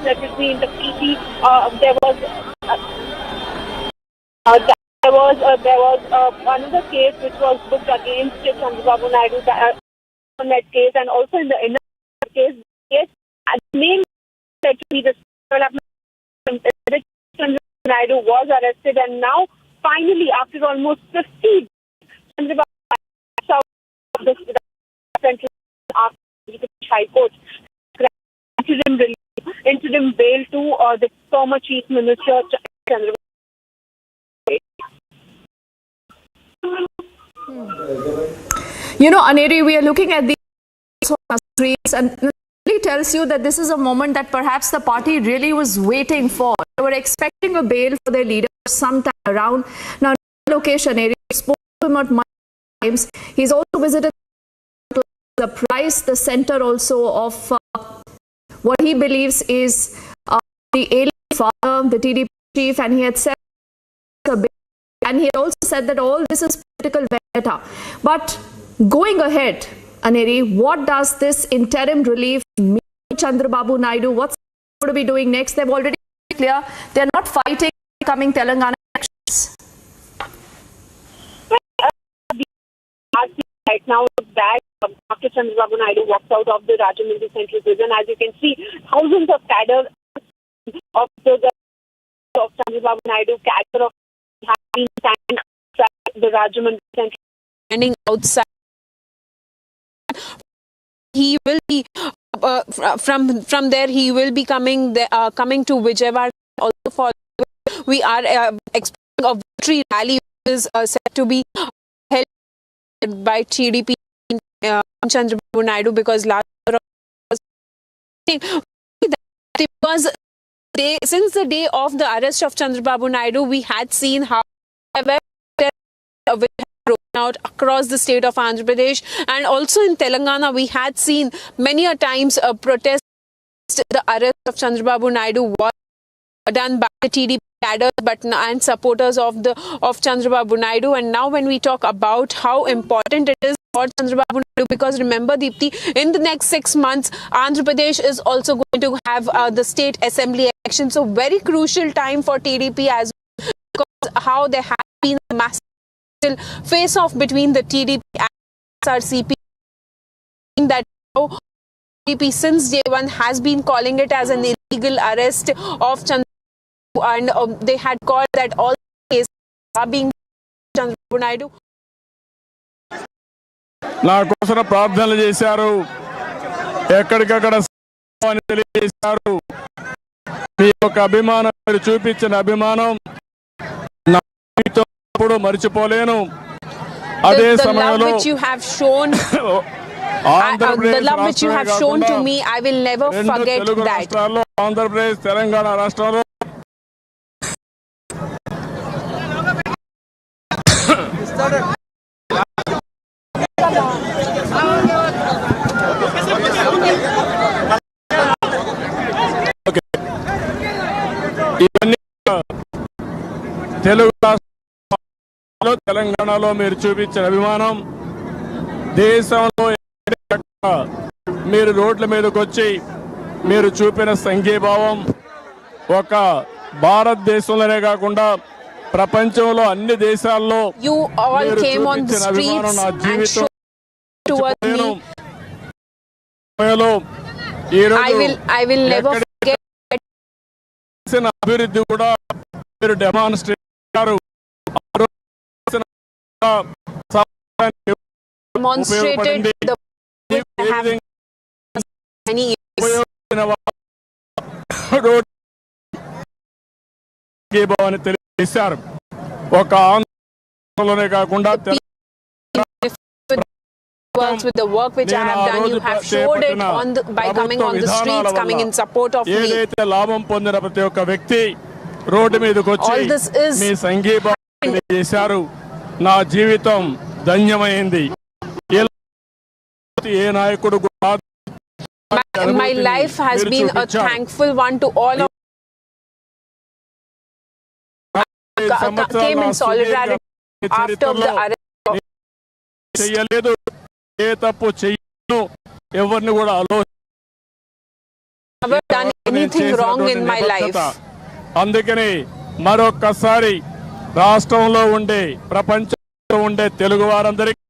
Secretary in the PT. There was another case which was booked against Chandrababu Naidu on that case, and also in the inner case, yes, the main secretary, the Chandrababu Naidu was arrested, and now finally, after almost 50 days, Chandrababu Naidu of the Central High Court interim bail to the former Chief Minister Chandrababu. You know, Aneri, we are looking at these screens, and it really tells you that this is a moment that perhaps the party really was waiting for. They were expecting a bail for their leader sometime around. Now, Lokesh Aneri spoke to him multiple times. He's also visited the price, the center also of what he believes is the alien father, the TDP chief, and he had said and he had also said that all this is political vendetta. But going ahead, Aneri, what does this interim relief mean to Chandrababu Naidu? What's he going to be doing next? They've already made clear they're not fighting coming Telangana elections. Right now, that after Chandrababu Naidu walks out of the Rajahmundry Central Prison, as you can see, thousands of cadres of Chandrababu Naidu, cadre of have been standing outside the Rajahmundry Central, standing outside. He will be from there. He will be coming to Vijayawada. Also, for we are expecting a victory rally, which is set to be held by TDP Chandrababu Naidu, because last because since the day of the arrest of Chandrababu Naidu, we had seen how broken out across the state of Andhra Pradesh, and also in Telangana we had seen many a times a protest against the arrest of Chandrababu Naidu was done by the TDP cadres and supporters of Chandrababu Naidu. And now when we talk about how important it is for Chandrababu Naidu, because remember, Deepti, in the next 6 months Andhra Pradesh is also going to have the state assembly election, so very crucial time for TDP as well, because how there has been a massive face-off between the TDP and SRCP, that TDP since day one has been calling it as an illegal arrest of Chandrababu, and they had called that all cases are being Chandrababu Naidu. నా కోసం ప్రార్థనలు చేశారు, ఎక్కడికక్కడ తెలియజేశారు. మీ యొక్క అభిమానం, మీరు చూపించిన అభిమానం నా జీవితంలో మర్చిపోలేను. అదే సమయంలో the love which you have shown to me, I will never forget that. Andhra Pradesh, Telangana రాష్ట్రాల్లో తెలుగు రాష్ట్రాల్లో, తెలంగాణలో మీరు చూపించిన అభిమానం, దేశంలో మీరు రోడ్ల మీదకి వచ్చి మీరు చూపిన సంఘీభావం ఒక భారతదేశంలోనే కాకుండా ప్రపంచంలో అన్ని దేశాల్లో మీరు చూపించిన అభిమానం నా జీవితం అభివృద్ధి కూడా మీరు డెమాన్స్ట్రేట్ చేశారు. తెలియజేశారు. ఒక ఆంధ్రలోనే కాకుండా with the work which I have done, you have showed it by coming on the streets, coming in support of me. ఏదైతే లాభం పొందిన ప్రతి ఒక్క వ్యక్తి రోడ్డు మీదకి వచ్చి మీ సంఘీభావం చేశారు. నా జీవితం ధన్యమైంది. ఏ నాయకుడు my life has been a thankful one to all of came in solidarity after the arrest. చేయలేదు, ఏ తప్పు చేయను, ఎవరిని కూడా anything wrong in my life. అందుకని మరొక్కసారి రాష్ట్రంలో ఉండే ప్రపంచంలో ఉండే తెలుగు వారందరికీ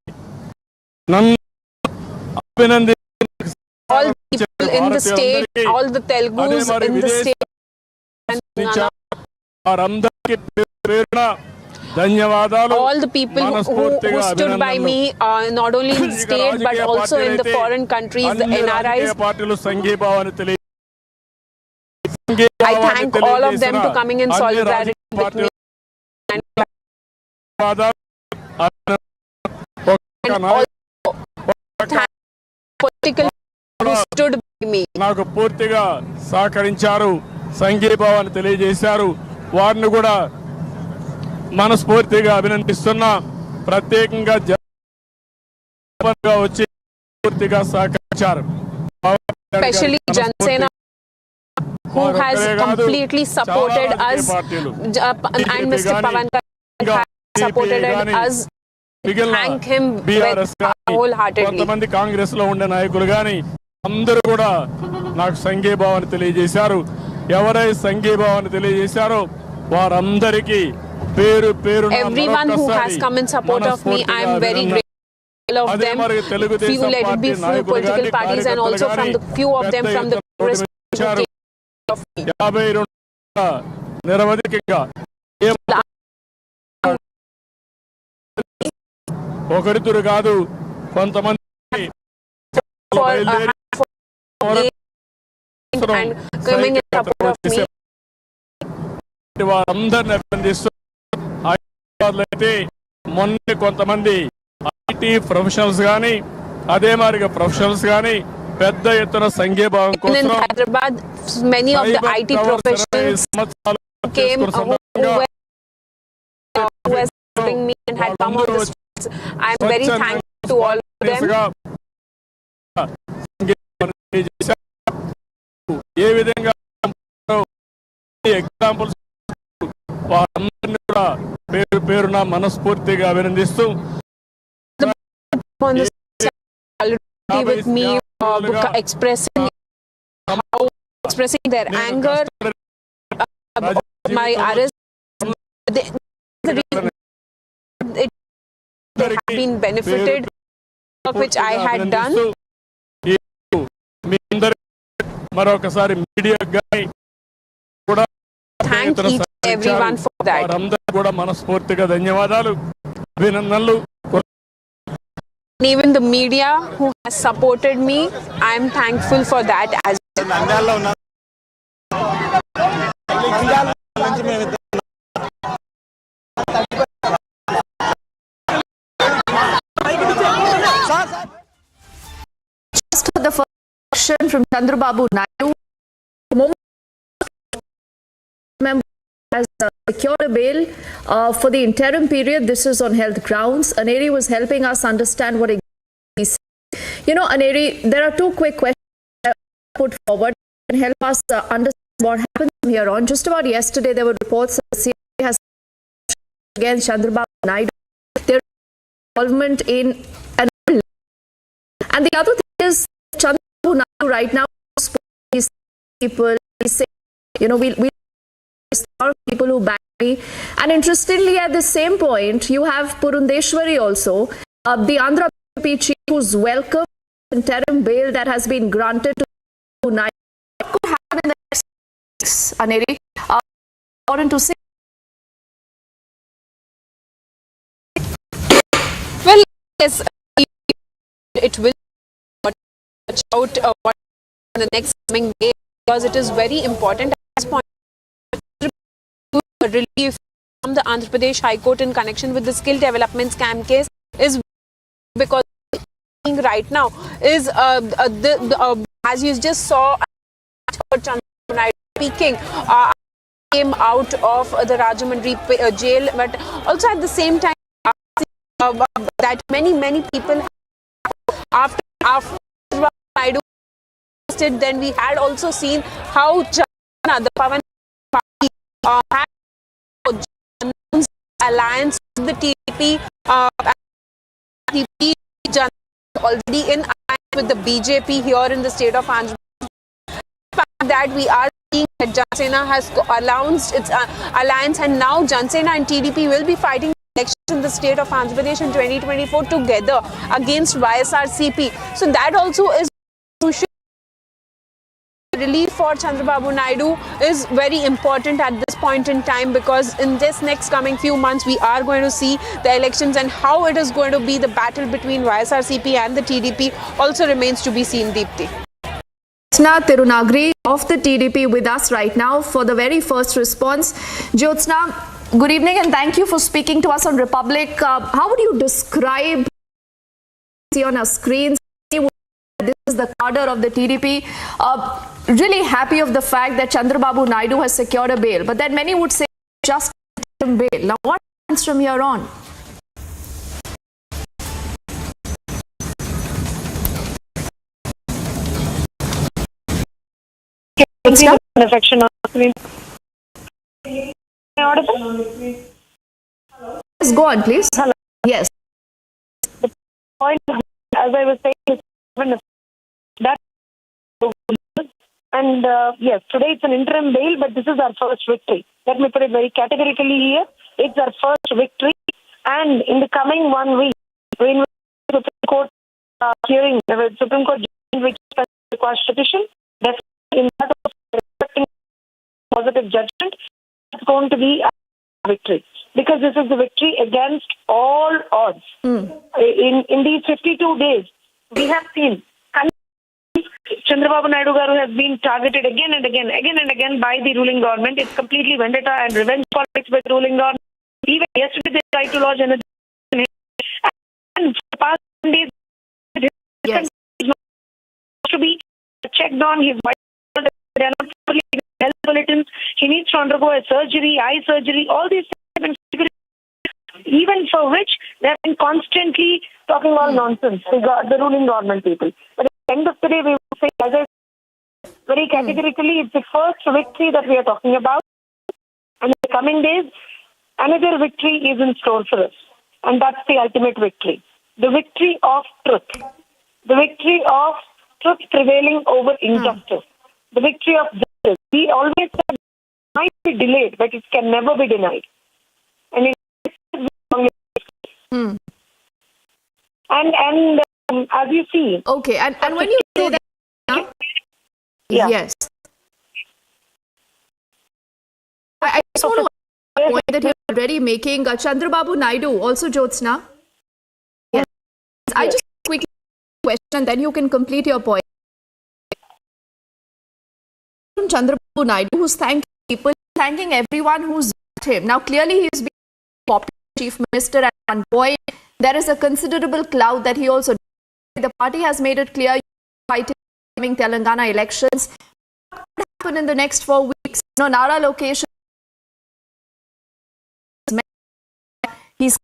నన్ను అభినందించే all people in the state, all the Telugus in the state, వారందరికీ పేరున ధన్యవాదాలు. all the people who stood by me, not only in the state but also in the foreign countries, the NRIs. పార్టీలు సంఘీభావాన్ని I thank all of them to coming in solidarity with me. And also thank political who stood by me. నాకు పూర్తిగా సహకరించారు, సంఘీభావాన్ని తెలియజేశారు. వారిని కూడా మనస్ఫూర్తిగా అభినందిస్తున్నా. ప్రత్యేకంగా వచ్చి పూర్తిగా సహకరించారు. Especially Jansena, who has completely supported us, and Mr. Pawan has supported us. Thank him wholeheartedly. కొంతమంది కాంగ్రెస్ లో ఉండే నాయకులు గాని అందరూ కూడా నాకు సంఘీభావాన్ని తెలియజేశారు. ఎవరై సంఘీభావాన్ని తెలియజేశారో వారందరికీ పేరు పేరు everyone who has come in support of me, I am very grateful of them. Few, let it be few political parties and also from the few of them from the Congress. 52 నిరవధికంగా ఒకరిద్దరు కాదు కొంతమంది and coming in support of me. వారందరిని అభినందిస్తూ అయితే మొన్న కొంతమంది IT professionals కానీ అదే మాదిరిగా ప్రొఫెషనల్స్ కానీ పెద్ద ఎత్తున సంఘీభావం కోసం in Hyderabad, many of the IT professionals came who were helping me and had come on the streets. I am very thankful to all of them. ఏ విధంగా ఎగ్జాంపుల్స్ వారందరినీ కూడా పేరు పేరున మనస్ఫూర్తిగా అభినందిస్తూ with me, expressing their anger about my arrest. They have been benefited which I had done. మరొకసారి media గాని కూడా thank each and everyone for that. వారందరికీ కూడా మనస్ఫూర్తిగా ధన్యవాదాలు, అభినందనలు. Even the media who has supported me, I am thankful for that as well. Just for the first question from Chandrababu Naidu, has secured a bail for the interim period. This is on health grounds. Aneri was helping us understand what exactly he said. You know, Aneri, there are two quick questions I put forward and help us understand what happens from here on. Just about yesterday, there were reports that the CM has against Chandrababu Naidu, their involvement in an and the other thing is Chandrababu Naidu right now is people say, you know, we a lot of people who back me, and interestingly at the same point you have Purundeshwari also, the Andhra BJP chief, who's welcomed interim bail that has been granted to Naidu. What could happen in the next weeks, Aneri? Important to say. Well, yes, it will watch out what in the next coming day, because it is very important at this point. Relief from the Andhra Pradesh High Court in connection with the skill development scam case is because right now is as you just saw speaking came out of the Rajahmundry jail, but also at the same time that many people after Naidu, then we had also seen how the Pawan party had alliance with the TDP, already in alliance with the BJP here in the state of Andhra. that we are seeing that Jan Sena has announced its alliance, and now Jan Sena and TDP will be fighting elections in the state of Andhra Pradesh in 2024 together against YSRCP. So that also is crucial. Relief for Chandrababu Naidu is very important at this point in time, because in this next coming few months we are going to see the elections, and how it is going to be the battle between YSRCP and the TDP also remains to be seen, Deepti. Jyotsna Tirunagri of the TDP with us right now for the very first response. Jyotsna, good evening and thank you for speaking to us on Republic. How would you describe on our screens? This is the cadre of the TDP. Really happy of the fact that Chandrababu Naidu has secured a bail, but then many would say just bail. Now what happens from here on? Affection on screen. Yes, go on, please. Hello. Yes. The point, as I was saying, is that, and yes, today it's an interim bail, but this is our first victory. Let me put it very categorically here. It's our first victory, and in the coming 1 week, when the Supreme Court hearing, the Supreme Court which requires petition, definitely in that of expecting positive judgment, it's going to be a victory, because this is the victory against all odds. In these 52 days, we have seen Chandrababu Naidu garu has been targeted again and again by the ruling government. It's completely vendetta and revenge politics by the ruling government. Even yesterday they tried to lodge an and for the past days, Yes. to be checked on his health bulletins. He needs to undergo a surgery, eye surgery, all these things, even for which they have been constantly talking all nonsense, the ruling government people. But at the end of the day, we will say, as I said, very categorically, it's the first victory that we are talking about. And in the coming days, another victory is in store for us. And that's the ultimate victory. The victory of truth. The victory of truth prevailing over injustice. The victory of justice. We always said it might be delayed, but it can never be denied. And and as you see, Okay, and when you say that, yeah. yes, I just want to make a point that you're already making. Chandrababu Naidu, also Jyotsna. Yes, I just quickly question, and then you can complete your point. From Chandrababu Naidu, who's thanking people, thanking everyone who's met him. Now, clearly, he's been a popular chief minister at one point. There is a considerable clout that he also. The party has made it clear fighting Telangana elections. What will happen in the next 4 weeks? Nara location. He's,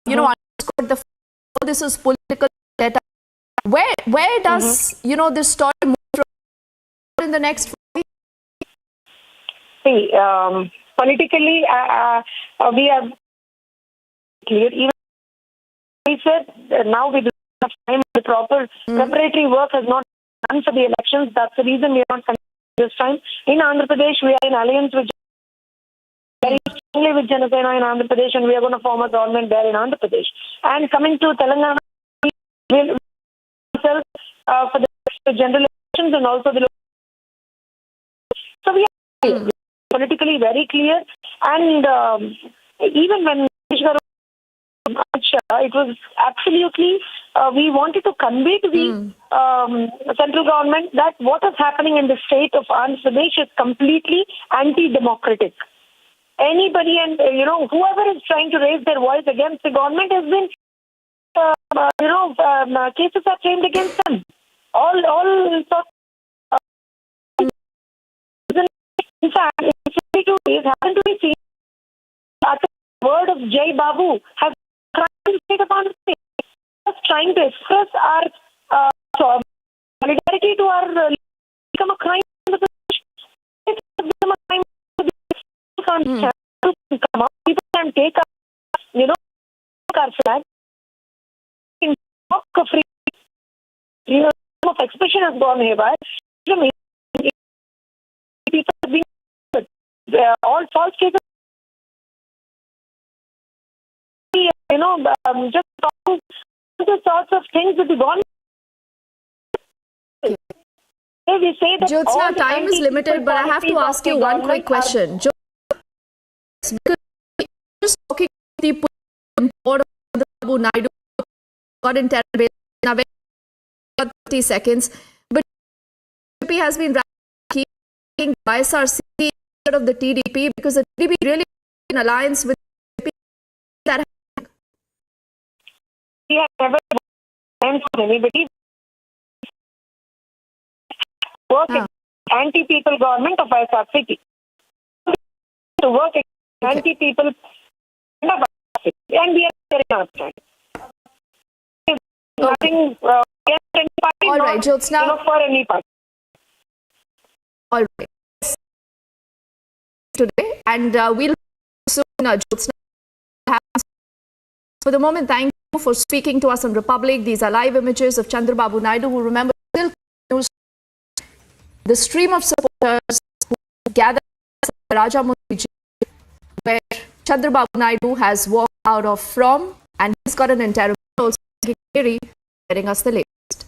underscored the. This is political data. Where does this story move from in the next 4 weeks? See, politically, we are clear. Even we said now we do not have time. The proper preparatory work has not done for the elections. That's the reason we are not this time. In Andhra Pradesh, we are in alliance with very strongly with Jana Sena in Andhra Pradesh, and we are going to form a government there in Andhra Pradesh. And coming to Telangana, we will for the general elections and also the local. So we are politically very clear, and even when it was absolutely we wanted to convey to the central government that what is happening in the state of Andhra Pradesh is completely anti-democratic. Anybody and whoever is trying to raise their voice against the government has been cases are framed against them. All sorts. In fact, in 52 days happened to be seen. The word of Jai Babu has cried in the state of Andhra Pradesh. Just trying to express our solidarity to our become a crime. It has become a crime. Come up. People can take our flag. In free, of expression has gone haywire. people being all false cases. Just talking the sorts of things with the government. We say that Jyotsna, time is limited, but I have to ask you one quick question. Just talking about the import of Chandrababu Naidu got interrogated in a very 30 seconds, but BJP has been keeping YSRC instead of the TDP because the TDP really in alliance with BJP. That we have never worked for anybody. Work anti-people government of YSRC. To work anti-people and we are very upset. Nothing against any party, all right, Jyotsna. For any party. All right. Today, and we'll soon, Jyotsna. For the moment, thank you for speaking to us on Republic. These are live images of Chandrababu Naidu, who remember still news. The stream of supporters who gathered at Rajamundi, where Chandrababu Naidu has walked out of from, and he's got an interview also getting us the latest.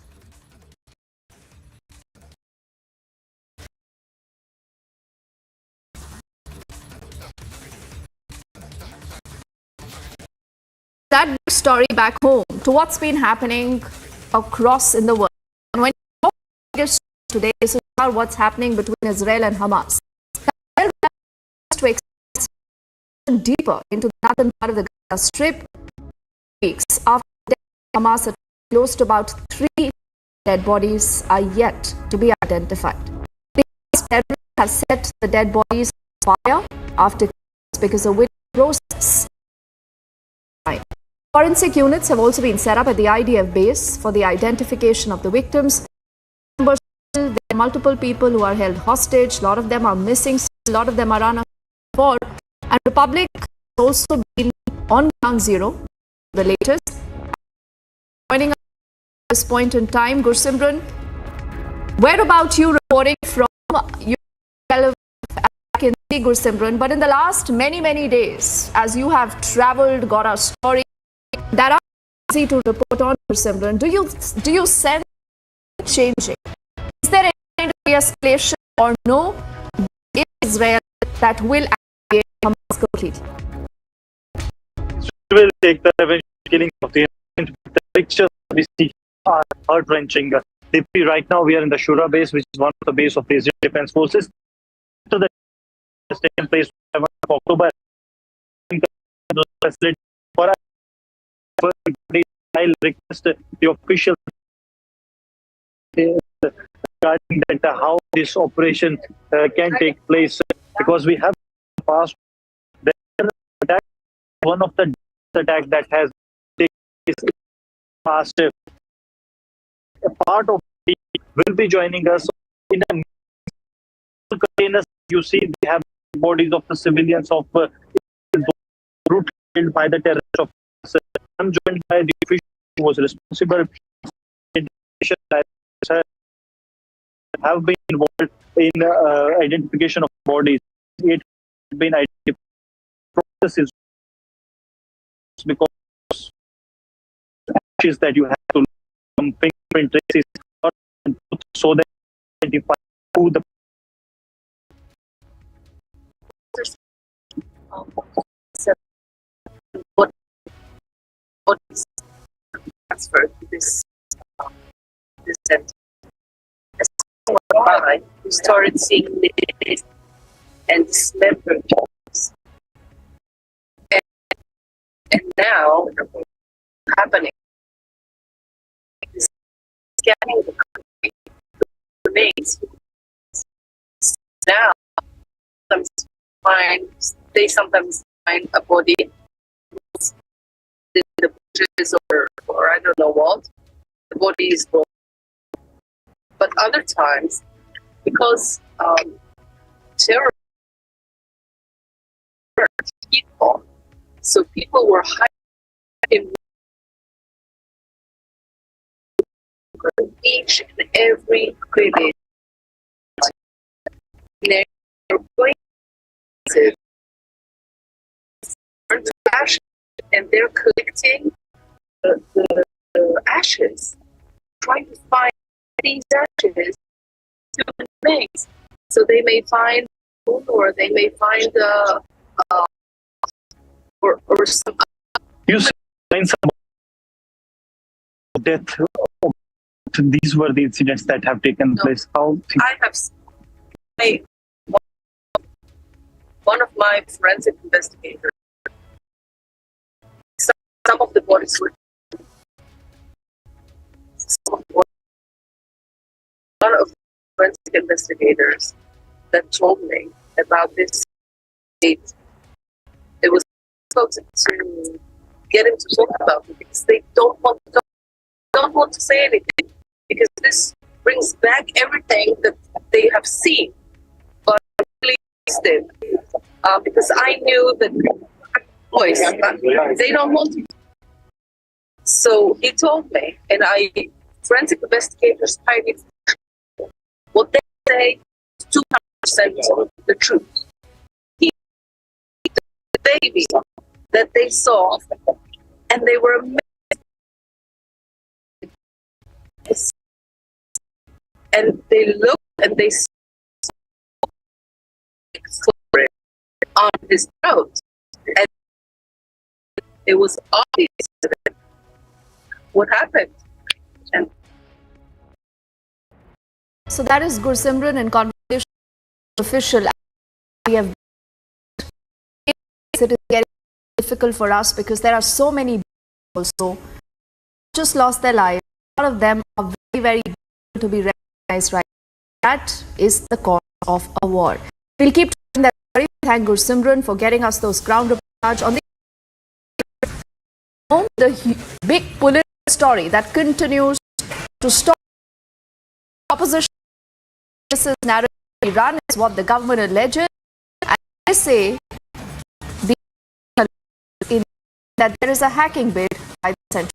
That story back home to what's been happening across in the world. And when you look today, this is what's happening between Israel and Hamas. To extend deeper into the northern part of the Gaza Strip, weeks after Hamas had close to about 3 dead bodies are yet to be identified. The terrorists have set the dead bodies on fire after because of which process. Forensic units have also been set up at the IDF base for the identification of the victims. There are multiple people who are held hostage. A lot of them are missing. A lot of them are unaccounted for. And Republic has also been on ground zero, the latest. Joining us at this point in time, Gursimran, where about you reporting from? You can see Gursimran, but in the last many days, as you have travelled, got our story, that are easy to report on, Gursimran. Do you sense changing? Is there any kind of de-escalation or no in Israel that will activate Hamas completely? We will take the revenge killing of the pictures we see are heart-wrenching. Right now we are in the Shura base, which is one of the base of the Israel Defense Forces. So that has taken place on 7th of October. For I'll request the official regarding that how this operation can take place, because we have passed attack, one of the attack that has taken place past. A part of it will be joining us in a containers. You see, they have bodies of the civilians of brutally killed by the terrorists of. I'm joined by the official who was responsible. Have been involved in identification of bodies. It has been identified processes because actions that you have to fingerprint traces so that identify who the transferred to this center. We started seeing this and dismembered jobs. And now happening is scanning the remains. Now they sometimes find a body in the bushes or I don't know what. The body is gone. But other times, because terror people, so people were hiding in each and every village they're going to burn to ashes, and they're collecting the ashes, trying to find these ashes human beings. So they may find food, or they may find or some. You said some death. These were the incidents that have taken place. How? I have one of my forensic investigators. Some of the bodies were. One of the forensic investigators that told me about this case, it was difficult to get him to talk about it because they don't want to say anything, because this brings back everything that they have seen, but did because I knew that voice they don't want to. So he told me, and forensic investigators highly, what they say is 200% the truth. The baby that they saw, and they were amazed. And they looked and they saw on his throat, and it was obvious to them what happened. And So that is Gursimran in conversation official. We have it is getting difficult for us because there are so many people also just lost their lives. A lot of them are very, very difficult to be recognized right now. That is the cause of a war. We'll keep trying that story. Thank Gursimran for getting us those ground reportage on the big political story that continues to stop opposition. This is narrative Iran is what the government alleges, and they say that there is a hacking bid by the central.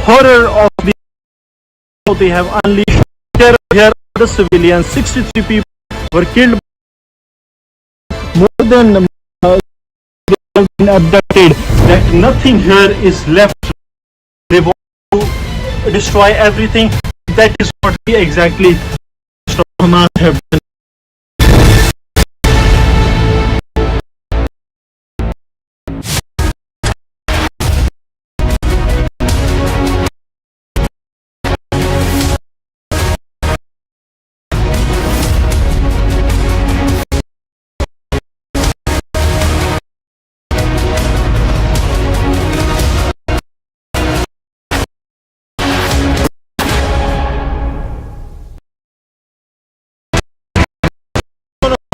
Horror of how they have unleashed terror here on the civilians. 63 people were killed. More than they have been abducted. That nothing here is left. They want to destroy everything. That is what we exactly Hamas have done.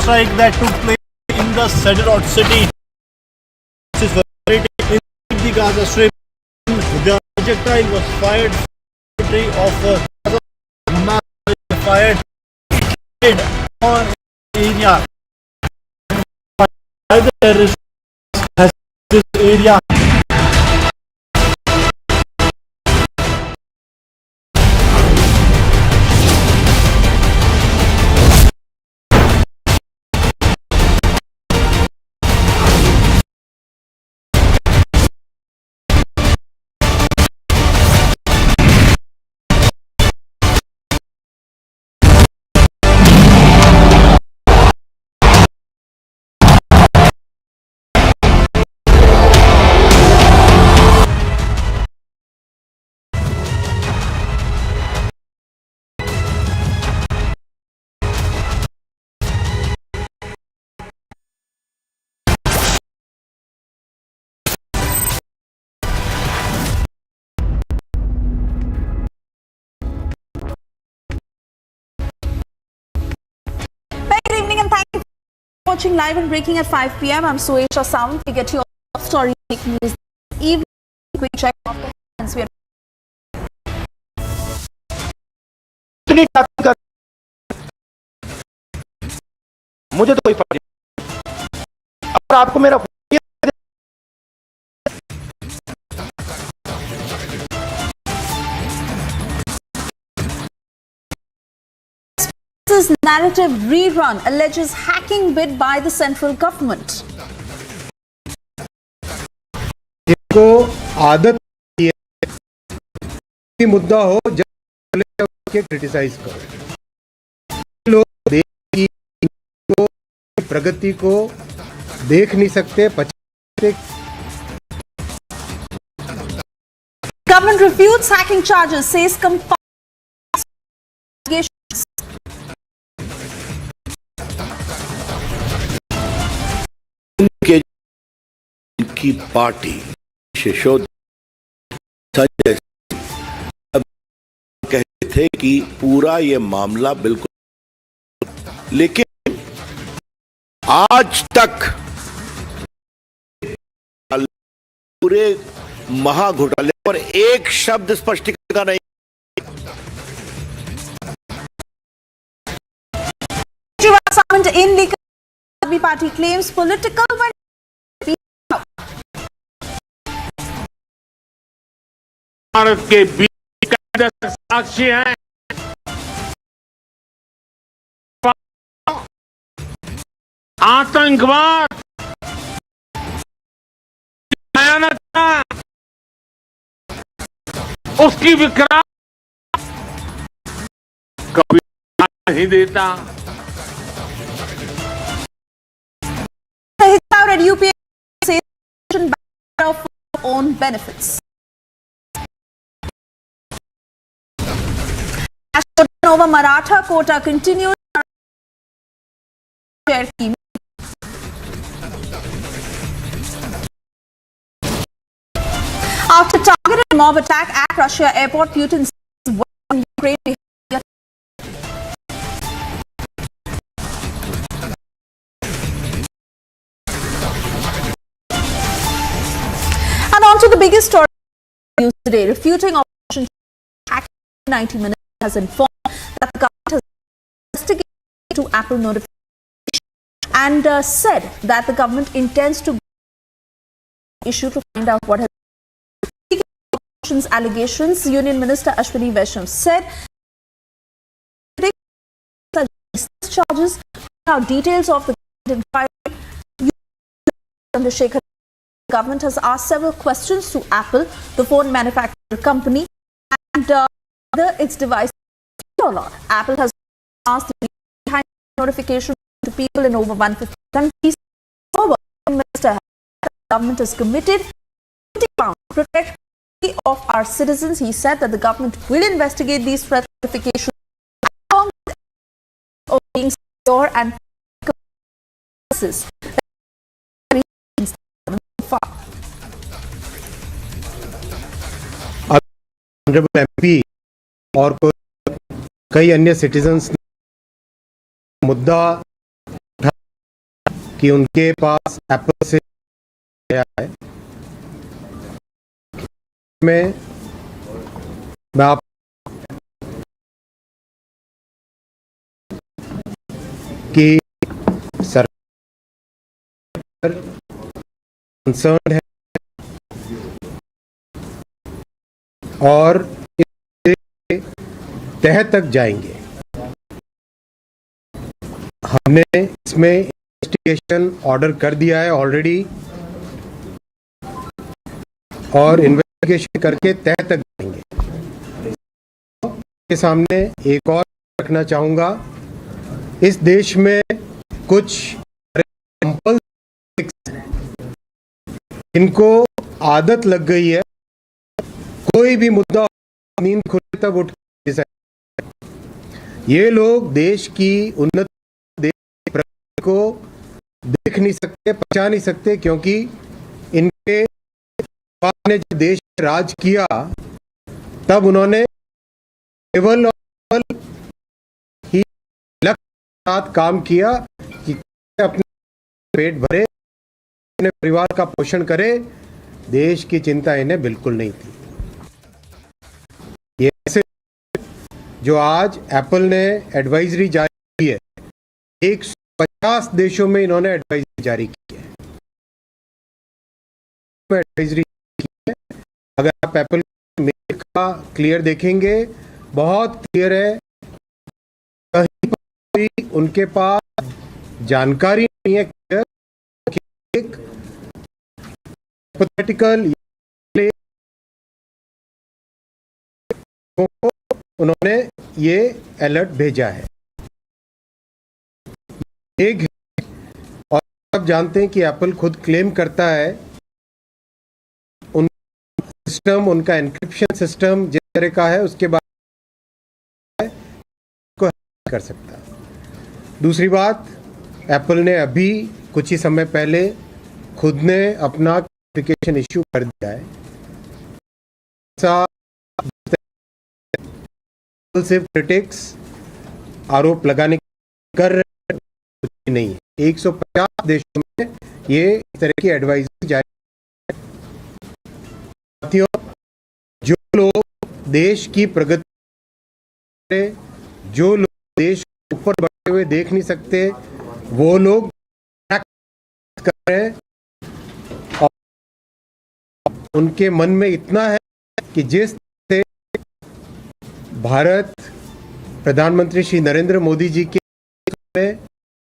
strike that took place in the Saddle city. This is very in the Gaza Strip. The projectile was fired. Of Hamas fired on area. The terrorists has this area. Watching live and breaking at 5 p.m. I'm Suesha Sound. We get your top story news this evening. Quick check of the headlines. मुझे तो कोई फर्क नहीं। अगर आपको मेरा This narrative rerun alleges hacking bid by the central government. को आदत है मुद्दा हो जब के क्रिटिसाइज करो। लोग देश की प्रगति को देख नहीं सकते। Government refutes hacking charges, says की पार्टी शिशोद कहते थे कि पूरा ये मामला बिल्कुल, लेकिन आज तक पूरे महाघोटाले पर एक शब्द स्पष्टीकरण का नहीं। in legal party claims political Bharat के बीच साक्षी हैं। आतंकवाद, भयानकता, उसकी विकराल कभी नहीं देता। UPA of own benefits. Over Maratha quota continued. After targeted mob attack at Russia airport, Putin says Ukraine. And on to the biggest story news today, refuting Operation Attack 90 minutes has informed that the government has investigated to Apple notification and said that the government intends to issue to find out what has allegations. Union Minister Ashwini Vaishnav said charges now details of the inquiry. The government has asked several questions to Apple, the phone manufacturer company, and whether its device or not. Apple has asked the notification to people in over 150 countries. However, the minister, the government is committed to protect of our citizens. He said that the government will investigate these threat notifications along with being secure and honourable MP और कई अन्य citizens ने मुद्दा कि उनके पास Apple से आया है। मैं आप कि सरकार कंसर्न है और इसके तह तक जाएंगे। हमने इसमें इन्वेस्टिगेशन ऑर्डर कर दिया है ऑलरेडी और इन्वेस्टिगेशन करके तह तक जाएंगे। के सामने एक और रखना चाहूंगा, इस देश में कुछ इनको आदत लग गई है, कोई भी मुद्दा नींद खुले तक उठ ये लोग देश की उन्नति को देख नहीं सकते, पहचान नहीं सकते, क्योंकि इनके ने जब देश में राज किया तब उन्होंने केवल ही लक्ष्य के साथ काम किया कि अपने पेट भरे, अपने परिवार का पोषण करे। देश की चिंता इन्हें बिल्कुल नहीं थी। ये ऐसे जो आज एप्पल ने एडवाइजरी जारी की है, 150 देशों में इन्होंने एडवाइजरी जारी की है। एडवाइजरी की है, अगर आप एप्पल मेल का क्लियर देखेंगे, बहुत क्लियर है, कहीं पर भी उनके पास जानकारी नहीं है क्लियर कि एक हाइपोथेटिकल उन्होंने ये अलर्ट भेजा है। एक और आप जानते हैं कि एप्पल खुद क्लेम करता है उनका सिस्टम, उनका एन्क्रिप्शन सिस्टम जिस तरह का है उसके बाद को कर सकता है। दूसरी बात, एप्पल ने अभी कुछ ही समय पहले खुद ने अपना एप्लीकेशन इश्यू कर दिया है। सिर्फ क्रिटिक्स आरोप लगाने कर रहे नहीं है, 150 देशों में ये इस तरह की एडवाइजरी जारी। साथियों, जो लोग देश की प्रगति, जो लोग देश को ऊपर बढ़ते हुए देख नहीं सकते, वो लोग कर रहे हैं और उनके मन में इतना है कि जिस से भारत प्रधानमंत्री श्री नरेंद्र मोदी जी के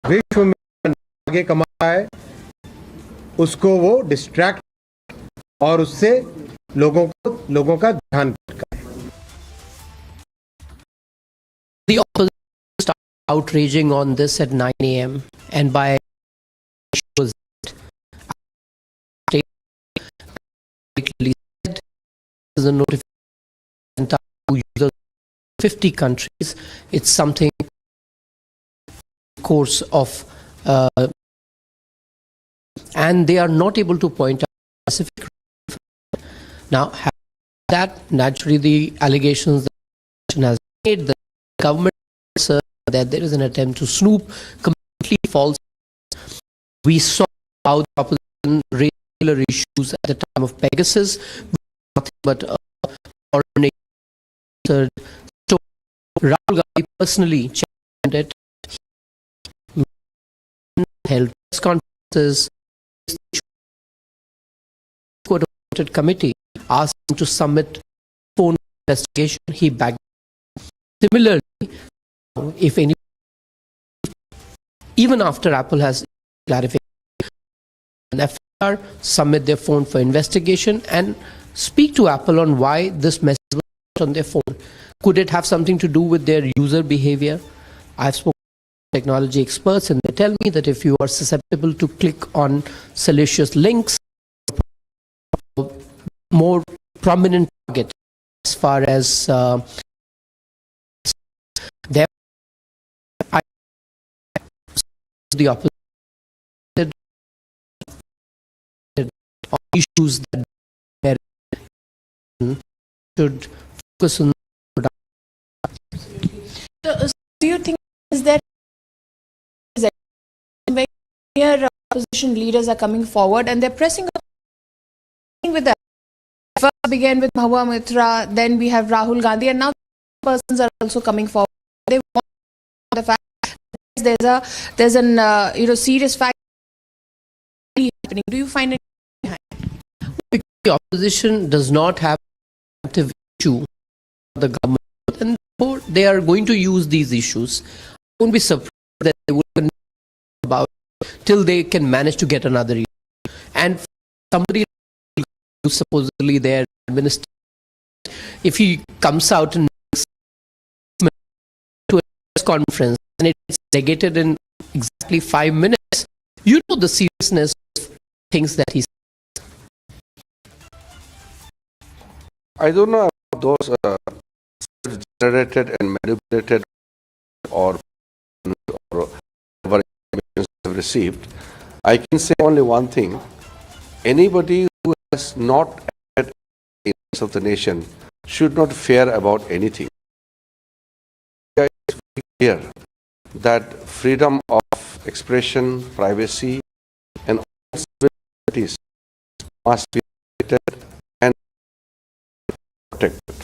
विश्व में आगे कमा है, उसको वो डिस्ट्रैक्ट और उससे लोगों का ध्यान भटकाए। The opposition started outraging on this at 9 a.m. and by was said is a notification to users 50 countries. It's something course of and they are not able to point out specific. Now that naturally the allegations that has made, the government that there is an attempt to snoop, completely false. We saw how the opposition raised regular issues at the time of Pegasus, nothing but Rahul Gandhi personally championed it, held press conferences, court-appointed committee asked him to submit phone investigation. He backed. Similarly, if any, even after Apple has clarified, an FIR submit their phone for investigation and speak to Apple on why this message was on their phone. Could it have something to do with their user behavior? I've spoken to technology experts and they tell me that if you are susceptible to click on salacious links, more prominent target as far as their the opposite on issues that should focus on. So, do you think is that here opposition leaders are coming forward and they're pressing with them. First began with Mahua Mitra, then we have Rahul Gandhi, and now persons are also coming forward. They want the fact that there's an serious fact happening. Do you find it behind? The opposition does not have an active issue with the government, and therefore they are going to use these issues. I won't be surprised that they will about till they can manage to get another issue. And somebody who supposedly their minister, if he comes out and makes to a press conference and it's negated in exactly 5 minutes, you know the seriousness of things that he says. I don't know about those generated and manipulated or whatever information have received. I can say only one thing: anybody who has not acted in the interest of the nation should not fear about anything. It is very clear that freedom of expression, privacy, and all civilities must be protected and protected.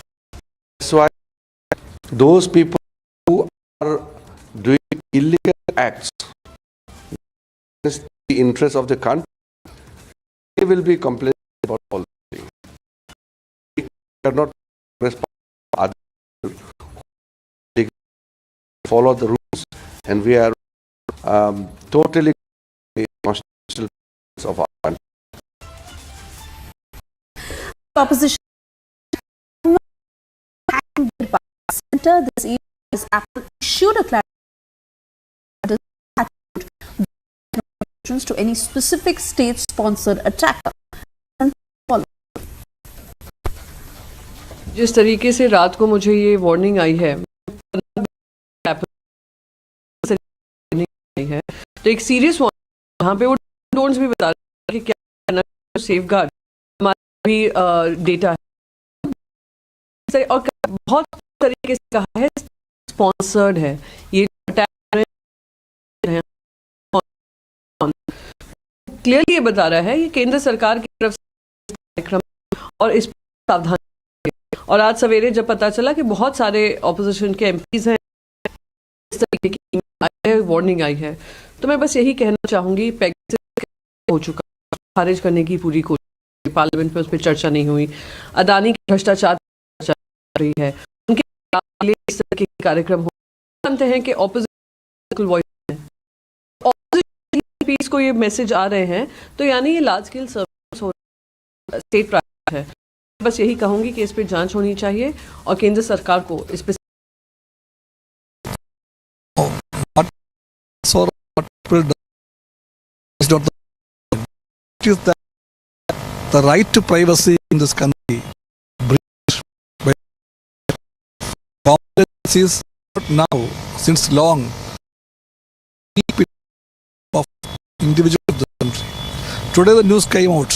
That's why those people who are doing illegal acts against the interests of the country, they will be complaining about all things. We are not responsible. They follow the rules, and we are totally constitutional of our country. Opposition center this evening is Apple issued a clarification to any specific state-sponsored attacker. जिस तरीके से रात को मुझे ये warning आई है तो एक सीरियस वार्निंग यहाँ पे वो डोंट्स भी बता रहे हैं कि क्या सेफगार्ड हमारा भी डेटा है और बहुत तरीके से कहा है स्पॉन्सर्ड है ये क्लियरली ये बता रहा है ये केंद्र सरकार की तरफ से कार्यक्रम और इस सावधान। और आज सवेरे जब पता चला कि बहुत सारे ऑपोजिशन के एमपीज हैं इस तरीके की वार्निंग आई है, तो मैं बस यही कहना चाहूँगी हो चुका खारिज करने की पूरी कोशिश, पार्लियामेंट में उस पर चर्चा नहीं हुई, अदानी के भ्रष्टाचार चर्चा रही है, उनके लिए इस तरह के कार्यक्रम मानते हैं कि ऑपोजिशन वॉइस है, ऑपोजिशन एमपीज को ये मैसेज आ रहे हैं, तो यानी ये लार्ज स्केल सर्विस हो स्टेट प्राइवेट है। बस यही कहूंगी कि इस पे जांच होनी चाहिए और केंद्र सरकार को इस पे the right to privacy in this country breached by policies now since long of individuals of the country. Today the news came out.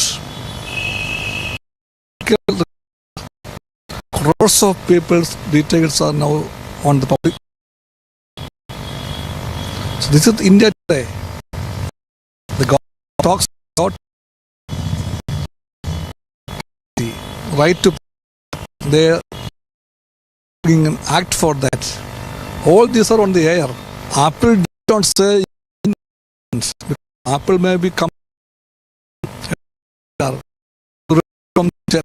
Crores of people's details are now on the public. So this is India today. The government talks about the right to they bring an act for that. All these are on the air. Apple don't say Apple may become from the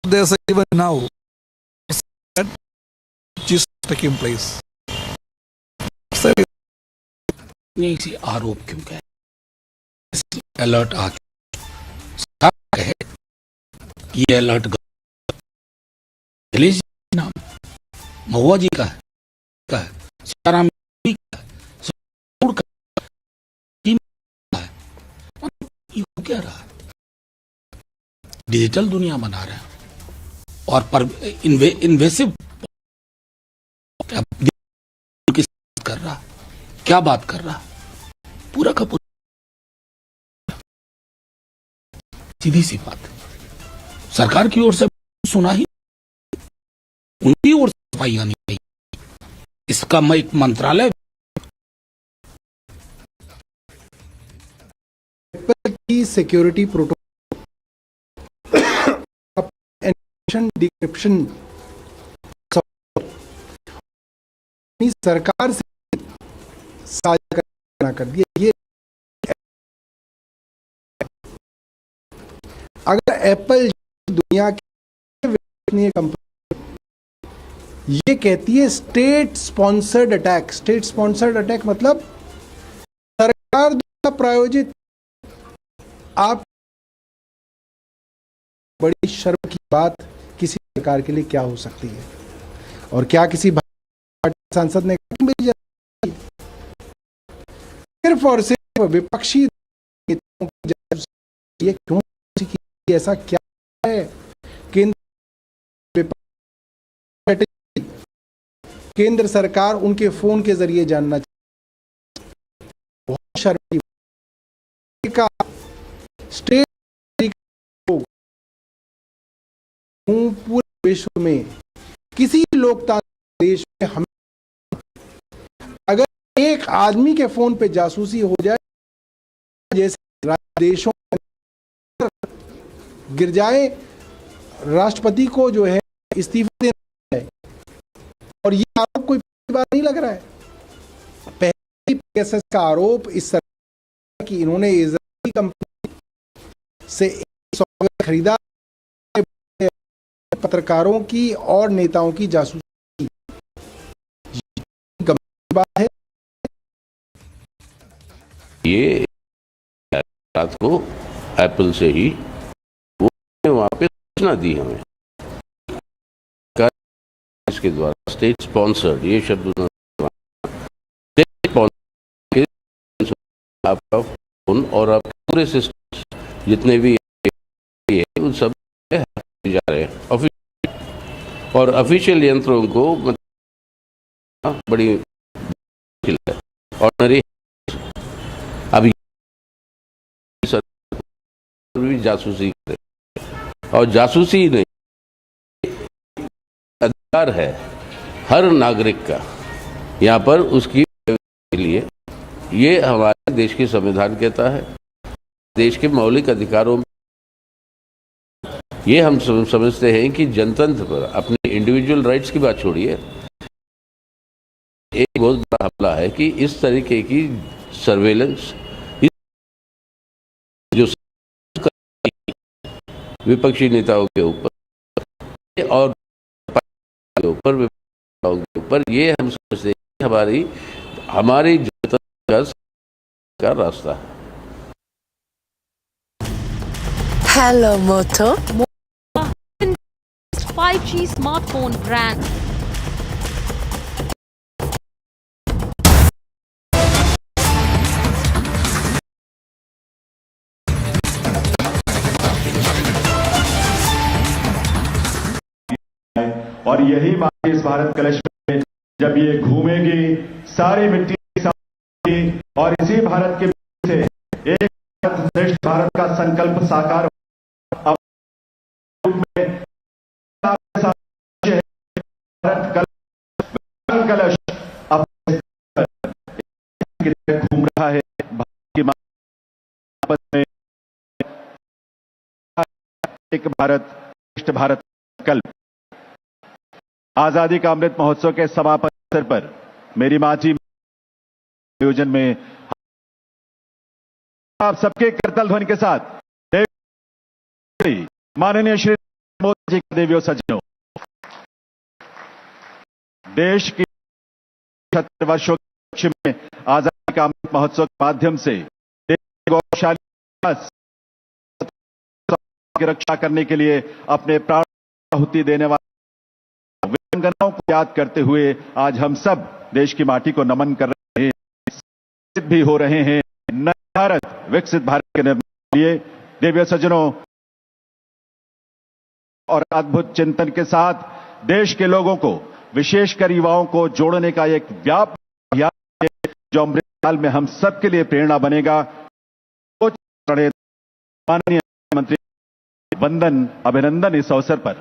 they say even now that is taking place. नहीं सी आरोप क्यों कहे alert आ कहे ये alert Delhi नाम महुआ जी का है सीताराम जी का है ये क्या रहा डिजिटल दुनिया बना रहे हैं और पर इन्वेसिव कर रहा क्या बात कर रहा पूरा का पूरा सीधी सी बात सरकार की ओर से सुना ही उनकी ओर से सफाई आनी चाहिए इसका मैं एक मंत्रालय की सिक्योरिटी प्रोटोकॉल, डिक्रिप्शन सरकार से साझा करना कर दिया। ये अगर एप्पल दुनिया की विश्वसनीय कंपनी ये कहती है state sponsored attack, state sponsored attack मतलब सरकार द्वारा प्रायोजित, आप बड़ी शर्म की बात किसी सरकार के लिए क्या हो सकती है? और क्या किसी सांसद ने सिर्फ और सिर्फ विपक्षी ये क्यों, ऐसा क्या है? केंद्र सरकार उनके फोन के जरिए जानना चाहिए। बहुत शर्म का स्टेट पूरे विश्व में किसी लोकतांत्रिक देश में हम अगर एक आदमी के फोन पे जासूसी हो जाए, जैसे देशों गिर जाए, राष्ट्रपति को जो है इस्तीफा देना है, और ये आरोप कोई पहली बार नहीं लग रहा है। पहली पेगासस का आरोप इस सरकार की इन्होंने इजरायली कंपनी से सॉफ्टवेयर खरीदा, पत्रकारों की और नेताओं की जासूसी गंभीर बात है। ये रात को एप्पल से ही वो वहाँ पे सूचना दी हमें, इसके द्वारा स्टेट स्पॉन्सर्ड, ये शब्द आपका फोन और आपके पूरे सिस्टम जितने भी है उन सब जा रहे हैं और ऑफिशियल यंत्रों को बड़ी मुश्किल है। ऑर्डिनरी अभी भी जासूसी करे, और जासूसी नहीं, अधिकार है हर नागरिक का यहाँ पर उसकी के लिए। ये हमारे देश की संविधान कहता है, देश के मौलिक अधिकारों में ये हम समझते हैं कि जनतंत्र पर अपने इंडिविजुअल राइट्स की बात छोड़िए, एक बहुत बड़ा हमला है कि इस तरीके की सर्वेलेंस जो विपक्षी नेताओं के ऊपर और के ऊपर ये हम समझते हैं कि हमारी जनता का रास्ता है। Hello Moto. 5G smartphone brand. और यही माटी इस भारत कलश में जब ये घूमेगी सारी मिट्टी और इसी भारत के से एक श्रेष्ठ भारत का संकल्प साकार में कलश घूम रहा है में एक भारत श्रेष्ठ भारत संकल्प। आजादी का अमृत महोत्सव के समापन अवसर पर मेरी माटी आयोजन में आप सबके करतल ध्वनि के साथ माननीय श्री मोदी जी के देवियों सज्जनों, देश की 76 वर्षों के में आजादी का अमृत महोत्सव के माध्यम से देश के गौरवशाली की रक्षा करने के लिए अपने प्राण आहुति देने वाले वीरांगनाओं को याद करते हुए आज हम सब देश की माटी को नमन कर रहे हैं, भी हो रहे हैं नए भारत विकसित भारत के निर्माण के लिए। देवियों सज्जनों, और अद्भुत चिंतन के साथ देश के लोगों को विशेषकर युवाओं को जोड़ने का एक व्यापक अभियान है जो अमृत काल में हम सबके लिए प्रेरणा बनेगा। माननीय मंत्री वंदन अभिनंदन इस अवसर पर।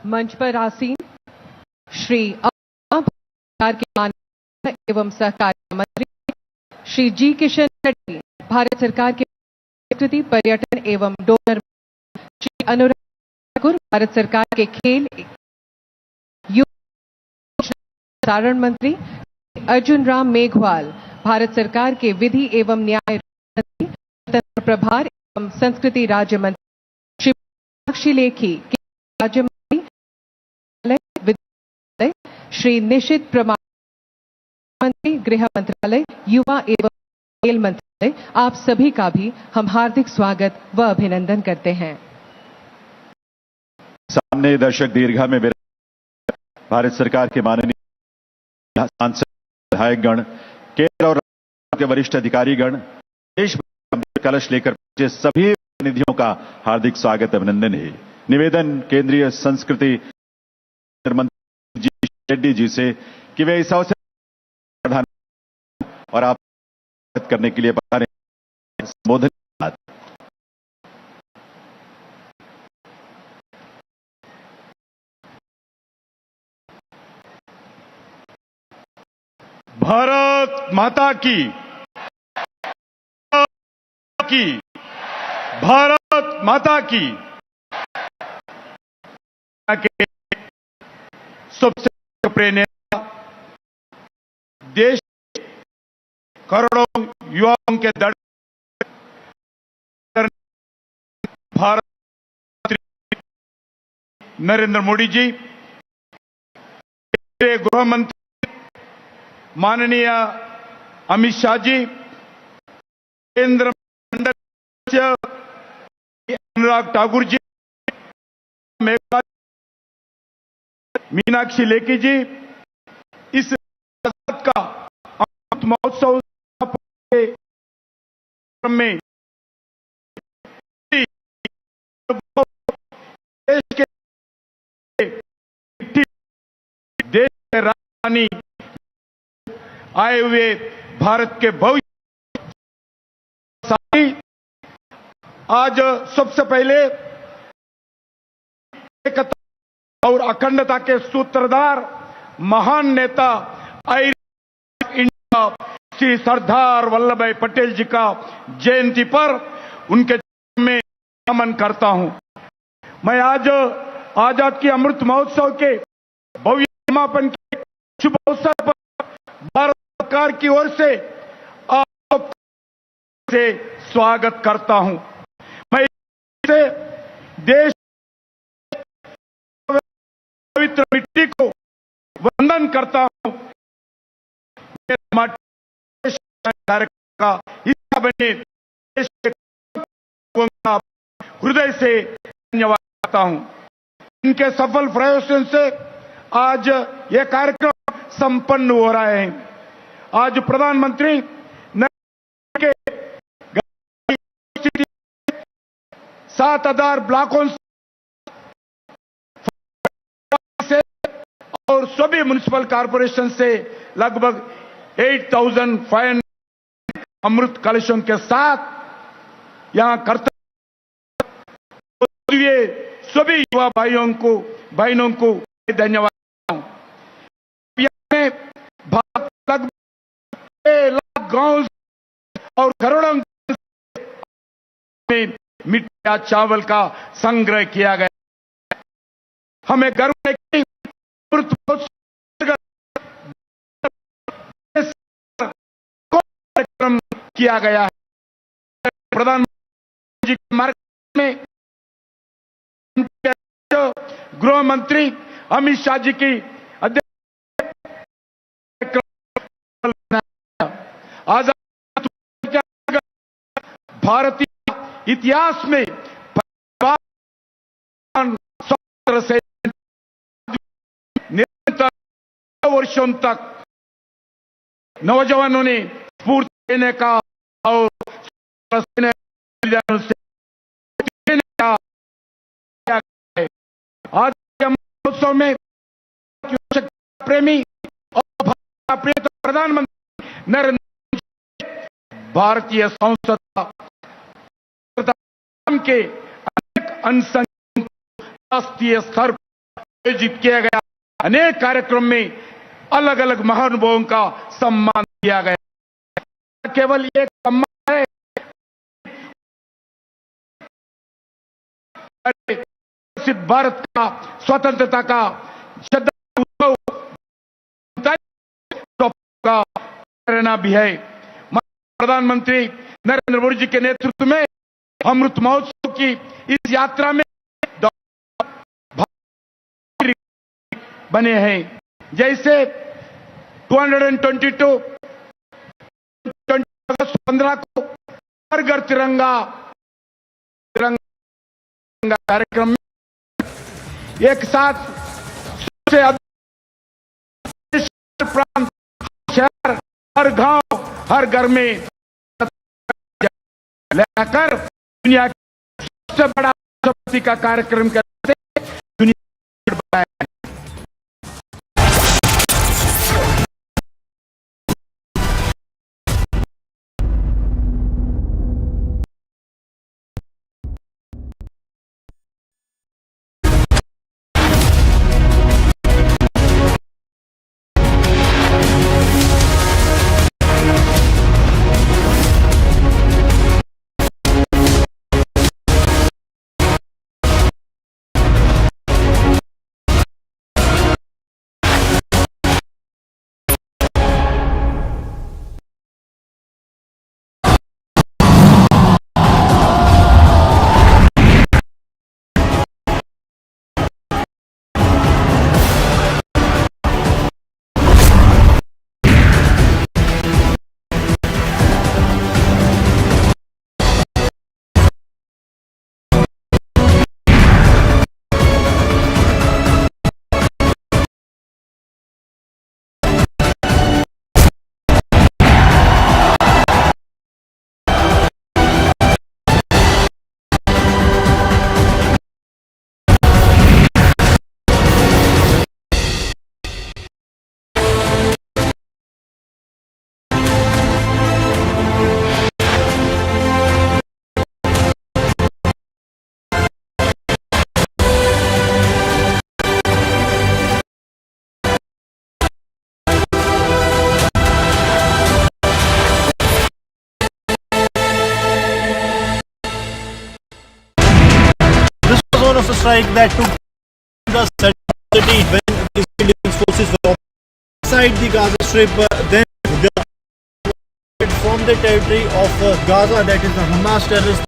मंच पर आसीन श्री सरकार के माननीय एवं सहकारिता मंत्री श्री जी किशन रेड्डी भारत सरकार के संस्कृति पर्यटन एवं डोनर श्री अनुराग ठाकुर, भारत सरकार के खेल प्रसारण मंत्री अर्जुन राम मेघवाल, भारत सरकार के विधि एवं न्याय मंत्री, स्वतंत्र प्रभार एवं संस्कृति राज्य मंत्री श्री मीनाक्षी लेखी, राज्य मंत्री विद्यालय श्री निशित प्रमाण मंत्री, गृह मंत्रालय, युवा एवं खेल मंत्रालय, आप सभी का भी हम हार्दिक स्वागत व अभिनंदन करते हैं। सामने दर्शक दीर्घा में भारत सरकार के माननीय सांसद विधायकगण, केंद्र और राज्य के वरिष्ठ अधिकारीगण, देश कलश लेकर पहुंचे सभी प्रतिनिधियों का हार्दिक स्वागत अभिनंदन है। निवेदन केंद्रीय संस्कृति मंत्री जी रेड्डी जी से कि वे इस अवसर प्रधान और आप करने के लिए पधारे। संबोधन भारत माता की, भारत माता की के सबसे प्रिय नेता, देश करोड़ों युवाओं के दर भारत नरेंद्र मोदी जी, गृह मंत्री माननीय अमित शाह जी, केंद्र मंडल अनुराग ठाकुर जी, मीनाक्षी लेखी जी, इस का अमृत महोत्सव में देश के राजधानी आए हुए भारत के भविष्य साथी, आज सबसे पहले एकता और अखंडता के सूत्रधार महान नेता इंडिया श्री सरदार वल्लभ भाई पटेल जी का जयंती पर उनके में नमन करता हूं। मैं आज आजाद की अमृत महोत्सव के भव्य समापन के शुभ अवसर पर भारत सरकार की ओर से आप से स्वागत करता हूं। मैं से देश पवित्र मिट्टी को वंदन करता हूं। का हिस्सा बने देश के हृदय से धन्यवाद करता हूं। इनके सफल प्रयासों से आज यह कार्यक्रम संपन्न हो रहा है। आज प्रधानमंत्री के 7,000 ब्लॉकों से और सभी म्युनिसिपल कॉर्पोरेशन से लगभग 8,500 अमृत कलशों के साथ यहां करते हुए सभी युवा बहनों को धन्यवाद। भारत लगभग 1 लाख गांव और करोड़ों में मिट्टी या चावल का संग्रह किया गया। हमें गर्व है कि कार्यक्रम किया गया है। प्रधानमंत्री जी के मार्ग में गृह मंत्री अमित शाह जी की आजाद भारतीय इतिहास में से निरंतर वर्षों तक नौजवानों ने स्फूर्ति देने का और आज महोत्सव में प्रेमी और प्रिय प्रधानमंत्री नरेंद्र मोदी भारतीय संसद के अनेक अनशन राष्ट्रीय स्तर पर आयोजित किया गया अनेक कार्यक्रम में अलग अलग महानुभावों का सम्मान किया गया। केवल एक सम्मान है, विकसित भारत का, स्वतंत्रता का श्रद्धा का प्रेरणा भी है। प्रधानमंत्री नरेंद्र मोदी जी के नेतृत्व में अमृत महोत्सव की इस यात्रा में बने हैं। जैसे 222 अगस्त 15 को हर घर तिरंगा कार्यक्रम में एक साथ सबसे प्रांत, शहर, हर गांव, हर घर में लेकर दुनिया का सबसे बड़ा शक्ति का कार्यक्रम करते दुनिया बनाया। Of a strike that took the city when Israeli forces were outside the Gaza Strip, then from the territory of Gaza, that is the Hamas terrorist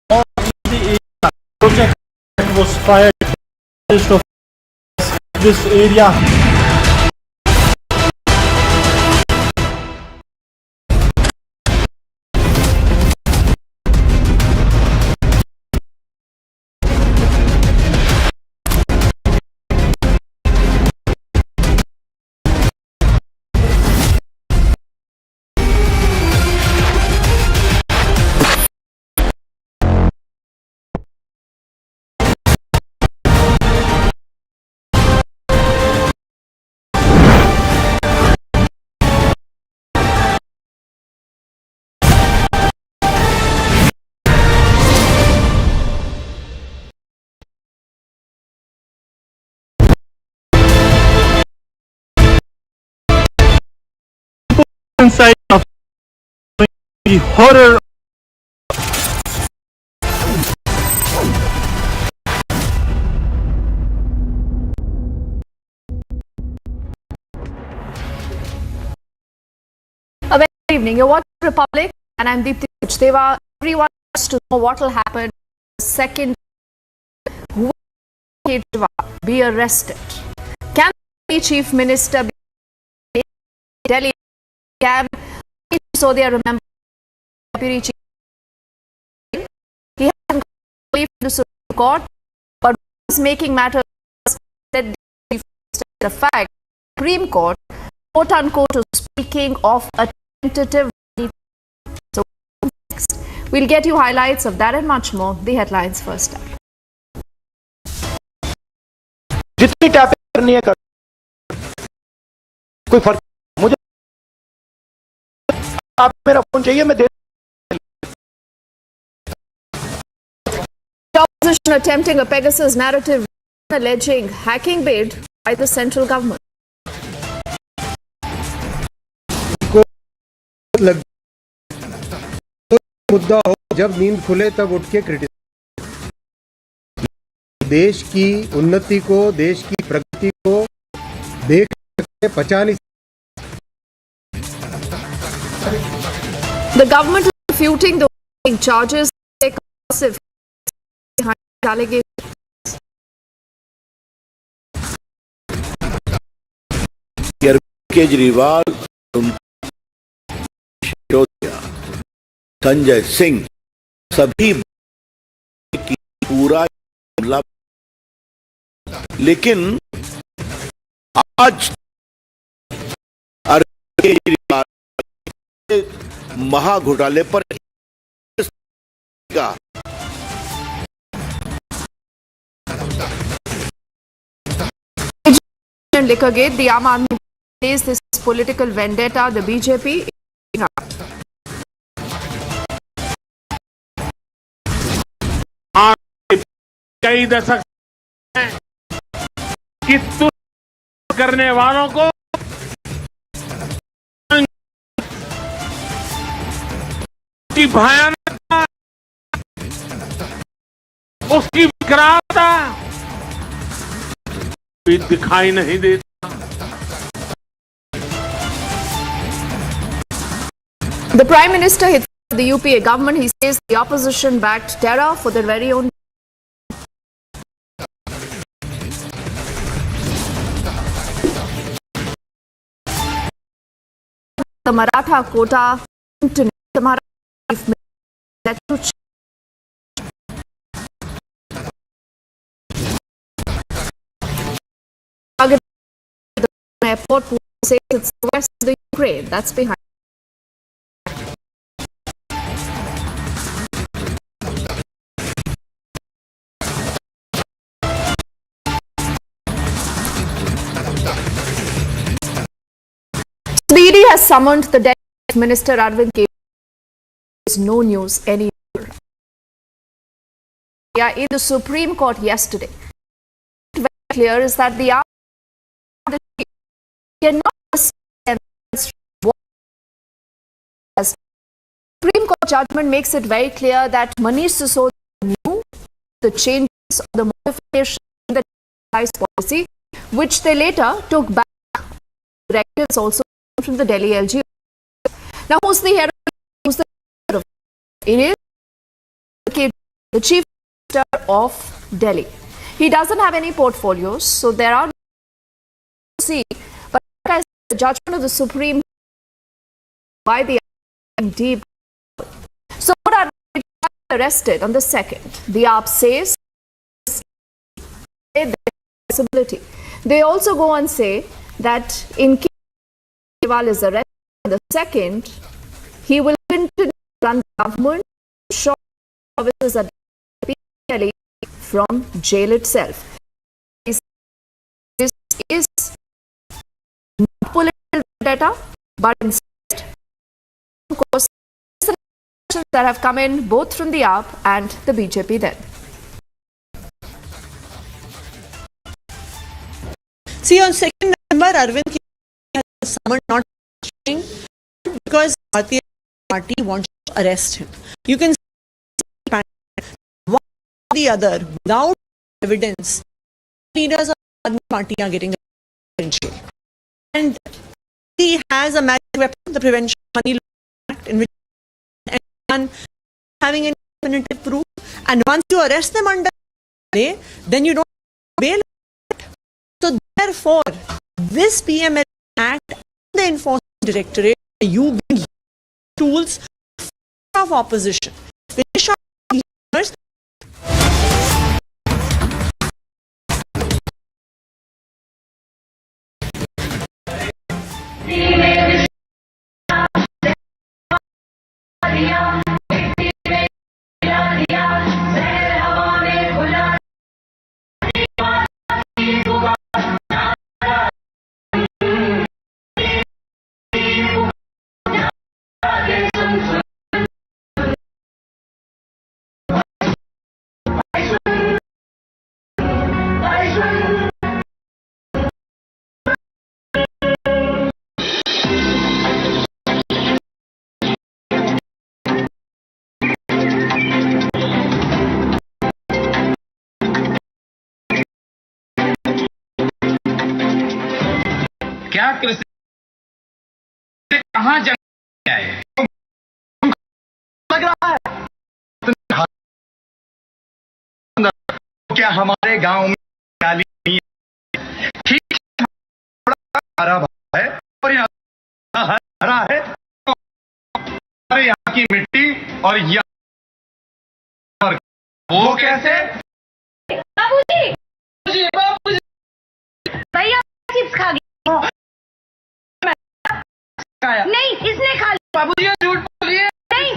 on the area. Project was fired of this area. Inside of the horror. A very good evening. You're watching Republic, and I'm Deepthi Kuchdeva. Everyone wants to know what will happen the second. Will Kejriwal be arrested? Can the Chief Minister be Delhi camp? So they remember Deputy Chief. He hasn't gone to the Supreme Court, but was making matters that the fact Supreme Court, quote unquote, is speaking of a tentative. So next, we'll get you highlights of that and much more. The headlines first up. जितनी tapping करनी है कर, कोई फर्क मुझे आप मेरा phone चाहिए मैं दे। The opposition attempting a Pegasus narrative alleging hacking bid by the central government. मुद्दा हो जब नींद खुले तब उठ के क्रिटिसाइज देश की उन्नति को, देश की प्रगति को देख सकते, पचा नहीं। The government is refuting the charges behind allegations. Kejriwal, Sanjay Singh, सभी की पूरा मामला, लेकिन आज अरविंद केजरीवाल महाघोटाले पर Liquor gate, the Aam Aadmi says this is political vendetta. The BJP कई दशक कि तुष्ट करने वालों को की भयानकता, उसकी विकरालता भी दिखाई नहीं देती। The Prime Minister hits the UPA government. He says the opposition backed terror for their very own. The Maratha quota to the Maratha the airport says it's the west of the Ukraine. That's behind. The ED has summoned the Delhi Minister Arvind Kejriwal. There is no news anymore. In the Supreme Court yesterday, very clear is that the cannot Supreme Court judgment makes it very clear that Manish Sisodia knew the changes or the modification in the excise policy, which they later took back. Directives also from the Delhi LG. Now, who's the head of it? Is the Chief Minister of Delhi. He doesn't have any portfolios, so there are see. But like I said, the judgment of the Supreme by the deep. So, what are they arrested on the 2nd? The AAP says possibility. They also go and say that in case Kejriwal is arrested on the 2nd, he will continue to run the government, short services at Delhi from jail itself. This is not political vendetta, but instead, of course, that have come in both from the AAP and the BJP then. See, on 2nd November, Arvind has summoned not because Bharatiya Party wants to arrest him. You can see one or the other without evidence. Leaders of the party are getting in jail, and he has a magic weapon, the Prevention of Money Laundering Act, in which anyone having any definitive proof, and once you arrest them under day, then you don't bail. So therefore, this PML Act and the Enforcement Directorate are you being tools of opposition. Finish off leaders. क्या कृषि कहाँ जंग है लग रहा है? क्या हमारे गांव में डाली नहीं है? ठीक है, हरा भरा है और यहाँ हरा है, हमारे यहाँ की मिट्टी और यहाँ वो कैसे? बाबूजी भैया चिप्स खा गया। नहीं, इसने खा लिया। बाबूजी झूठ बोलिए। नहीं,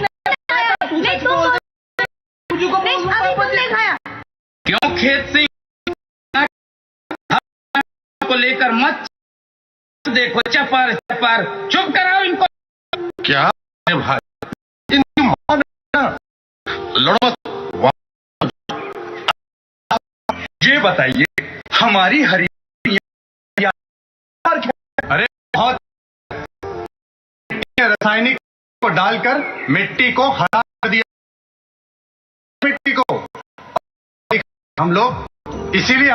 नहीं तुमने खाया। क्यों खेत से को लेकर मत देखो, चपर चपर, चुप कराओ इनको। क्या है भाई, इनकी लड़ो मत। ये बताइए हमारी हरी, अरे बहुत रासायनिक को डालकर मिट्टी को हरा कर दिया, मिट्टी को हम लोग इसीलिए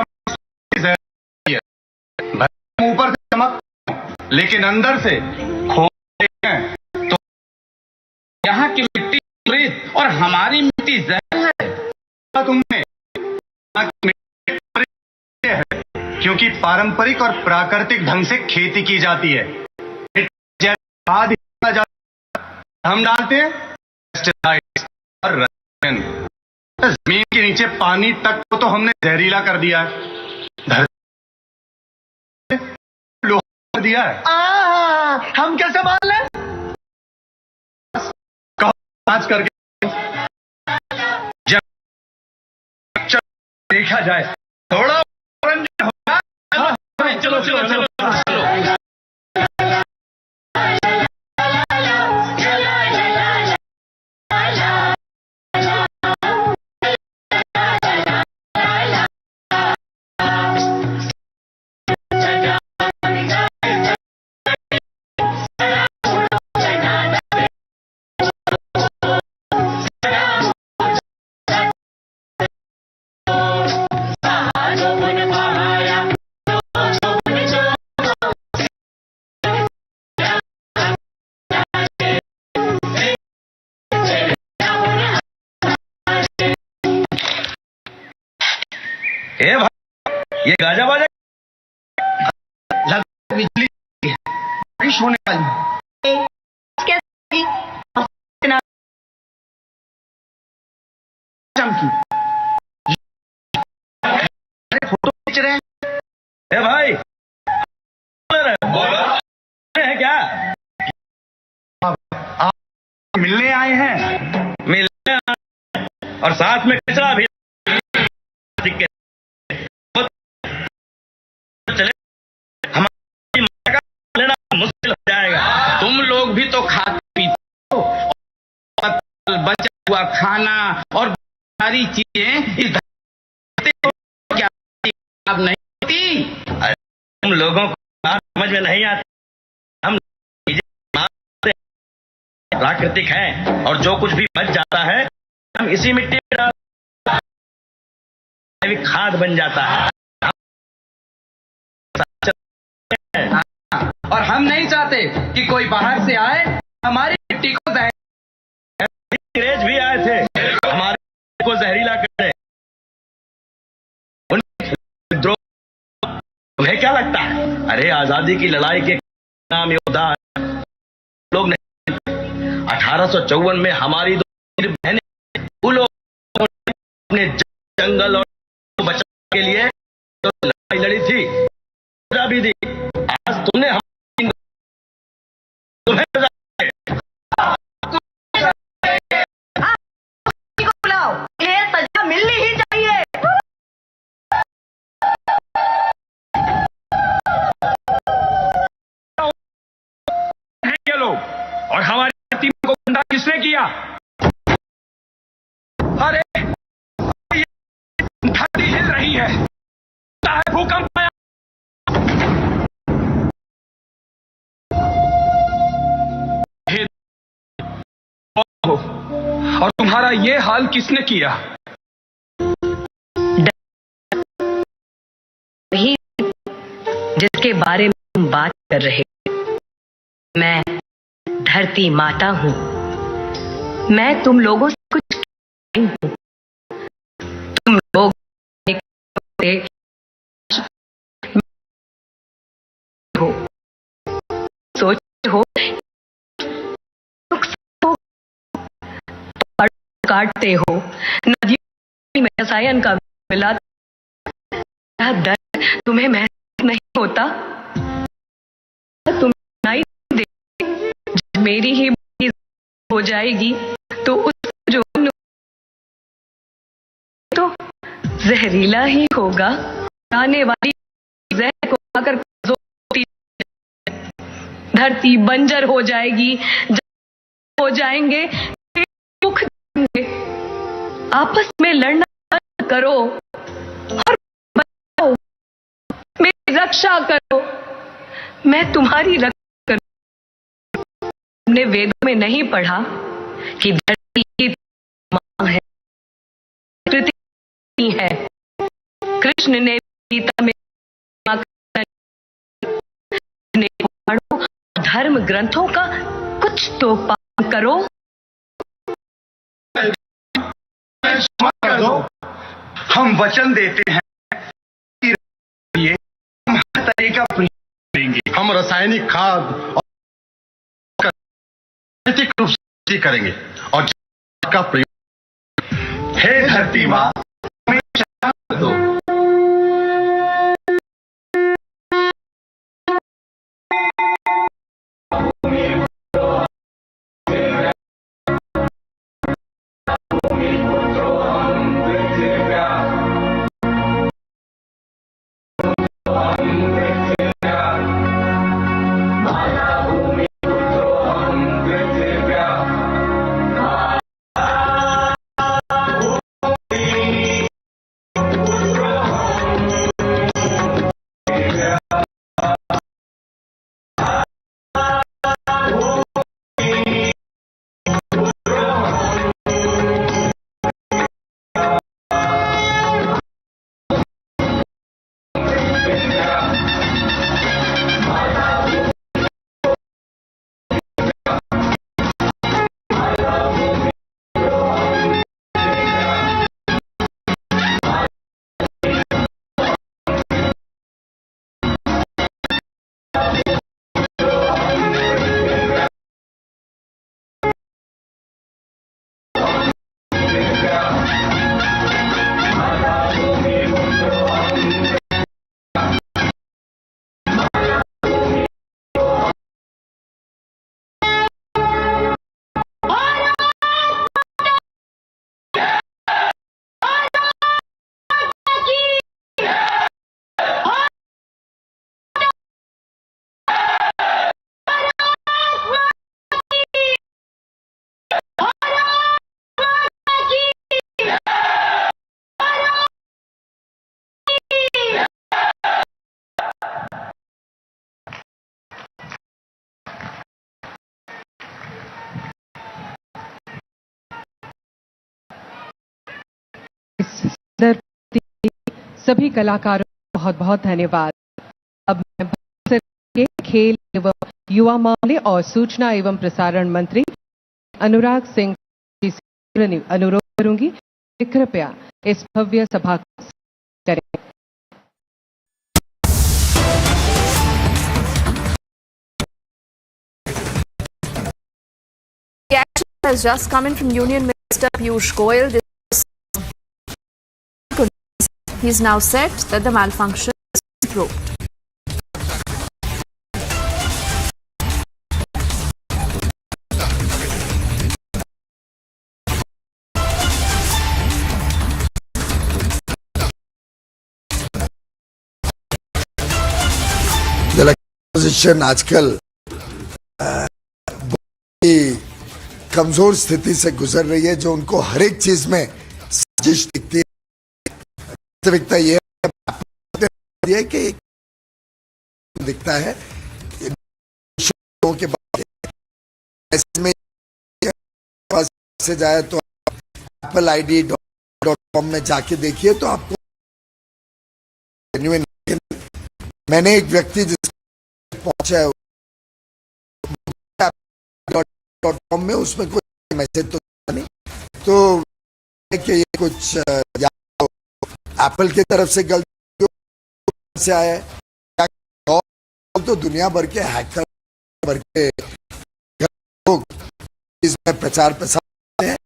ऊपर से चमक लेकिन अंदर से खोते हैं। तो यहाँ की मिट्टी मृत और हमारी मिट्टी जहर है। तुमने क्योंकि पारंपरिक और प्राकृतिक ढंग से खेती की जाती है, खाद हम डालते हैं पेस्टिसाइड्स और रसायन। जमीन के नीचे पानी तक को तो हमने जहरीला कर दिया है, लोहा दिया है। हम कैसे मान लें? कहो जांच करके जब देखा जाए थोड़ा होगा। चलो चलो चलो चलो। ए भाई, ये गाजा बाजा बिजली बारिश होने वाली चमकी, फोटो खींच रहे हैं। ए भाई है क्या? आप मिलने आए हैं? मिलने आए और साथ में कचरा भी चले, हमारी माँ का लेना मुश्किल हो जाएगा। तुम लोग भी तो खाते पीते हो, बचा हुआ खाना और सारी चीजें इस क्या नहीं होती? तुम लोगों को बात समझ में नहीं आती। हम प्राकृतिक हैं और जो कुछ भी बच जाता है हम इसी मिट्टी में खाद बन जाता है। और हम नहीं चाहते कि कोई बाहर से आए हमारी मिट्टी को अंग्रेज भी आए थे हमारे को जहरीला करने। तुम्हें क्या लगता है? अरे आजादी की लड़ाई के नाम योद्धा लोग नहीं। 1854 में हमारी दो बहनें अपने जंगल और बचाने के लिए तो लड़ाई लड़ी थी, भी दी। आज तुमने तुम्हें बुलाओ, ये सजा मिलनी ही चाहिए। ये लोग और हमारी धरती को गंदा किसने किया? अरे धरती हिल रही है, भूकंप आया। और तुम्हारा ये हाल किसने किया? जिसके बारे में हम बात कर रहे। मैं धरती माता हूँ। मैं तुम लोगों से कुछ नहीं हूँ। तुम लोग हो, सोचते हो, काटते हो, नदियों में रसायन का मिला, दर्द तुम्हें महसूस नहीं होता? तुम नहीं दे, मेरी ही हो जाएगी तो उस जो तो जहरीला ही होगा। आने वाली जहर को आकर धरती बंजर हो जाएगी, हो जाएंगे, दुख देंगे। आपस में लड़ना बंद करो और बताओ, मेरी रक्षा करो, मैं तुम्हारी रक्षा करूं। हमने वेदों में नहीं पढ़ा कि धरती की मां है, कृति है। कृष्ण ने गीता में पढ़ो, धर्म ग्रंथों का कुछ तो पालन करो। हम वचन देते हैं कि हम हर तरह का प्रयोग करेंगे। हम रासायनिक खाद और प्राकृतिक रूप से करेंगे और का प्रयोग। हे धरती मां, हमें शांत दो। सभी कलाकारों को बहुत बहुत धन्यवाद। अब मैं भारत सरकार के खेल एवं युवा मामले और सूचना एवं प्रसारण मंत्री अनुराग सिंह जी से अनुरोध करूंगी कि कृपया इस भव्य सभा को करें। The action has just come in from Union Minister Piyush Goyal. He's now said that the malfunction is improved. जल पोजीशन आजकल कमजोर स्थिति से गुजर रही है, जो उनको हर एक चीज में साजिश दिखती है। वास्तविकता ये है कि दिखता है के बाद में से जाए तो appleid.com में जाके देखिए तो आपको मैंने एक व्यक्ति जिस पहुंचा है .com में, उसमें कोई मैसेज तो नहीं, तो कि ये कुछ या तो एप्पल की तरफ से गलती से आया है, तो दुनिया भर के हैकर भर के लोग इसमें प्रचार प्रसार हैं,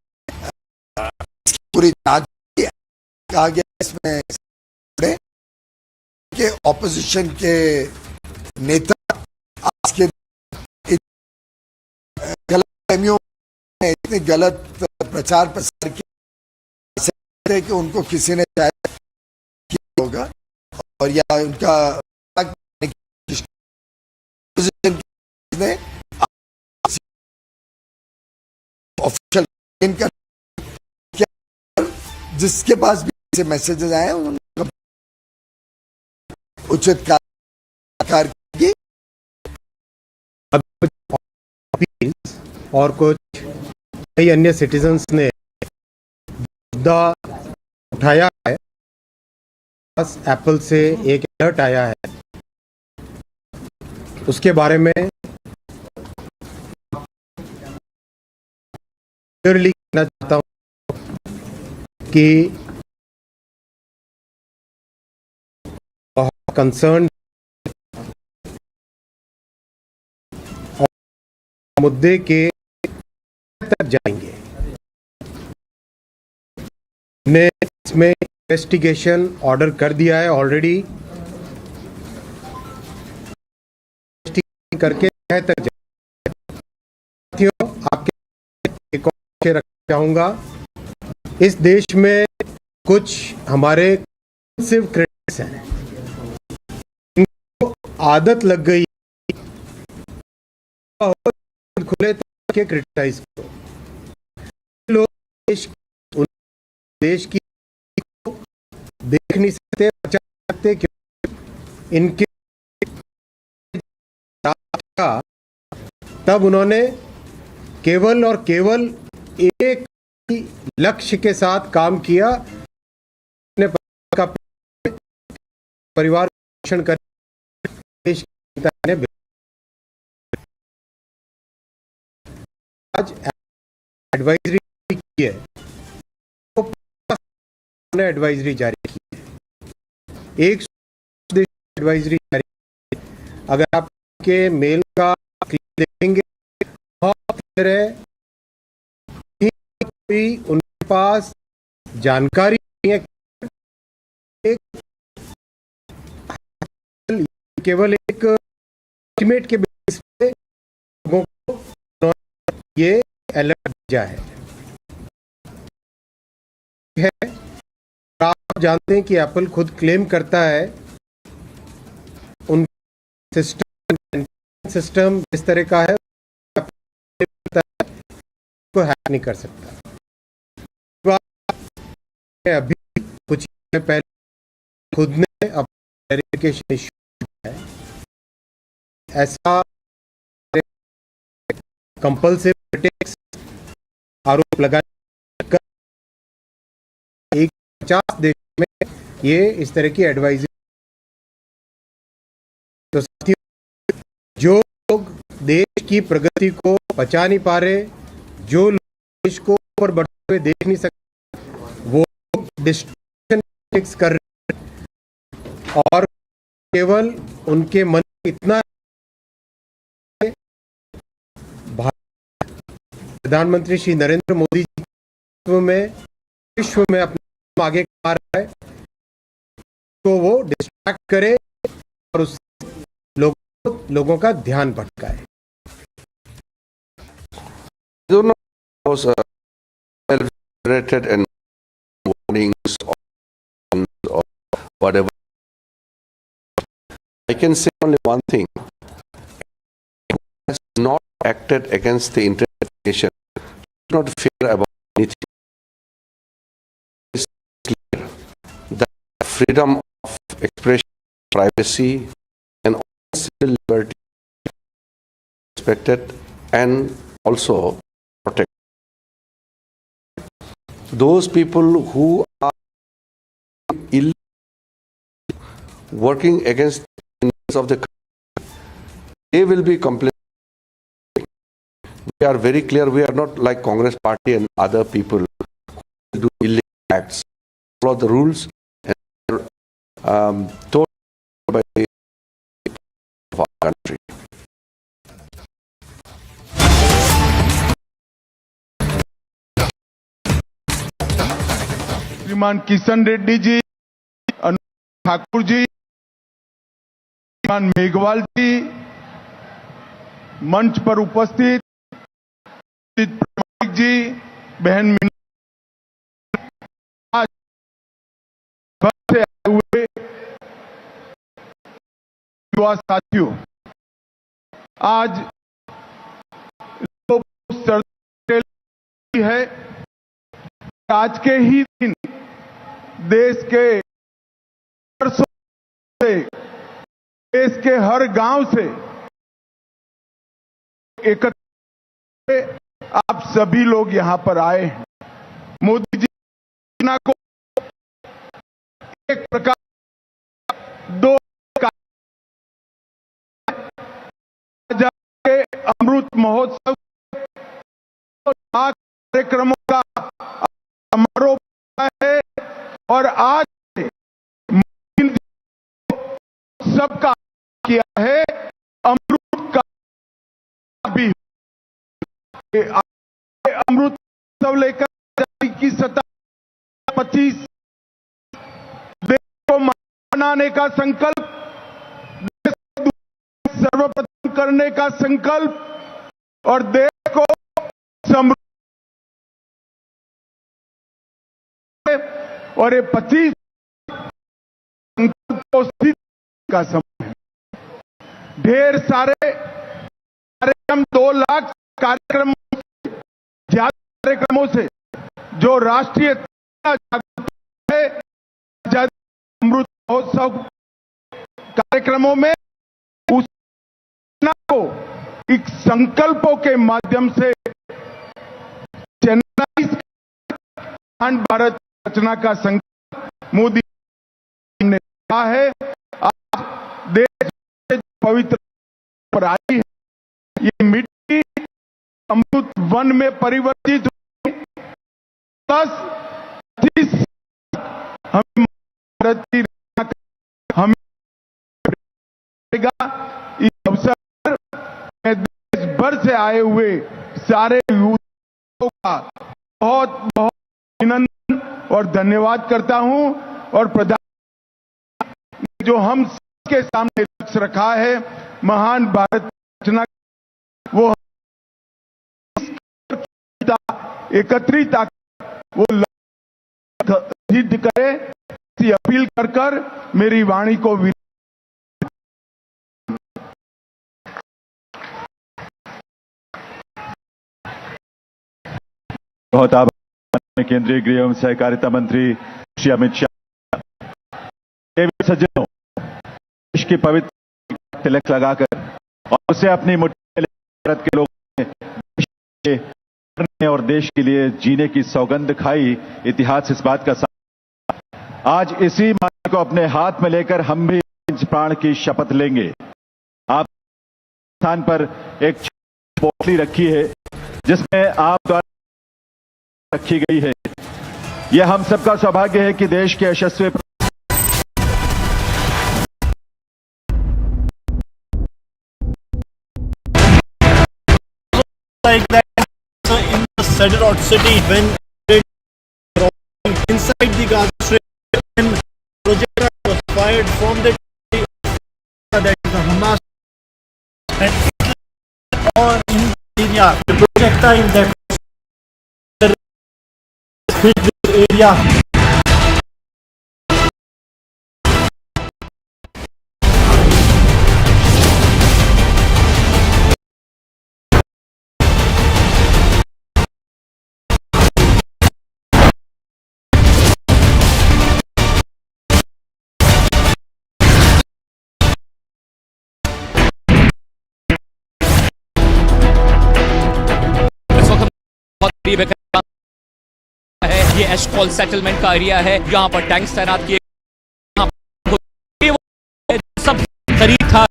पूरी जांच कहा गया इसमें के ऑपोजिशन के नेता आज के गलत फहमियों में इतने गलत प्रचार प्रसार किए कि उनको किसी ने शायद किया होगा, और या उनका ने ऑफिशियल जिसके पास भी ऐसे मैसेजेस आए उनका उचित कार्य की और कुछ कई अन्य सिटीजन्स ने मुद्दा उठाया है। एप्पल से एक अलर्ट आया है, उसके बारे में क्लियरली कहना चाहता हूं कि बहुत कंसर्न मुद्दे के तक जाएंगे। ने इसमें इन्वेस्टिगेशन ऑर्डर कर दिया है ऑलरेडी, करके तक आपके एक और रखना चाहूंगा, इस देश में कुछ हमारे क्रिटिक्स हैं, इनको आदत लग गई खुले के क्रिटिसाइज को। लोग देश की देख नहीं सकते, बचा सकते, क्यों इनके तब उन्होंने केवल और केवल एक लक्ष्य के साथ काम किया, अपने परिवार पोषण कर देश ने आज एडवाइजरी की है, तो एडवाइजरी जारी की है, एक एडवाइजरी जारी की है। अगर आपके मेल का देखेंगे बहुत क्लियर है, कोई उनके पास जानकारी नहीं है, एक केवल एक एस्टिमेट के बेसिस पे लोगों को ये अलर्ट दिया है। आप जानते हैं कि एप्पल खुद क्लेम करता है उन सिस्टम इस तरह का है को हैक नहीं कर सकता। अभी कुछ पहले खुद ने अपना वेरिफिकेशन इशू किया है, ऐसा कंपल्सिव टैक्स आरोप लगा 50 देशों में ये इस तरह की एडवाइजरी। तो साथियों, जो लोग देश की प्रगति को बचा नहीं पा रहे, जो लोग देश को ऊपर बढ़ते हुए देख नहीं सकते, वो डिस्ट्रक्शन पॉलिटिक्स कर रहे हैं और केवल उनके मन में इतना प्रधानमंत्री श्री नरेंद्र मोदी जी में विश्व में अपने आगे आ रहा है, तो वो डिस्ट्रैक्ट करे और उस लोगों का ध्यान भटकाए। Was self-generated and warnings or whatever. I can say only one thing: has not acted against the internet nation, not fear about anything. It's clear that freedom of expression, privacy, and all civil liberty respected and also protected. Those people who are working against the interests of the country they will be completely. We are very clear. We are not like Congress party and other people who do illegal acts. Follow the rules and told by the of our country. श्रीमान किशन रेड्डी जी, अनुराग ठाकुर जी, श्रीमान मेघवाल जी, मंच पर उपस्थित प्रमाणिक जी, बहन आज से आए हुए युवा साथियों, आज है आज के ही दिन देश के हर गांव से एकत्र आप सभी लोग यहां पर आए हैं। मोदी जी को एक प्रकार दो के अमृत महोत्सव कार्यक्रमों का समारोह है और आज सबका किया है अमृत का भी अमृत सब लेकर की 25 देश को बनाने का संकल्प, सर्वप्रथम करने का संकल्प और देश को समृद्ध और ये 25 संकल्प स्थित का समय है। ढेर सारे कार्यक्रम 2 लाख कार्यक्रम ज्यादा कार्यक्रमों से जो राष्ट्रीय है अमृत महोत्सव कार्यक्रमों में उस को एक संकल्पों के माध्यम से चेन्नई भारत रचना का संकल्प मोदी ने कहा है। आज देश पवित्र पर आई है, ये मिट्टी अमृत वन में परिवर्तित हुई। 10-30 हमें भारत की हमें इस अवसर पर देश भर से आए हुए सारे युवाओं का बहुत बहुत अभिनंदन और धन्यवाद करता हूं और प्रधान जो हम सबके सामने लक्ष्य रखा है महान भारत रचना, वो एकत्रित वो सिद्ध करे, ऐसी अपील कर मेरी वाणी को बहुत आभार। केंद्रीय गृह एवं सहकारिता मंत्री श्री अमित शाह, सज्जनों, देश की पवित्र तिलक लगाकर और उसे अपनी मुट्ठी में भारत के लोगों ने और देश के लिए जीने की सौगंध खाई। इतिहास इस बात का आज इसी माटी को अपने हाथ में लेकर हम भी प्राण की शपथ लेंगे। आप स्थान पर एक पोटली रखी है जिसमें आप द्वारा रखी गई है। यह हम सबका सौभाग्य है कि देश के यशस्वी like that in the Saturday city when inside the Gaza Strip when projectile was fired from the that is the Hamas and on in Syria the projectile that hit this area. है ये एशकॉल settlement का area है, यहाँ पर tanks तैनात किए, सब खरीद था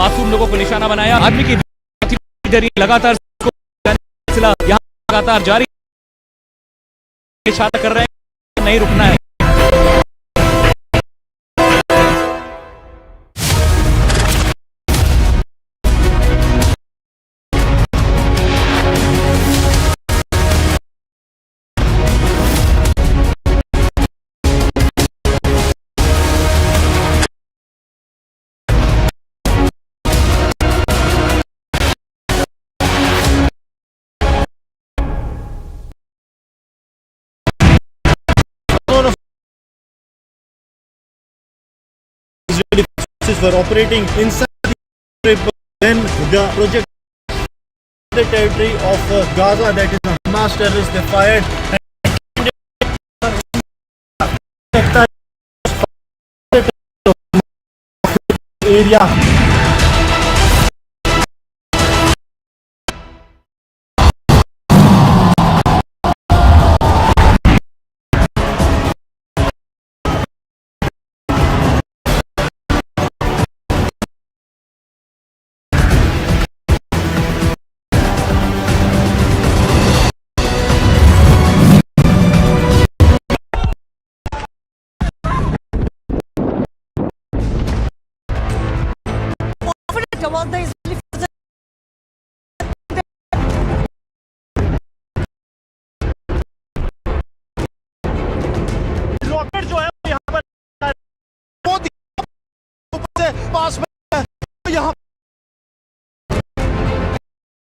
मासूम लोगों को निशाना बनाया। आदमी की लगातार सिलसिला यहाँ लगातार जारी, इशारा कर रहे हैं नहीं रुकना है। were operating inside the strip. Then the project the territory of Gaza, that is the Hamas terrorists, they fired area. Rocket जो है यहाँ पर पास में यहाँ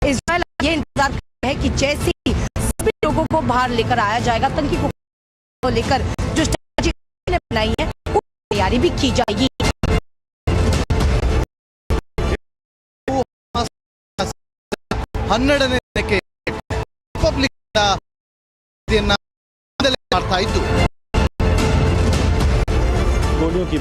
इजराइल ये इंतजार कर रहा है कि जैसे ही सभी लोगों को बाहर लेकर आया जाएगा, आतंकी को लेकर जो स्ट्रैटेजी बनाई है वो तैयारी भी की जाएगी। ಪಬ್ಲಿಕ್ ಮಾಡ್ತಾ ಇದ್ದು गोलियों की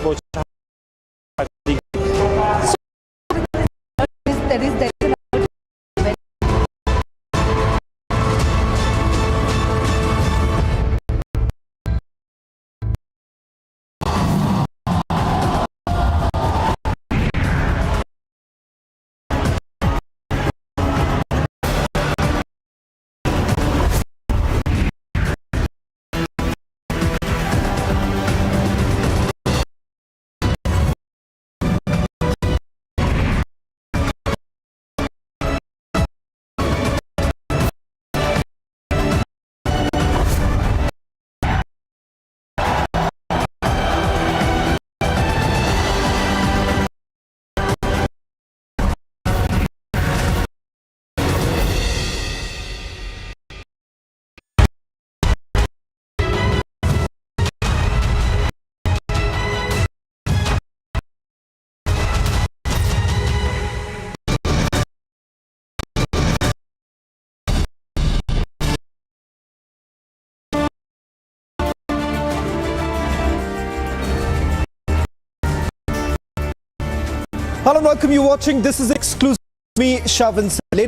Hello and welcome. You're watching This Is Exclusive. Me, Shavin Saleh.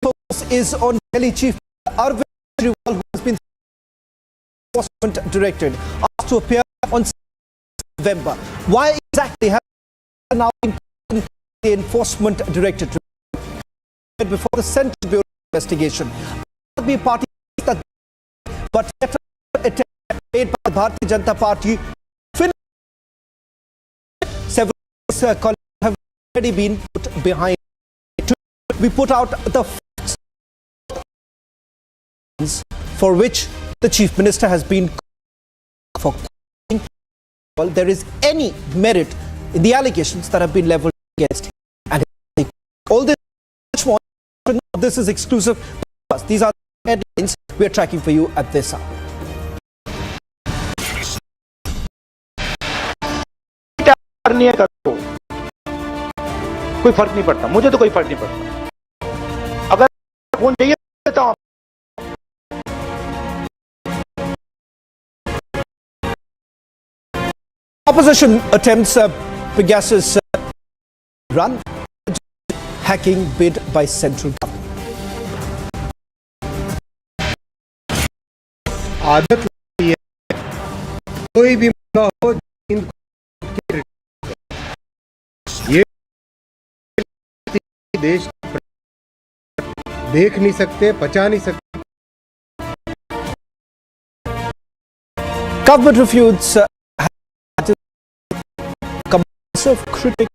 Focus is on Delhi Chief Arvind Kejriwal, who has been enforcement directed, asked to appear on November. Why exactly have now been the enforcement directed before the Central Bureau of Investigation? The party that, but attempt made by the Bharatiya Janata Party. Several have already been put behind. We put out the facts for which the Chief Minister has been for there is any merit in the allegations that have been leveled against him. And all this much more. This is exclusive. These are the headlines we are tracking for you at this hour. करनी है करो, कोई फर्क नहीं पड़ता, मुझे तो कोई फर्क नहीं पड़ता। अगर फोन चाहिए देता हूं। Opposition attempts Pegasus run hacking bid by central government. आदत है कोई भी हो देश देख नहीं सकते, पचा नहीं सकते. Government refutes of critical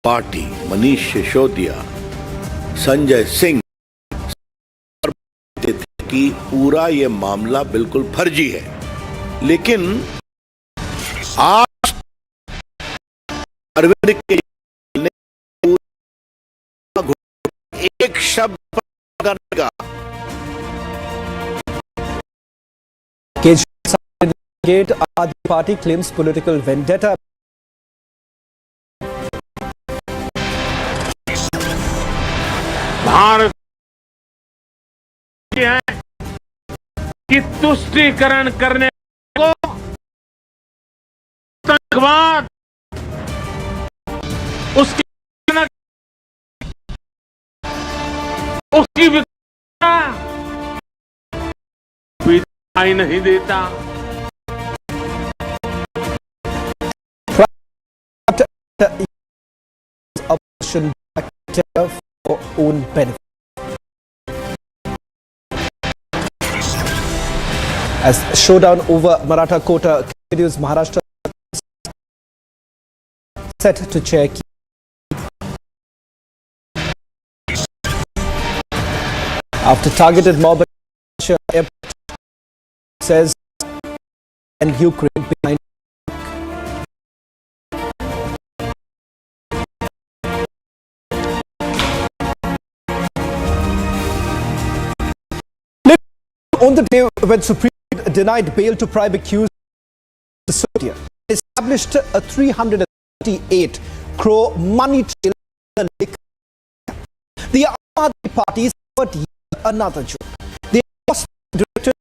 party Manish Sisodia, Sanjay Singh कि पूरा ये मामला बिल्कुल फर्जी है, लेकिन आज अरविंद केजरीवाल ने एक शब्द पर का AAP party claims political vendetta. Bharat है कि तुष्टीकरण करने को आतंकवाद उसकी विदाई नहीं देता. Opposition for own benefit. As showdown over Maratha quota continues, Maharashtra set to chair. After targeted mob, says and Ukraine behind. On the day when Supreme Court denied bail to private accused Sisodia, established a 338 crore money trail. The Aam Aadmi Party suffered yet another joke. The enforcement director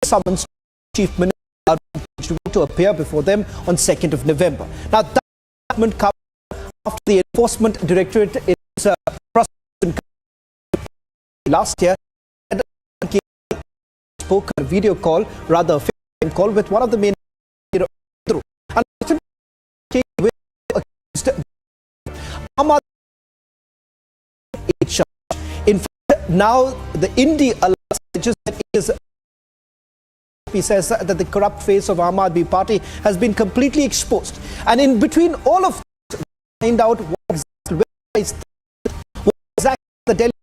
summons Chief Minister Arvind Kejriwal to appear before them on 2nd of November. Now, that development comes after the enforcement directorate is prosecution last year. Spoke a video call, rather a FaceTime call with one of the main in fact, now the Indi alleges that he says that the corrupt face of Aam Aadmi Party has been completely exposed, and in between all of this, find out what exactly the Delhi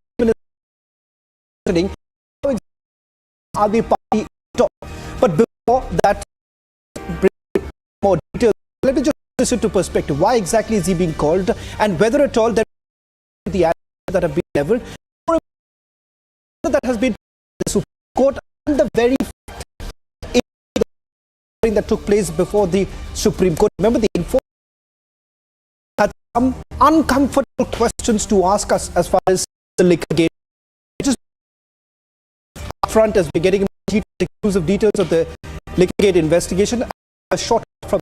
Aadmi Party top. But before that, more details. Let me just put this into perspective. Why exactly is he being called, and whether at all that the actions that have been leveled, or that has been the Supreme Court, and the very fact that took place before the Supreme Court. Remember, the enforcement had some uncomfortable questions to ask us as far as the liquor game. Front as we're getting exclusive details of the Liquorgate investigation. A short from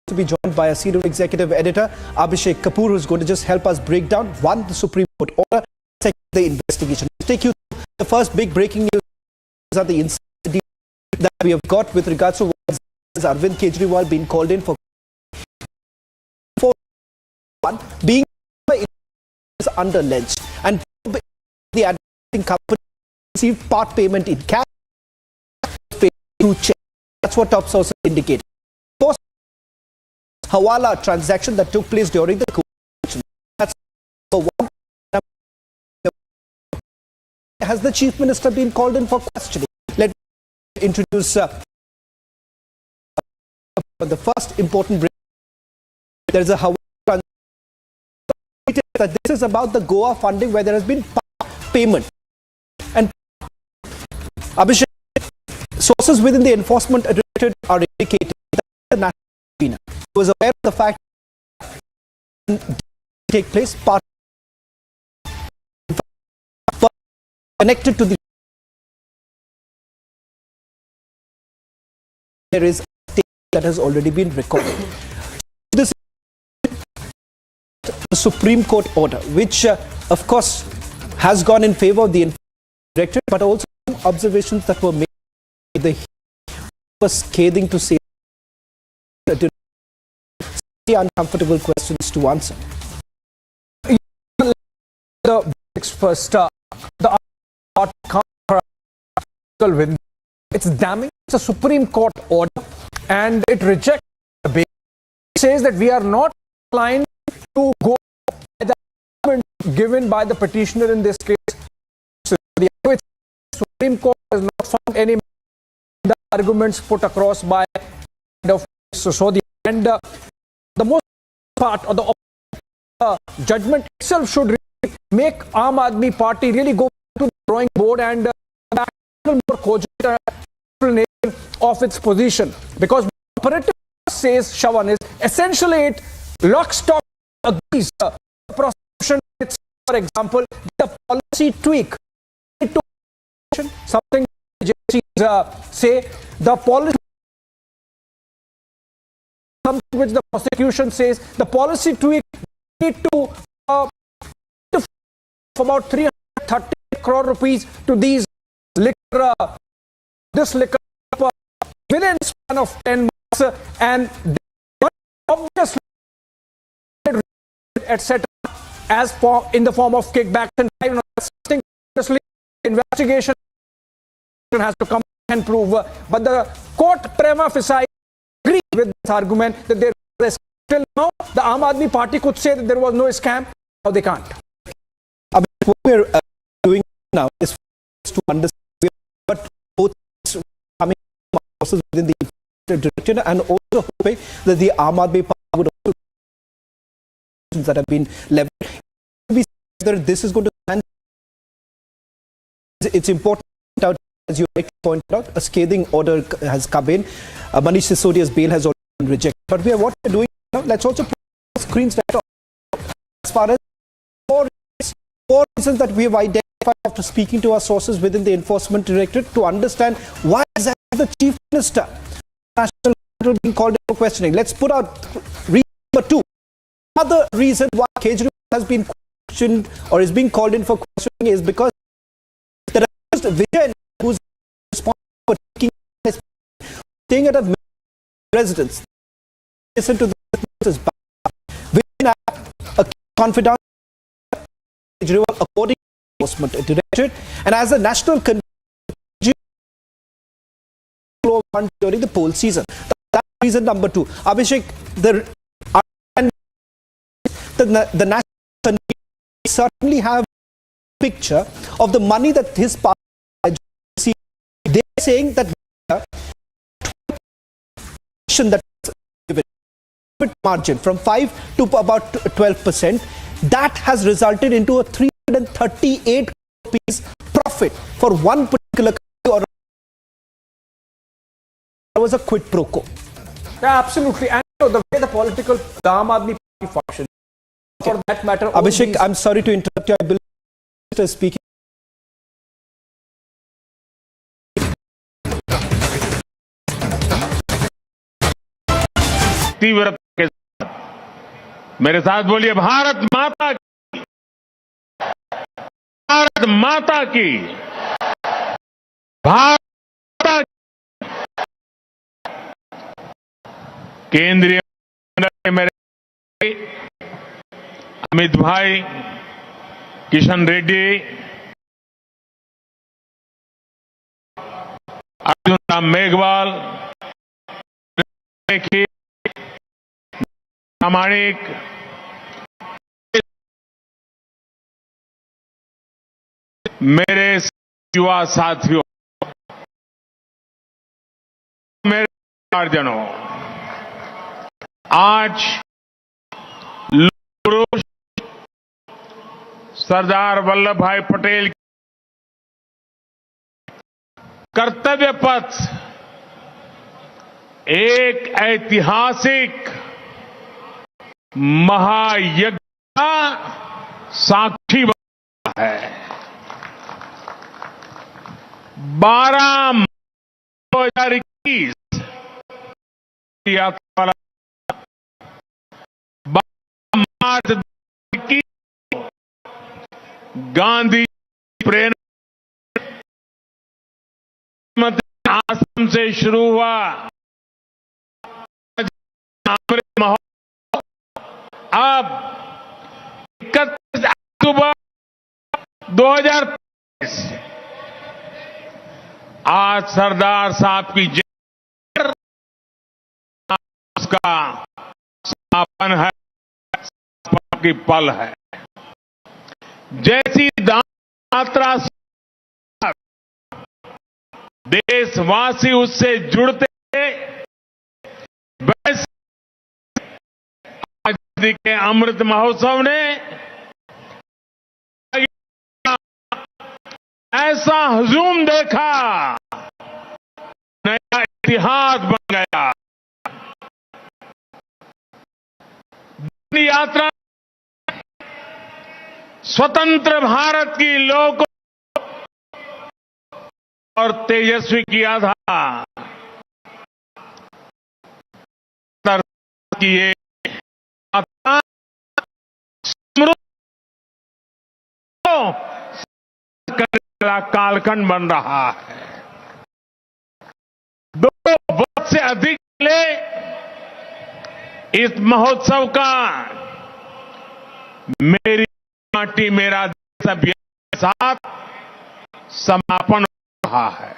to be joined by a senior executive editor, Abhishek Kapoor, who's going to just help us break down one, the Supreme Court order, second, the investigation. Let's take you through the first big breaking news. These are the incidents that we have got with regards to Arvind Kejriwal being called in for one being under alleged, and the advertising company received part payment in cash through check. That's what top sources indicate. Post Hawala transaction that took place during the coup. That's one. Has the Chief Minister been called in for questioning? Let me introduce the first important break. There is a Hawala transaction. That this is about the Goa funding where there has been payment. And Abhishek, sources within the enforcement directorate are indicating that the national convener was aware of the fact that take place part connected to the there is a state that has already been recorded. This is the Supreme Court order, which of course has gone in favor of the directorate, but also observations that were made. The scathing to say uncomfortable questions to answer. First, the article with it's damning. It's a Supreme Court order and it rejects the bail. It says that we are not inclined to go by the argument given by the petitioner in this case. So the Supreme Court has not found any the arguments put across by the Sisodiya. And the most part of the judgment itself should really make Aam Aadmi Party really go to the drawing board and more cogent explanation of its position. Because what the operative says, Shawan, is essentially it lock stock agrees the prosecution. It's, for example, the policy tweak. Something say the policy. Something which the prosecution says the policy tweak need to about 330 crore rupees to these liquor, this liquor within a span of 10 months, and obviously etc. as for in the form of kickbacks and something. Obviously, investigation has to come and prove, but the court prima facie agree with this argument that there is till now the Aam Aadmi Party could say that there was no scam. Now they can't. What we're doing now is to understand what both coming forces within the direction and also hoping that the Aam Aadmi Party would also that have been leveraged. Whether this is going to stand, it's important out, as you pointed out, a scathing order has come in. Manish Sisodiya's bail has already been rejected. But what we're doing now, let's also put screens that as far as four reasons that we have identified after speaking to our sources within the Enforcement Directorate to understand why exactly the Chief Minister National being called for questioning. Let's put out reason number 2. Another reason why Kejriwal has been questioned or is being called in for questioning is because the Vijay, who's responsible for taking his staying at a residence. Listen to this. Vijay, a confidant according to the Enforcement Directorate, and as a national during the poll season. That's reason number 2. Abhishek, the national certainly have a picture of the money that his party received. They're saying that that margin from 5 to about 12%. That has resulted into a 338 rupees profit for one particular country, or there was a quid pro quo. Yeah, absolutely. And the way the political Aam Aadmi Party functions, for that matter. Abhishek, I'm sorry to interrupt you. I believe Mr. Speaking. तीव्रता के साथ मेरे साथ बोलिए, भारत माता की, भारत माता की, भारत माता की। केंद्रीय मंत्री मेरे अमित भाई, किशन रेड्डी, अर्जुन राम मेघवाल, प्रामाणिक, मेरे युवा साथियों, मेरे परिवारजनों, आज पुरुष सरदार वल्लभ भाई पटेल कर्तव्य पथ एक ऐतिहासिक महायज्ञ का साक्षी बना है। 12 2021 यात्रा वाला 12 मार्च 2021 गांधी प्रेरणा असम से शुरू हुआ अमृत महोत्सव अब 31 अक्टूबर 2023 आज सरदार साहब की जयंती उसका समापन है, की पल है। जैसी दान यात्रा देशवासी उससे जुड़ते वैसे आजादी के अमृत महोत्सव ने ऐसा हुजूम देखा, नया इतिहास बन गया। यात्रा स्वतंत्र भारत की लोगों और तेजस्वी किया था कि ये कालखंड बन रहा है। 2 वर्ष से अधिक पहले इस महोत्सव का मेरी माटी मेरा देश अभियान के साथ समापन हो रहा है।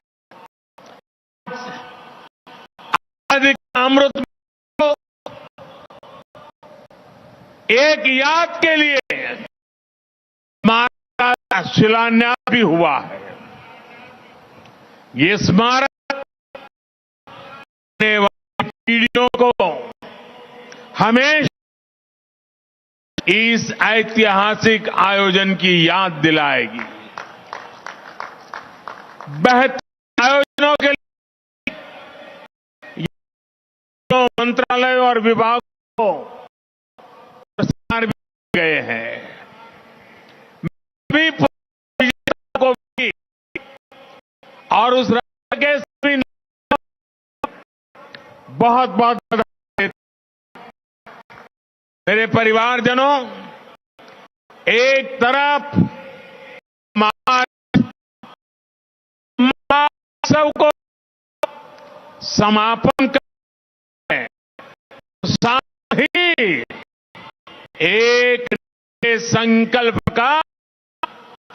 अमृत को एक याद के लिए स्मारक का शिलान्यास भी हुआ है। ये स्मारक आने वाली पीढ़ियों को हमेशा इस ऐतिहासिक आयोजन की याद दिलाएगी। बेहतर आयोजनों के लिए मंत्रालय और विभागों को प्रस्ताव भी गए हैं। मैं को भी और उस राज्य के सभी बहुत बहुत बधाई। मेरे परिवारजनों, एक तरफ महोत्सव को समापन कर साथ ही एक नए संकल्प का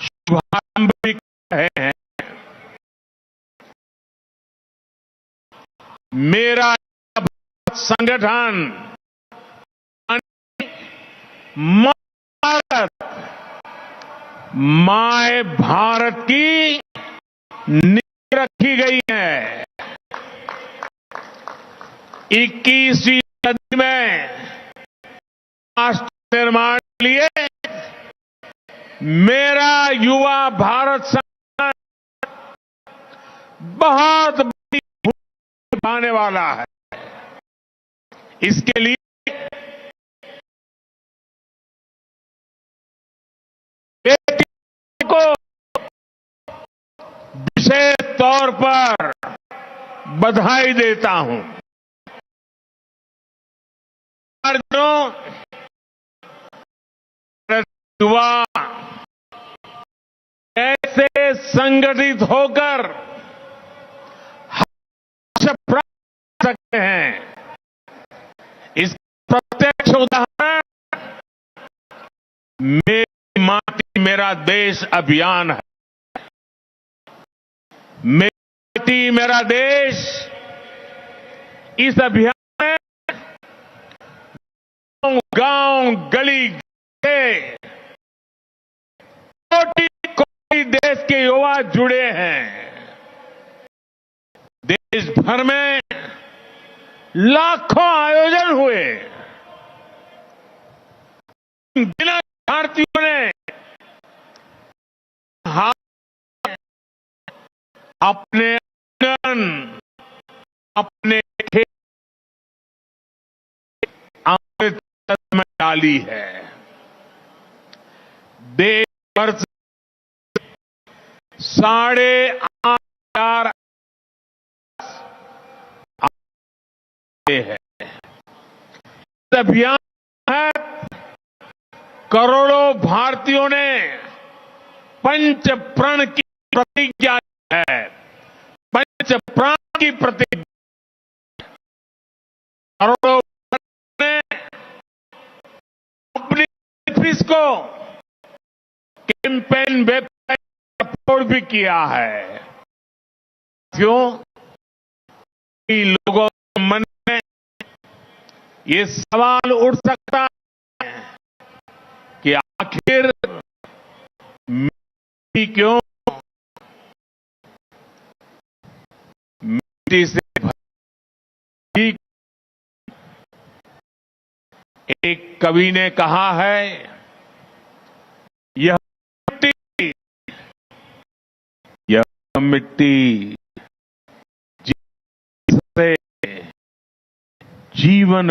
शुभारंभ भी कर रहे हैं। मेरा संगठन माय भारत की नींव रखी गई है। 21वीं सदी में राष्ट्र निर्माण के लिए मेरा युवा भारत संगठन बहुत बड़ी भूमिका निभाने वाला है। इसके लिए को विशेष तौर पर बधाई देता हूं। युवा ऐसे संगठित होकर प्राप्त कर सकते हैं, इस प्रत्यक्ष उदाहरण मेरी माटी मेरा देश अभियान है। मेरी माटी मेरा देश इस अभियान में गांव गली से कोटि देश के युवा जुड़े हैं। देश भर में लाखों आयोजन हुए। बिना भारतीयों ने अपने आंगन, अपने खेत अमृत में डाली है। देश भर से 8,500 है। इस अभियान है करोड़ों भारतीयों ने पंच प्रण की प्रतिज्ञा है। पंच प्रण कैंपेन वेबसाइट अपलोड भी किया है। क्यों? कि लोगों के मन में ये सवाल उठ सकता है कि आखिर मिट्टी क्यों मिट्टी से भरी। एक कवि ने कहा है, यह मिट्टी जिससे जीवन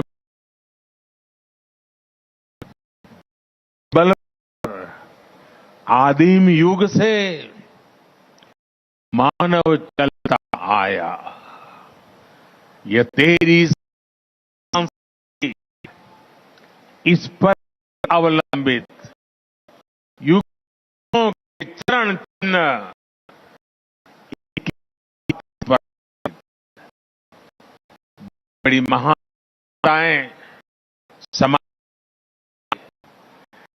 बल आदिम युग से मानव चलता आया। यह तेरी इस पर अवलंबित युगों के चरण चिन्ह बड़ी महानताएं समाज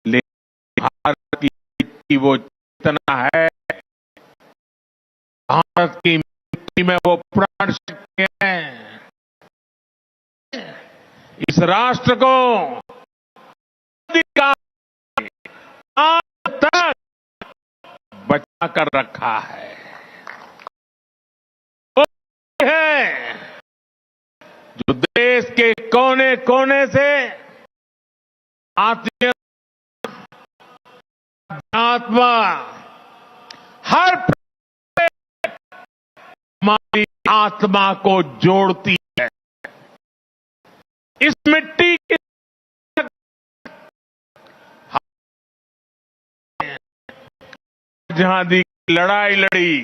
लेकिन भारत की वो चेतना है, भारत की मिट्टी में वो प्राण शक्ति है। इस राष्ट्र को आज तक बचा कर रखा है। वो है जो देश के कोने कोने से आत्मीयता, अध्यात्म हर हमारी आत्मा को जोड़ती है। इस मिट्टी की आजादी की लड़ाई लड़ी,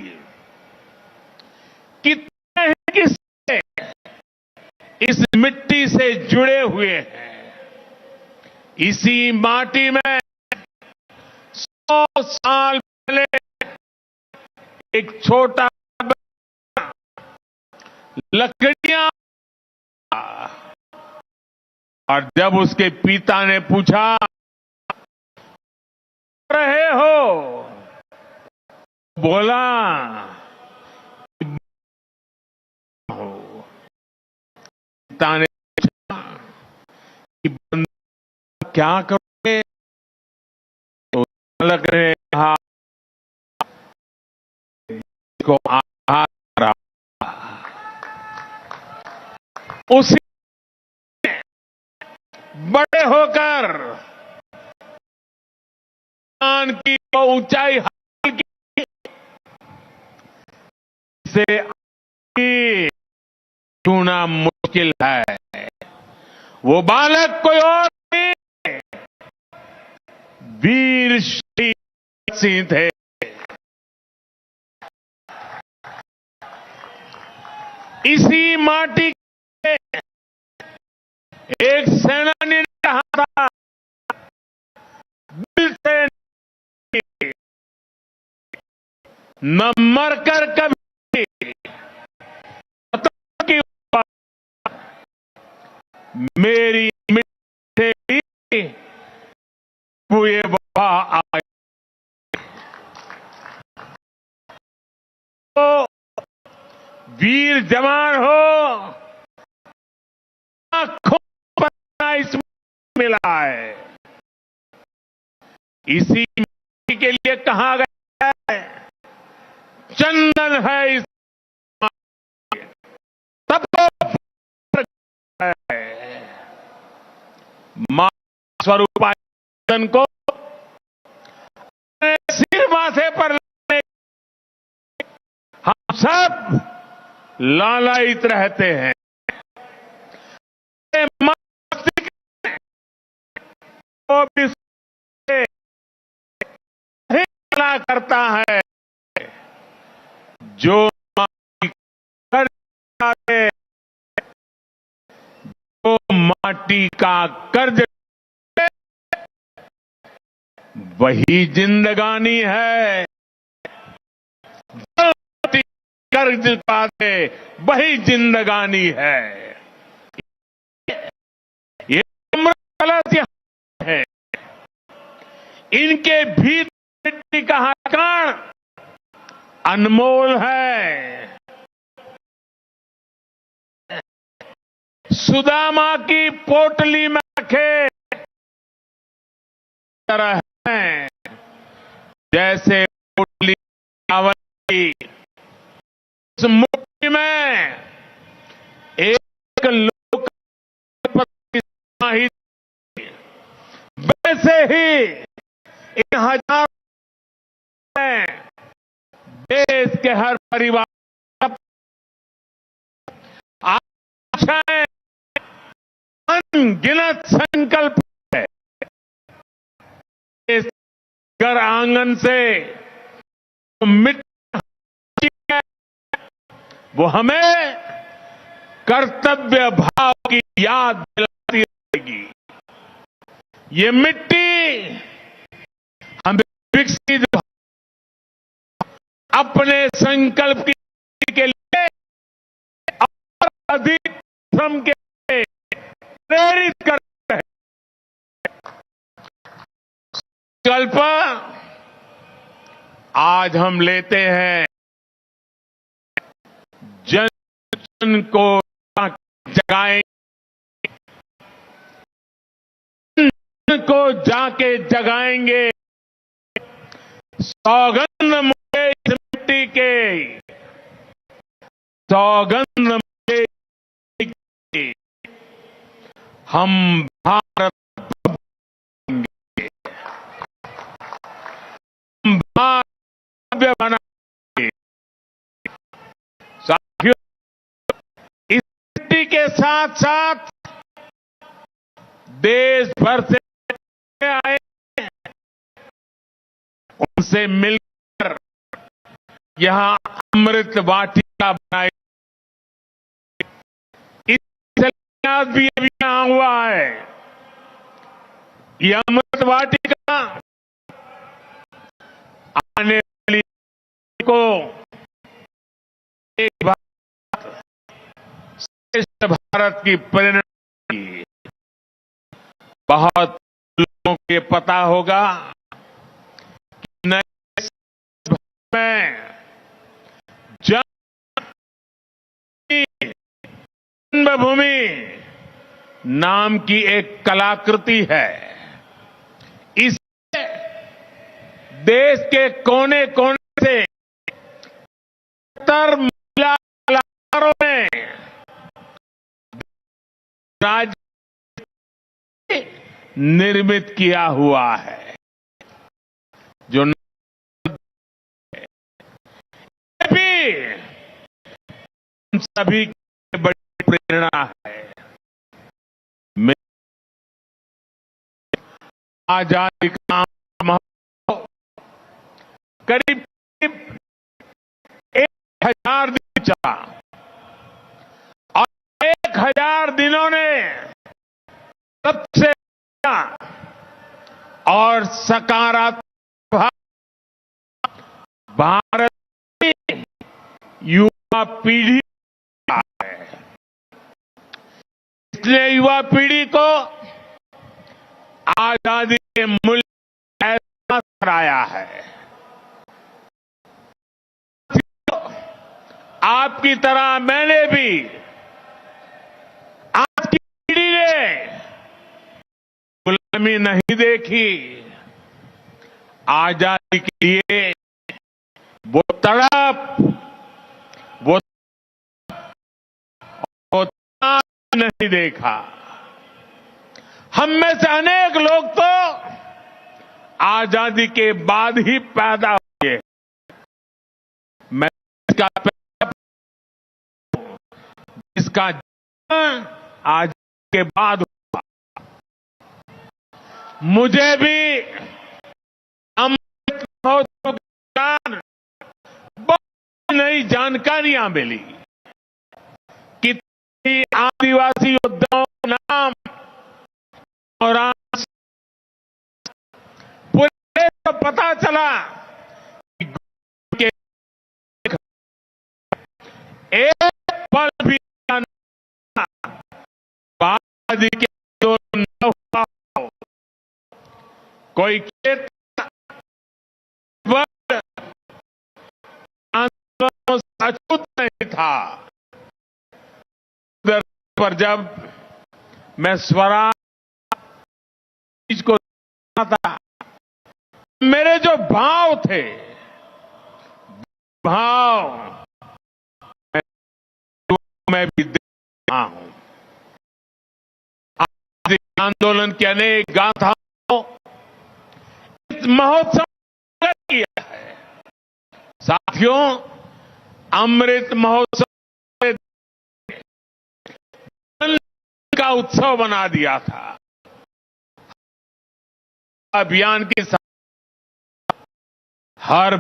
कितने ही किस्से इस मिट्टी से जुड़े हुए हैं। इसी माटी में 100 साल पहले एक छोटा लकड़ियां, और जब उसके पिता ने पूछा रहे हो, बोला पिता ने पूछा कि बंदा क्या करोगे, तो बालक ने कहा को आहार रहा। उसी बड़े होकर की ऊंचाई हासिल की, से छूना मुश्किल है। वो बालक कोई और नहीं, वीर श्री सिंह थे। इसी माटी के एक सेनानी ने कहा था, दिल से न मरकर कभी की मेरी मिट्टी से हुए वफा आए। तो वीर जवान हो, इसमें मिला है। इसी मिट्टी के लिए कहा गया है, चंदन है इस सबको है। मां स्वरूपा चंदन को सिर माथे पर लाने हम सब लालायित रहते हैं। करता है जो माटी का कर्ज, वही जिंदगानी है। कर्ज पाते वही जिंदगानी है। ये अमृत कलश है, इनके भीतर मिट्टी का हर कण अनमोल है। सुदामा की पोटली में रखे तरह है, जैसे पोटली चावल की, उस मुट्ठी में एक लोक समाहित, वैसे ही इन हजार देश के हर परिवार आशाएं अनगिनत संकल्प है। इस घर आंगन से मिट्टी है, वो हमें कर्तव्य भाव की याद दिलाती रहेगी। ये मिट्टी हमें विकसित अपने संकल्प के लिए और अधिक श्रम के लिए प्रेरित करते हैं। संकल्प आज हम लेते हैं, जन जन को जगाएंगे, जन को जाके जगाएंगे। सौगंध मुझे इस मिट्टी के, सौगंध मुझे इस मिट्टी की, हम भारत बनेंगे, हम भारत भव्य बनाएंगे। साथियों, इस मिट्टी के साथ साथ देश भर से आए, उनसे मिलकर यहां अमृत वाटिका बनाई। इससे भी अभी यहां हुआ है। यह अमृत वाटिका आने वाली को एक भारत श्रेष्ठ भारत की प्रेरणा की। बहुत लोगों को ये पता होगा कि नए में जन्मभूमि नाम की एक कलाकृति है। इसे देश के कोने कोने से 70 महिला कलाकारों ने राज्य निर्मित किया हुआ है, जो भी हम सभी की बड़ी प्रेरणा है। आजादी का महोत्सव करीब 1000 दिन चला और 1000 दिनों ने सबसे और सकारात्मक भारत की युवा पीढ़ी है। इसलिए युवा पीढ़ी को आजादी के मूल्य एहसास कराया है। आपकी तरह मैंने भी आज की पीढ़ी ने गुलामी नहीं देखी। आजादी के लिए वो तड़प, वो नहीं देखा। हम में से अनेक लोग तो आजादी के बाद ही पैदा हुए। मैं इसका जन्म आजादी के बाद हुआ। मुझे भी अमृत महोत्सव के दौरान बहुत नई जानकारियां मिली। कितनी आदिवासी योद्धाओं के नाम और पूरे देश को पता चला कि एक पल भी आजादी के आंदोलन न हुआ। कोई खेत था। पर जब मैं स्वराज को था, मेरे जो भाव थे, भाव मैं भी दे रहा हूं। आज आंदोलन की अनेक गाथाओं इस महोत्सव ने किया है। साथियों, अमृत महोत्सव का उत्सव बना दिया था। अभियान की हर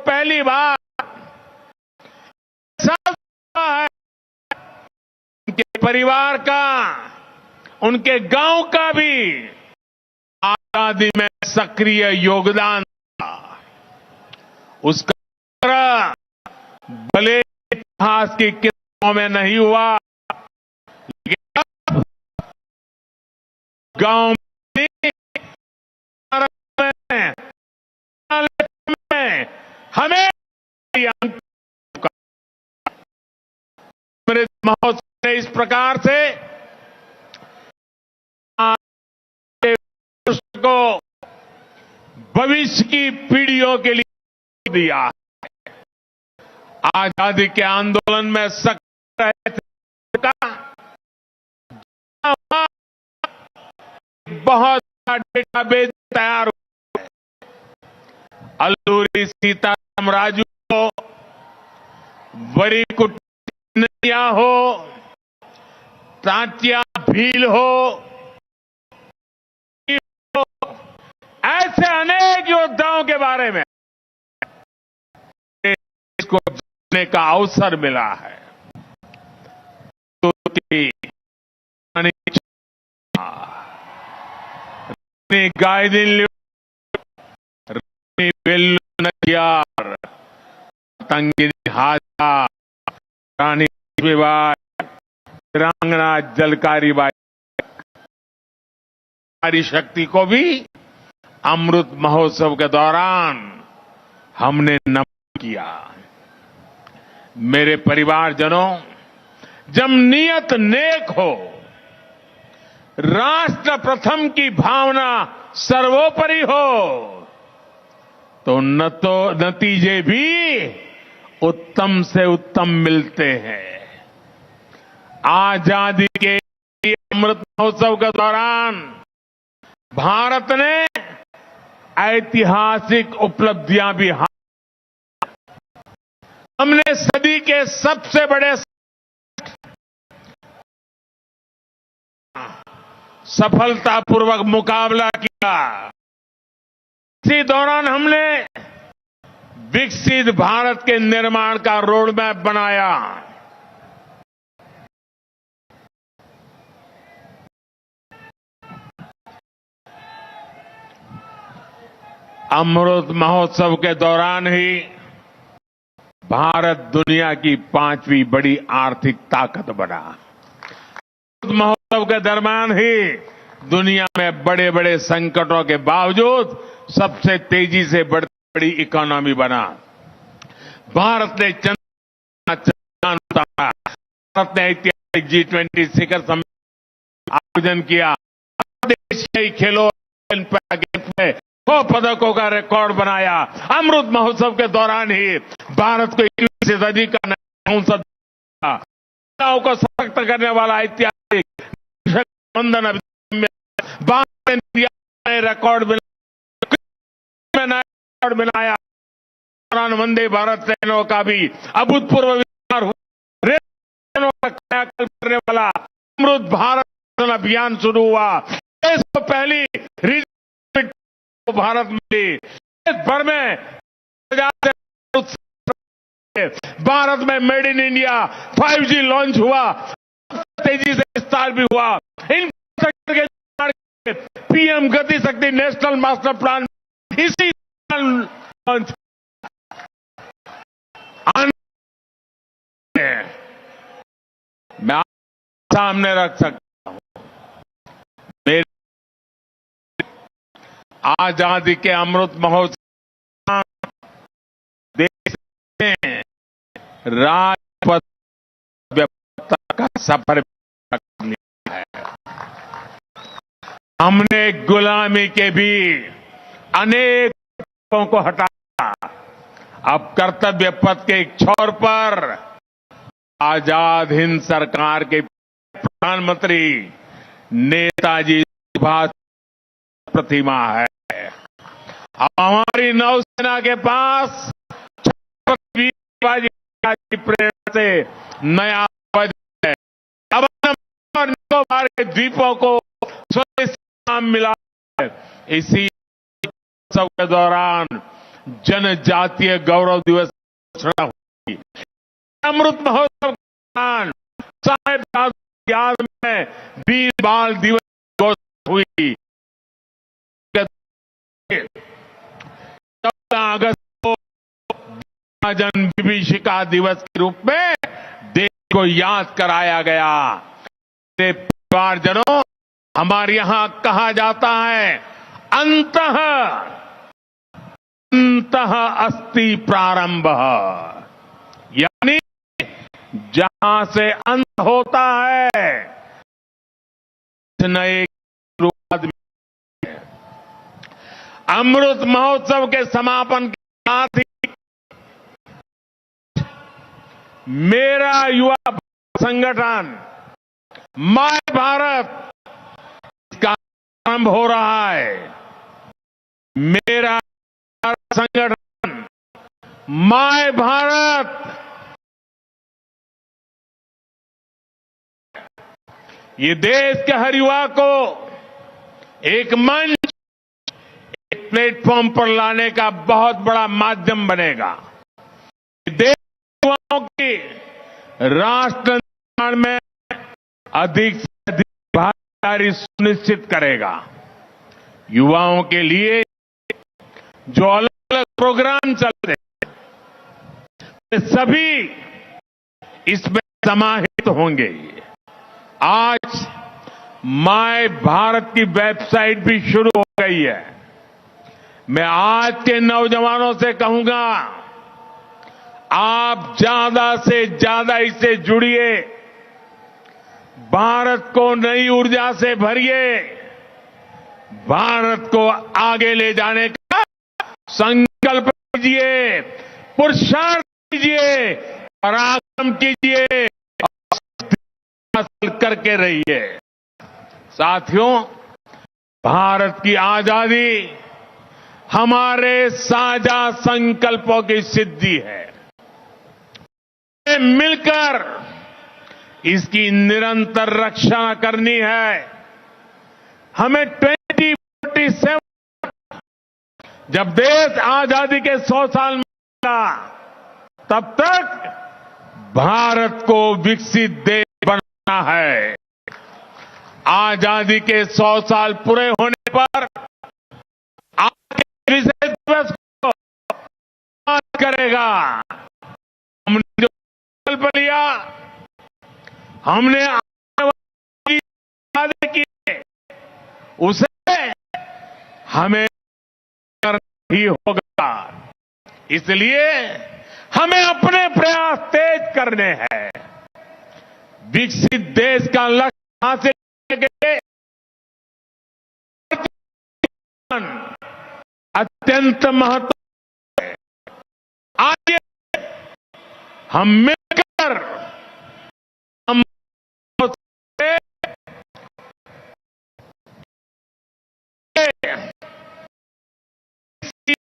पहली बार है उनके परिवार का, उनके गांव का भी आजादी में सक्रिय योगदान था। उसका भले इतिहास की किताबों में नहीं हुआ, लेकिन गांव में हमें अमृत महोत्सव ने इस प्रकार से को भविष्य की पीढ़ियों के लिए दिया। आजादी के आंदोलन में सक्रिय रहे थे, बहुत बड़ा डेटाबेस तैयार हुआ। अल्लूरी सीताराम राजू हो, वरीकुटिया हो, तांतिया भील हो, ऐसे अनेक योद्धाओं के बारे में इसको जानने का अवसर मिला है। तो गायदिन बेल्लू नदियार, तंगिनी हाजा, रानी लक्ष्मीबाई, रांगना जलकारी बाई, नारी शक्ति को भी अमृत महोत्सव के दौरान हमने नमन किया। मेरे परिवारजनों, जब नियत नेक हो, राष्ट्र प्रथम की भावना सर्वोपरि हो, तो नतीजे भी उत्तम से उत्तम मिलते हैं। आजादी के अमृत महोत्सव के दौरान भारत ने ऐतिहासिक उपलब्धियां भी हमने सदी के सबसे बड़े सफलतापूर्वक मुकाबला किया। इसी दौरान हमने विकसित भारत के निर्माण का रोड मैप बनाया। अमृत महोत्सव के दौरान ही भारत दुनिया की 5वीं बड़ी आर्थिक ताकत बना। अमृत महोत्सव के दरमियान ही दुनिया में बड़े बड़े संकटों के बावजूद सबसे तेजी से बढ़ती बड़ी इकोनॉमी बना। भारत ने चंद्रयान उतारा। भारत ने ऐतिहासिक G20 शिखर सम्मेलन आयोजन किया। देश खेलों में 100 पदकों का रिकॉर्ड बनाया। अमृत महोत्सव के दौरान ही भारत को 21वीं सदी का नया संसद महिलाओं को सशक्त करने वाला ऐतिहासिक बंधन अभियान में भारत ने नए रिकॉर्ड बनाया। दौरान वंदे भारत ट्रेनों का भी अभूतपूर्व विस्तार हुआ। रेल ट्रेनों का कायाकल्प करने वाला अमृत भारत अभियान शुरू हुआ। देश को पहली भारत में देश भर में भारत में made in India 5G launch हुआ। तेजी से विस्तार भी हुआ। इंफ्रास्ट्रक्चर के पीएम गति शक्ति नेशनल मास्टर प्लान इसी लॉन्च मैं सामने रख सकता हूं। मेरे आजादी के अमृत महोत्सव देश में राजपथ व्यवस्था का सफर कर लिया है। हमने गुलामी के भी अनेक को हटाया। अब कर्तव्य पथ के एक छोर पर आजाद हिंद सरकार के प्रधानमंत्री नेताजी सुभाष प्रतिमा है। अब हमारी नौसेना के पास प्रेरणा से नया है। अब निकोबार के द्वीपों को स्वदेशी नाम मिला है। इसी उत्सव के दौरान जनजातीय गौरव दिवस की घोषणा हुई। अमृत महोत्सव के दौरान साहेब याद में वीर बाल दिवस की घोषणा हुई। 14 अगस्त को जन विभीषिका दिवस के रूप में देश को याद कराया गया। परिवारजनों, हमारे यहां कहा जाता है, अंतः अस्ति प्रारंभ, यानी जहां से अंत होता है नए शुरुआत में। अमृत महोत्सव के समापन के साथ ही मेरा युवा संगठन माय भारत का आरंभ हो रहा है। मेरा संगठन माय भारत ये देश के हर युवा को एक मंच, एक प्लेटफॉर्म पर लाने का बहुत बड़ा माध्यम बनेगा। देश के युवाओं की राष्ट्र निर्माण में अधिक से अधिक भागीदारी सुनिश्चित करेगा। युवाओं के लिए जो अलग अलग प्रोग्राम चलते हैं, वे सभी इसमें समाहित होंगे। आज माय भारत की वेबसाइट भी शुरू हो गई है। मैं आज के नौजवानों से कहूंगा, आप ज्यादा से ज्यादा इससे जुड़िए, भारत को नई ऊर्जा से भरिए, भारत को आगे ले जाने का संकल्प कीजिए, पुरुषार्थ कीजिए, पराक्रम कीजिए, हासिल करके रहिए। साथियों, भारत की आजादी हमारे साझा संकल्पों की सिद्धि है। मिलकर इसकी निरंतर रक्षा करनी है। हमें 2047 जब देश आजादी के 100 साल मिला, तब तक भारत को विकसित देश बनाना है। आजादी के 100 साल पूरे होने पर आज के विशेष दिवस को याद करेगा। हमने जो संकल्प लिया, हमने वादे किए, उसे हमें करना ही होगा। इसलिए हमें अपने प्रयास तेज करने हैं। विकसित देश का लक्ष्य हासिल करने के लिए अत्यंत महत्वपूर्ण है। आइए हम मिलकर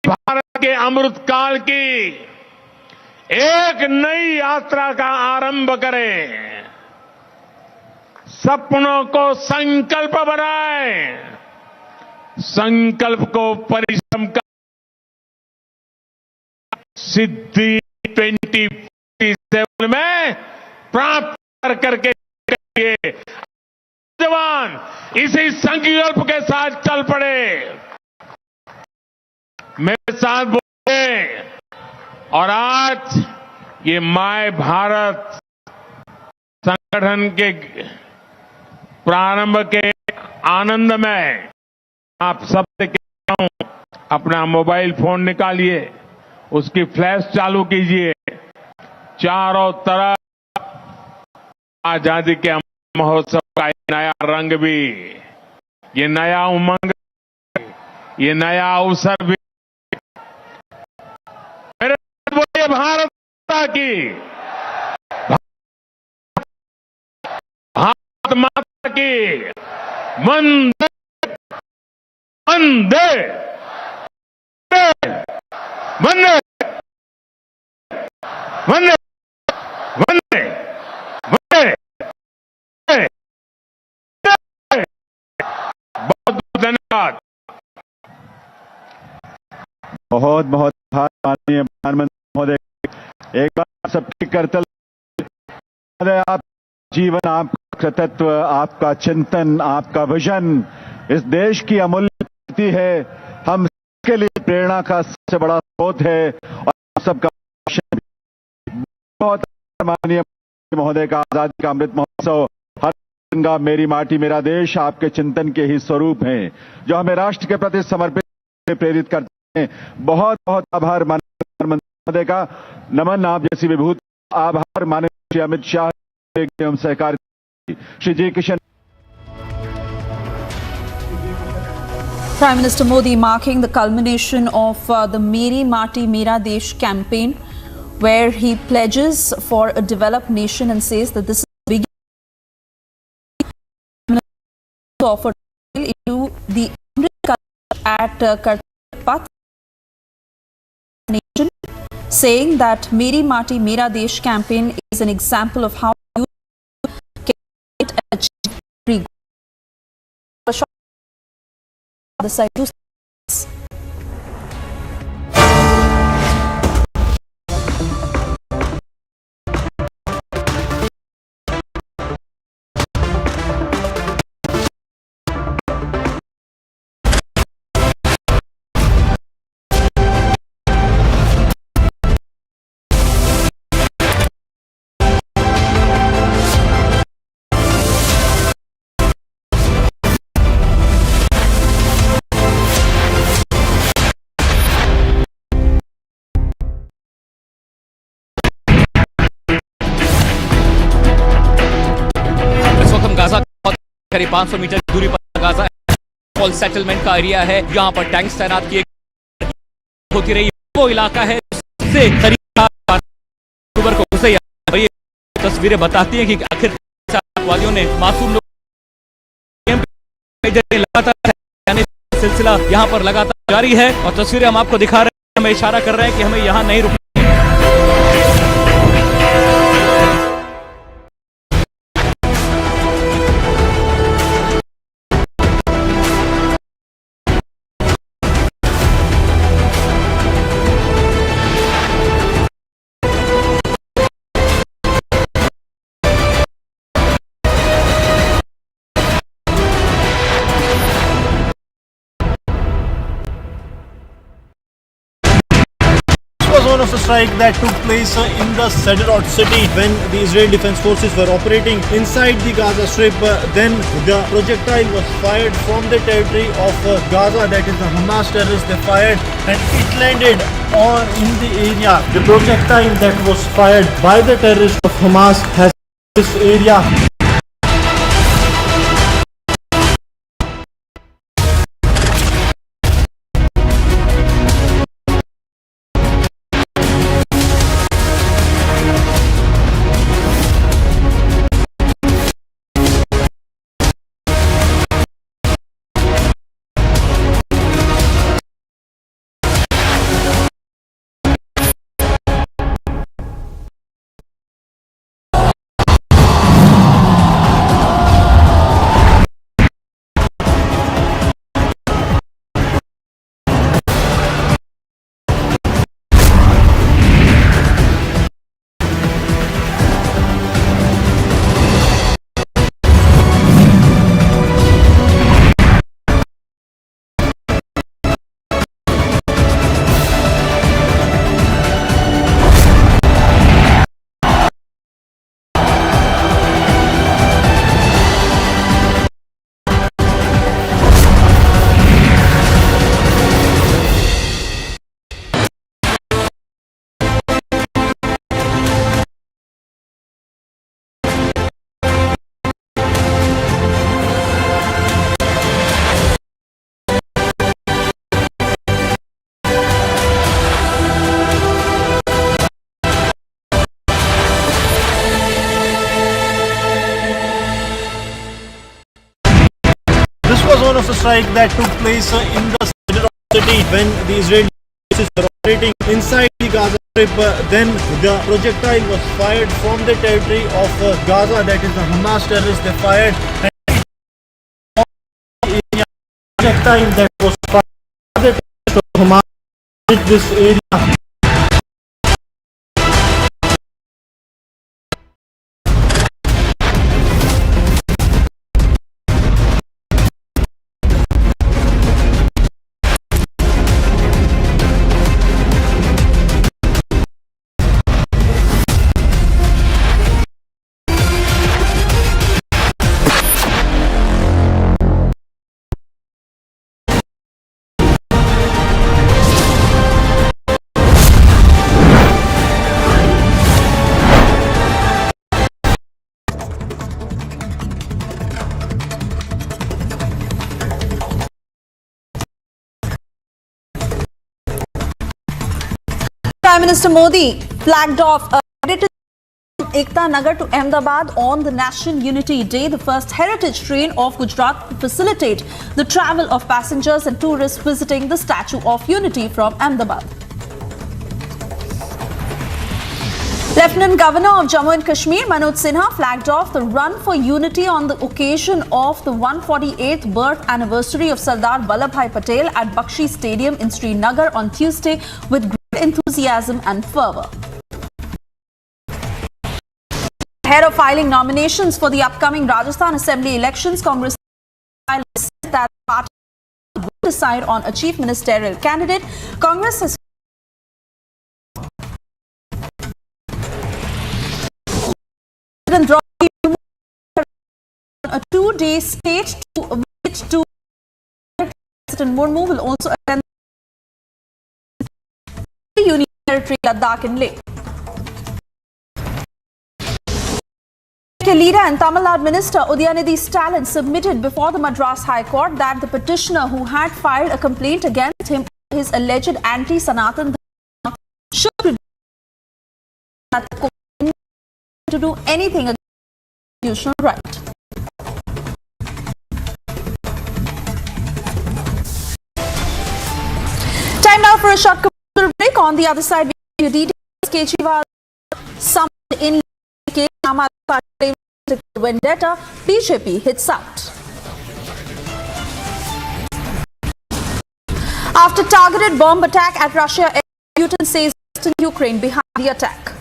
भारत के अमृत काल की एक नई यात्रा का आरंभ करें। सपनों को संकल्प बनाएं, संकल्प को परिश्रम का सिद्धि 2047 में प्राप्त करके जवान इसी संकल्प के साथ चल पड़े। मेरे साथ बोले, और आज ये माय भारत संगठन के प्रारंभ के आनंद में आप सबसे कहता हूं, अपना मोबाइल फोन निकालिए उसकी फ्लैश चालू कीजिए। चारों तरफ आजादी के अमृत महोत्सव का ये नया रंग भी, ये नया उमंग, ये नया अवसर भी। मेरे साथ बोलिए भारत माता की, भारत माता की, वंदे वंदे वंदे वंदे वंदे वंदे। बहुत बहुत धन्यवाद। बहुत बहुत माननीय प्रधानमंत्री महोदय, एक बार सबकी कर्तव्य, आप जीवन, आपका कृतित्व, आपका चिंतन, आपका विजन इस देश की अमूल्य शक्ति है। हम सबके लिए प्रेरणा का सबसे बड़ा स्रोत है और सबका बहुत माननीय महोदय का आजादी का अमृत महोत्सव, हर तिरंगा मेरी माटी मेरा देश आपके चिंतन के ही स्वरूप हैं, जो हमें राष्ट्र के प्रति समर्पित प्रेरित करते हैं। बहुत बहुत आभार माननीय प्रधानमंत्री महोदय का। नमन। आप जैसी विभूत आभार माननीय श्री अमित शाह एवं सहकारिता श्री जी Kishan. Prime Minister Modi marking the culmination of the Meri Mati Mera Desh campaign, where he pledges for a developed nation and says that this is the beginning to offer into the at Karpat nation, saying that Meri Mati Mera Desh campaign is an example of how you can achieve the side to करीब 500 metre की दूरी पर Gaza fall settlement का area है। यहाँ पर tanks तैनात किए होती रही, वो इलाका है जिससे करीब अक्टूबर को घुसे। ये तस्वीरें बताती हैं कि आखिर आतंकवादियों ने मासूम लोग लगातार सिलसिला यहाँ पर लगातार जारी है और तस्वीरें हम आपको दिखा रहे हैं। हमें इशारा कर रहे हैं कि हमें यहाँ नहीं रुकना। One of the strike that took place in the Sderot city when the Israeli Defense Forces were operating inside the Gaza Strip. Then the projectile was fired from the territory of Gaza, that is the Hamas terrorists. They fired and it landed in the area. The projectile that was fired by the terrorists of Hamas has this area. strike that took place in the center of the city when the Israeli forces were operating inside the Gaza Strip. Then the projectile was fired from the territory of Gaza, that is the Hamas terrorists. They fired and projectile that was fired from the terrorists of Hamas hit this area. Prime Minister Modi flagged off Ekta Nagar to Ahmedabad on the National Unity Day, the first heritage train of Gujarat to facilitate the travel of passengers and tourists visiting the Statue of Unity from Ahmedabad. Lieutenant Governor of Jammu and Kashmir Manoj Sinha flagged off the Run for Unity on the occasion of the 148th birth anniversary of Sardar Vallabhbhai Patel at Bakshi Stadium in Srinagar on Tuesday with great enthusiasm and fervour. Ahead of filing nominations for the upcoming Rajasthan Assembly elections, Congress said that the party will decide on a chief ministerial candidate. Congress has drawn a two-day state to visit to President Murmu will also attend the Union Territory Ladakh in Leh. Leader and Tamil Nadu Minister Udayanidhi Stalin submitted before the Madras High Court that the petitioner who had filed a complaint against him for his alleged anti-Sanatan should be to do anything against constitutional right. Time now for a short commercial break. On the other side, we have details. Kejriwal summoned in case Aam Aadmi Party vendetta, BJP hits out. After targeted bomb attack at Russia, Putin says Western Ukraine behind the attack.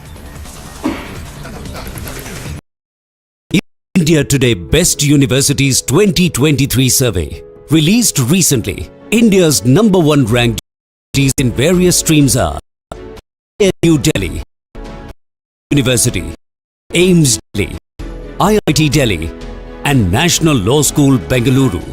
India Today Best Universities 2023 survey released recently. India's #1 ranked universities in various streams are New Delhi University, AIMS Delhi, IIT Delhi and National Law School Bengaluru.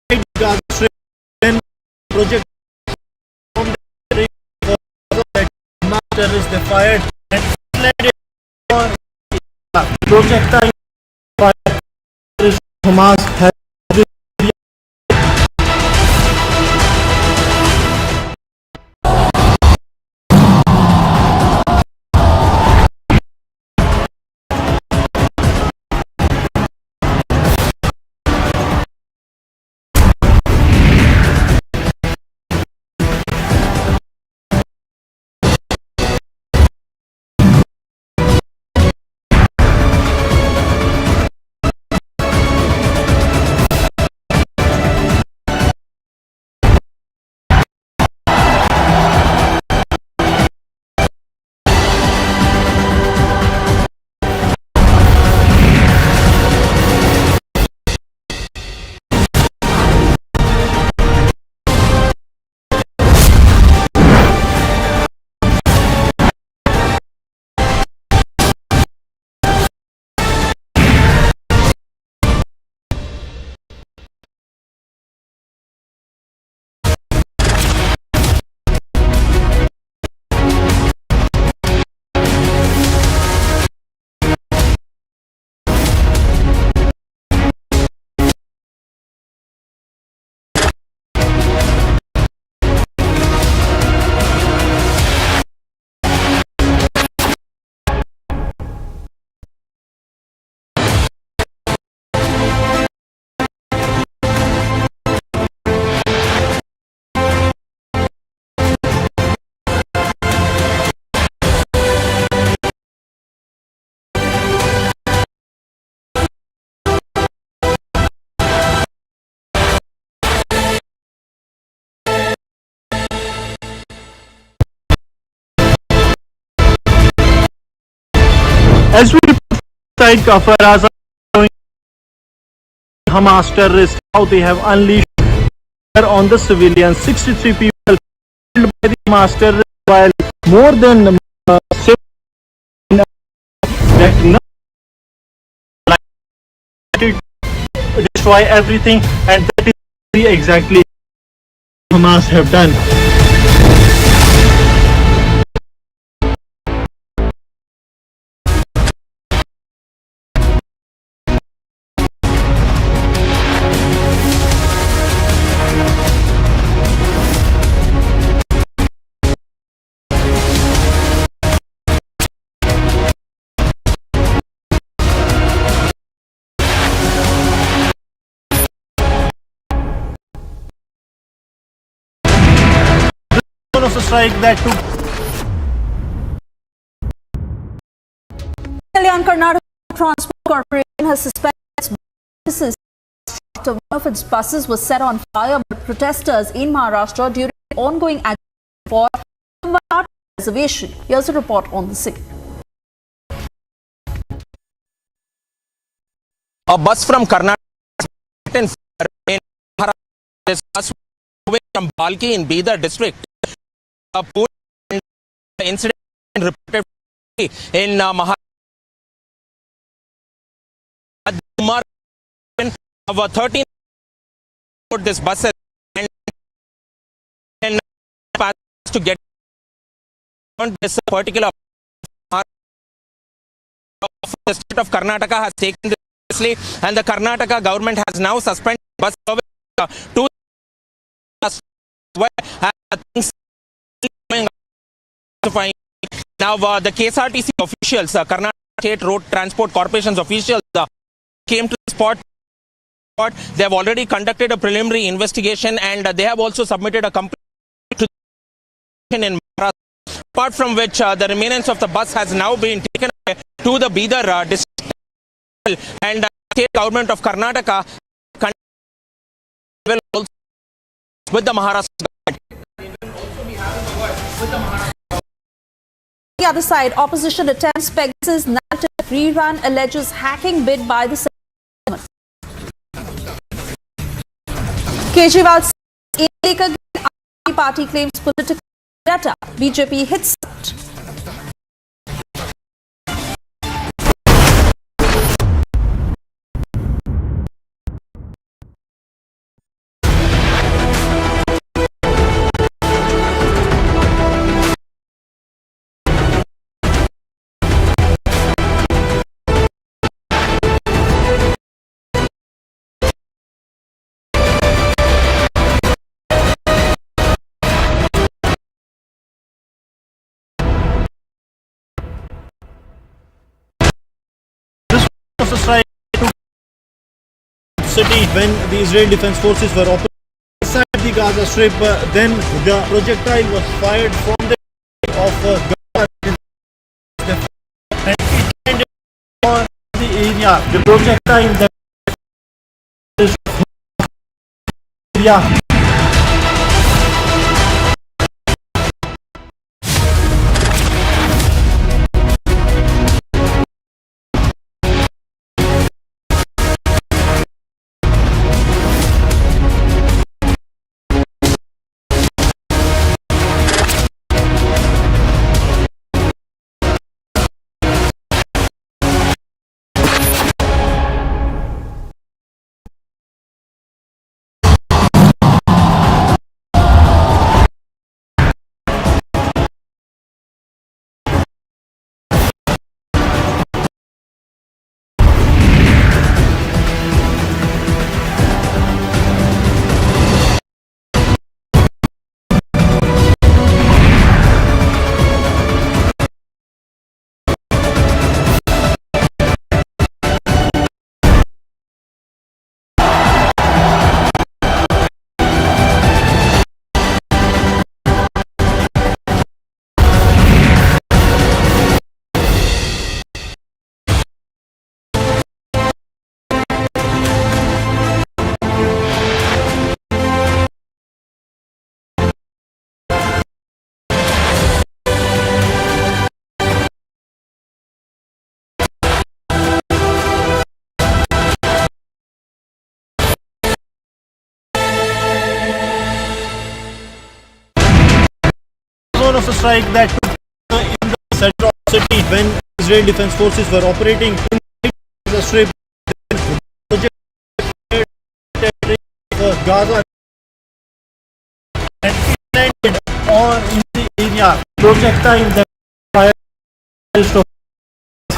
When then project from the terrorists they fired and projectile fired Hamas has As we strike Faraz Hamas terrorists, how they have unleashed on the civilians. 63 people killed by the Hamas terrorists, while more than that destroy everything, and that is exactly what Hamas have done. Of a strike that took Karnataka Transport Corporation has suspended its buses after one of its buses was set on fire by protesters in Maharashtra during ongoing agitation for reservation. Here's a report on the same. A bus from Karnataka in Maharashtra. This bus moving from Balki in Bidar district. The incident reported in Maharashtra. Of 13 this bus and to get on this particular the state of Karnataka has taken this seriously, and the Karnataka government has now suspended bus service to things now the KSRTC officials, Karnataka State Road Transport Corporation's officials came to the spot. They have already conducted a preliminary investigation, and they have also submitted a complaint to the in Maharashtra, apart from which the remains of the bus has now been taken to the Bidar district, and the state government of Karnataka will also with the Maharashtra government. On the other side, opposition attempts Pegasus narrative rerun alleges hacking bid by the government. Kejriwal's party claims political data. BJP hits out. of a strike to city when the Israeli Defense Forces were operating inside the Gaza Strip. Then the projectile was fired from the of Gaza and it landed on the area. The projectile that is area. known of a strike that took place in the center of the city when Israel Defense Forces were operating in the strip of Gaza and it landed on in the area. Projectile that fired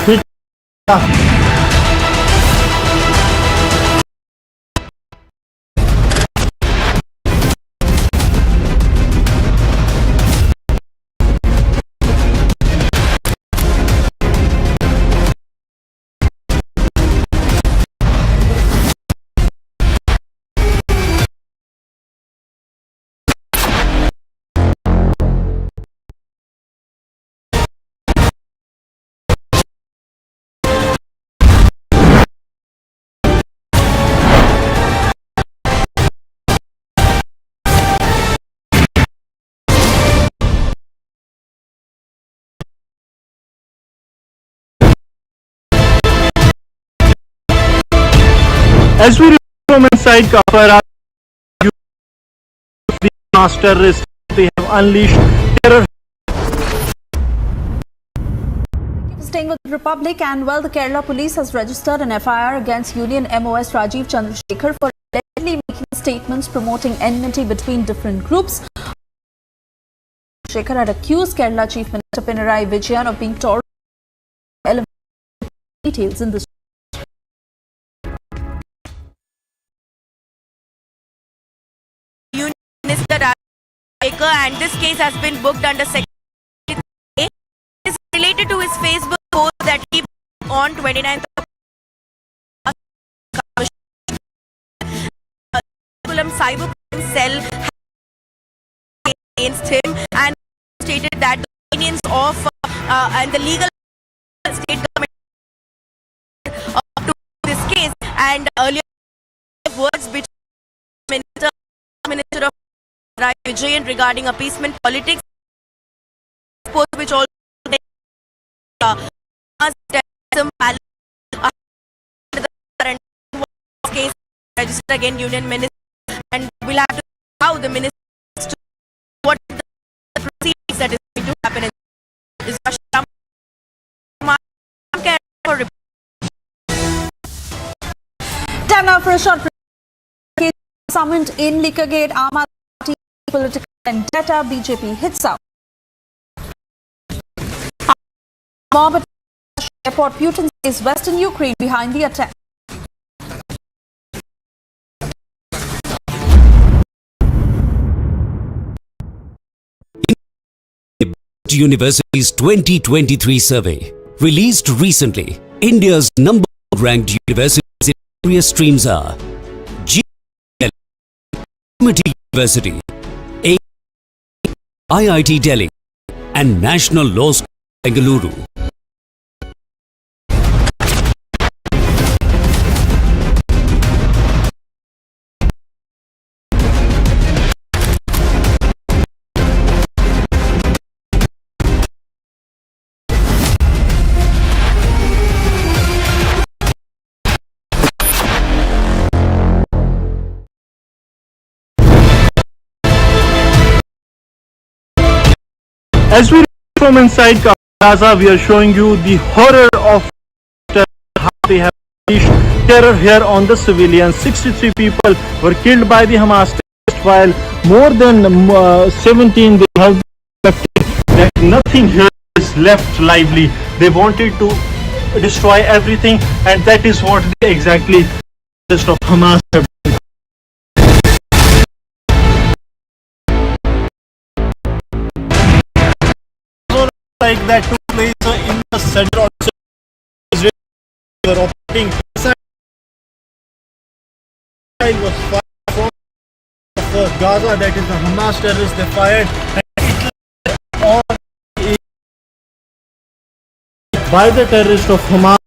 hit. As we from inside Kafara, the mass terrorists, they have unleashed terror. Staying with the Republic, and well, the Kerala police has registered an FIR against Union MOS Rajiv Chandrasekhar for allegedly making statements promoting enmity between different groups. Chandrasekhar had accused Kerala Chief Minister Pinarayi Vijayan of being torn. Details in this. And this case has been booked under Section 8. It is related to his Facebook post that he put on 29th of cyber cell against him and stated that the opinions of and the legal state government to this case, and earlier words between Minister of Vijayan regarding appeasement politics, post which also case registered again Union Minister, and we'll have to see how the minister what the proceedings that is going to happen in this. Time now for a short break. Summoned in Liquorgate, Aam Aadmi Party political vendetta, BJP hits out. Mob at airport, Putin says Western Ukraine behind the attack. University's 2023 survey, released recently, India's number one ranked universities in various streams are Delhi University, IIT Delhi, and National Law School, Bengaluru. As we from inside Gaza, we are showing you the horror of how they have unleashed terror here on the civilians. 63 people were killed by the Hamas terrorists, while more than 17 they have left. That nothing here is left lively. They wanted to destroy everything, and that is what they exactly of Hamas have done. Like that took place in the center of Israel. They were operating was fired from Gaza, that is the Hamas terrorists. They fired and on by the terrorists of Hamas.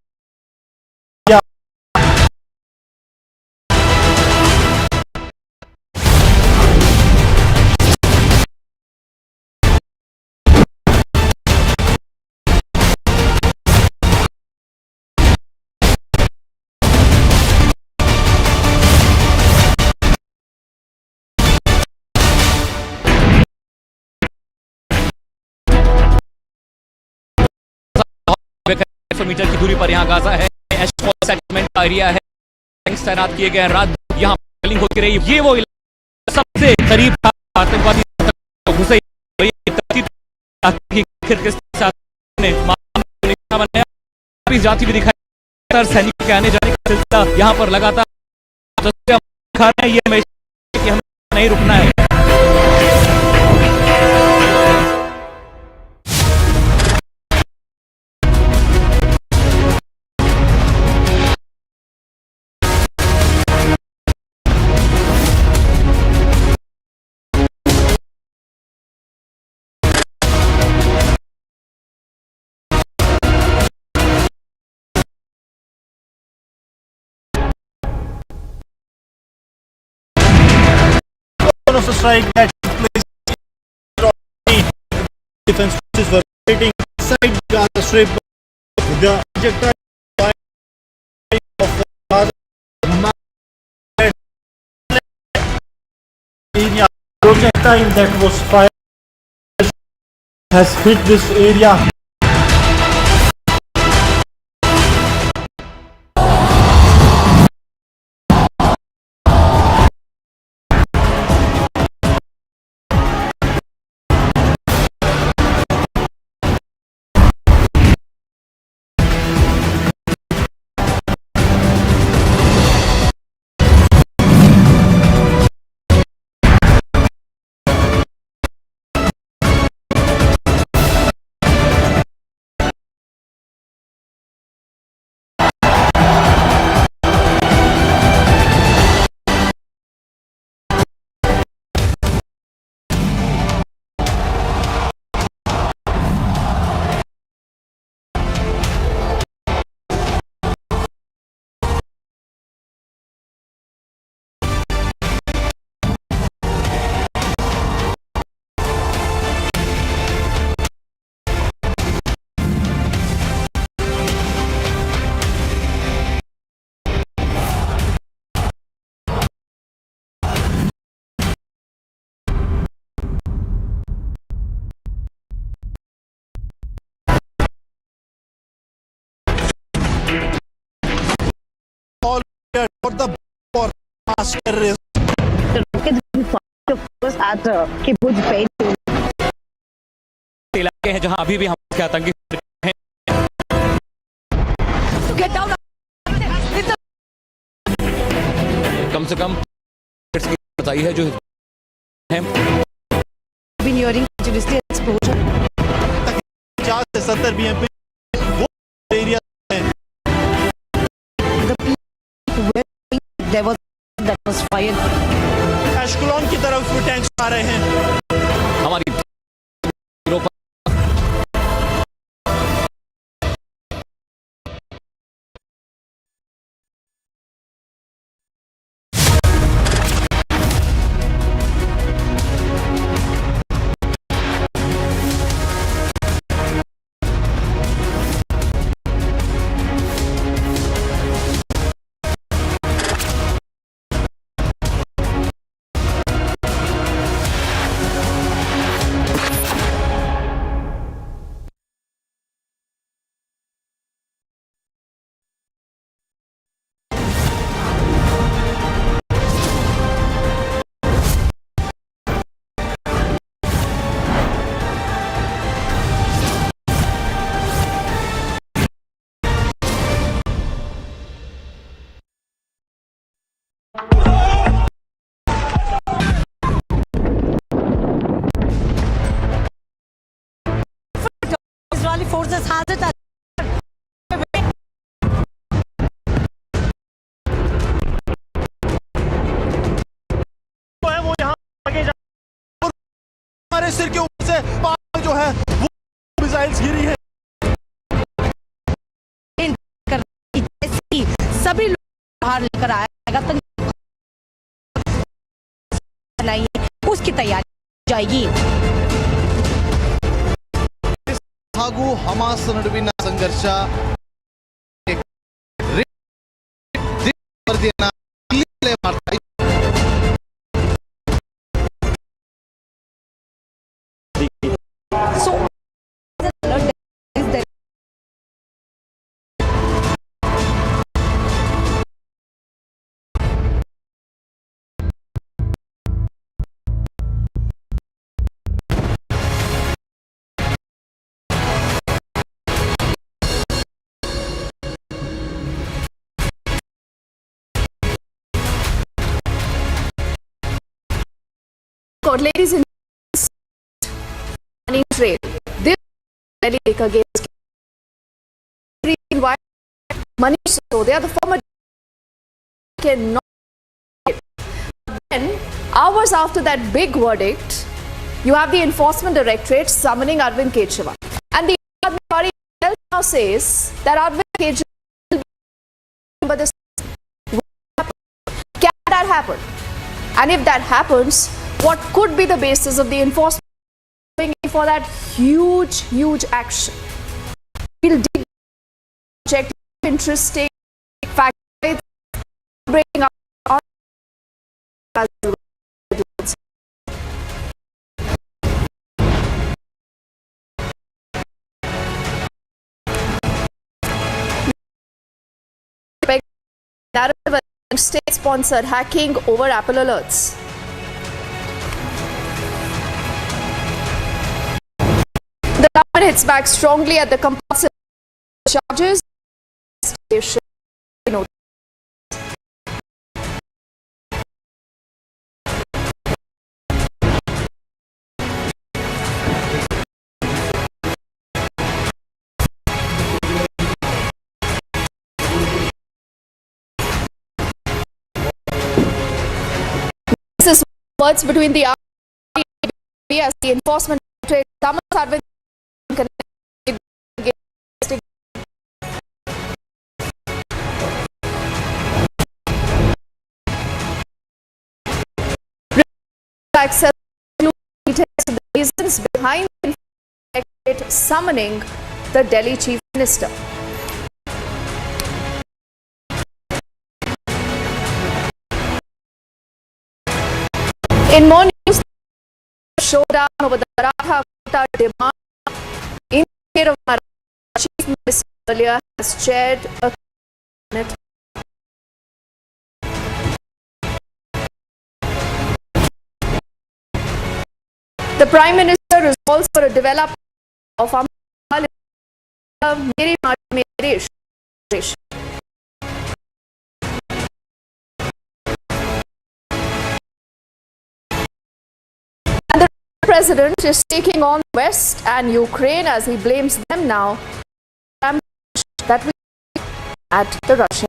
500 metre की दूरी पर यहाँ Gaza है, एशफॉल्ट settlement का area है, tanks तैनात किए गए हैं, रात यहाँ पेट्रोलिंग होती रही। ये वो इलाका सबसे करीब था आतंकवादी घुसे जाति भी दिखाई, सैनिकों के आने जाने का सिलसिला यहाँ पर लगातार खा रहे हैं। ये हमें कि हमें नहीं रुकना है। Of the strike that took place, defense forces were operating inside Gaza Strip. The projectile of area projectile that was fired has hit this area. For the for mass terrorism. इलाके हैं जहां अभी भी हम के आतंकी हैं। कम से कम बताई है जो है 50 से 70 BMP वो एरिया that was fired. एशकुलॉन की तरफ से टैंक्स आ रहे हैं। हमारी Israeli forces has it वो यहाँ आगे हमारे सिर के ऊपर से जो है वो मिसाइल्स गिरी है। सभी लोग बाहर लेकर आएगा उसकी तैयारी जाएगी। ಹಾಗೂ ಹಮಾಸ್ ನಡುವಿನ ಸಂಘರ್ಷ ವರದಿಯನ್ನ ಇಲ್ಲೇ ಮಾಡ್ತಾ Court, ladies and gentlemen, money trail. This Delhi against why money so they are the former cannot. Then hours after that big verdict, you have the Enforcement Directorate summoning Arvind Kejriwal, and the party now says that Arvind Kejriwal will be this. Can that happen? And if that happens, what could be the basis of the enforcement for that huge action? We'll dig check interesting facts bringing up narrative state-sponsored hacking over Apple alerts. The government hits back strongly at the compulsory charges. This is words between the AAP and BJP as the enforcement trade. Access details of the reasons behind the summoning the Delhi Chief Minister. In more news, showdown over the Maratha quota demand in Kerala, Chief Minister earlier has chaired a cabinet. The Prime Minister resolves for a development of Meri Mati Meri Desh. And the President is taking on West and Ukraine as he blames them now that we at the Russian.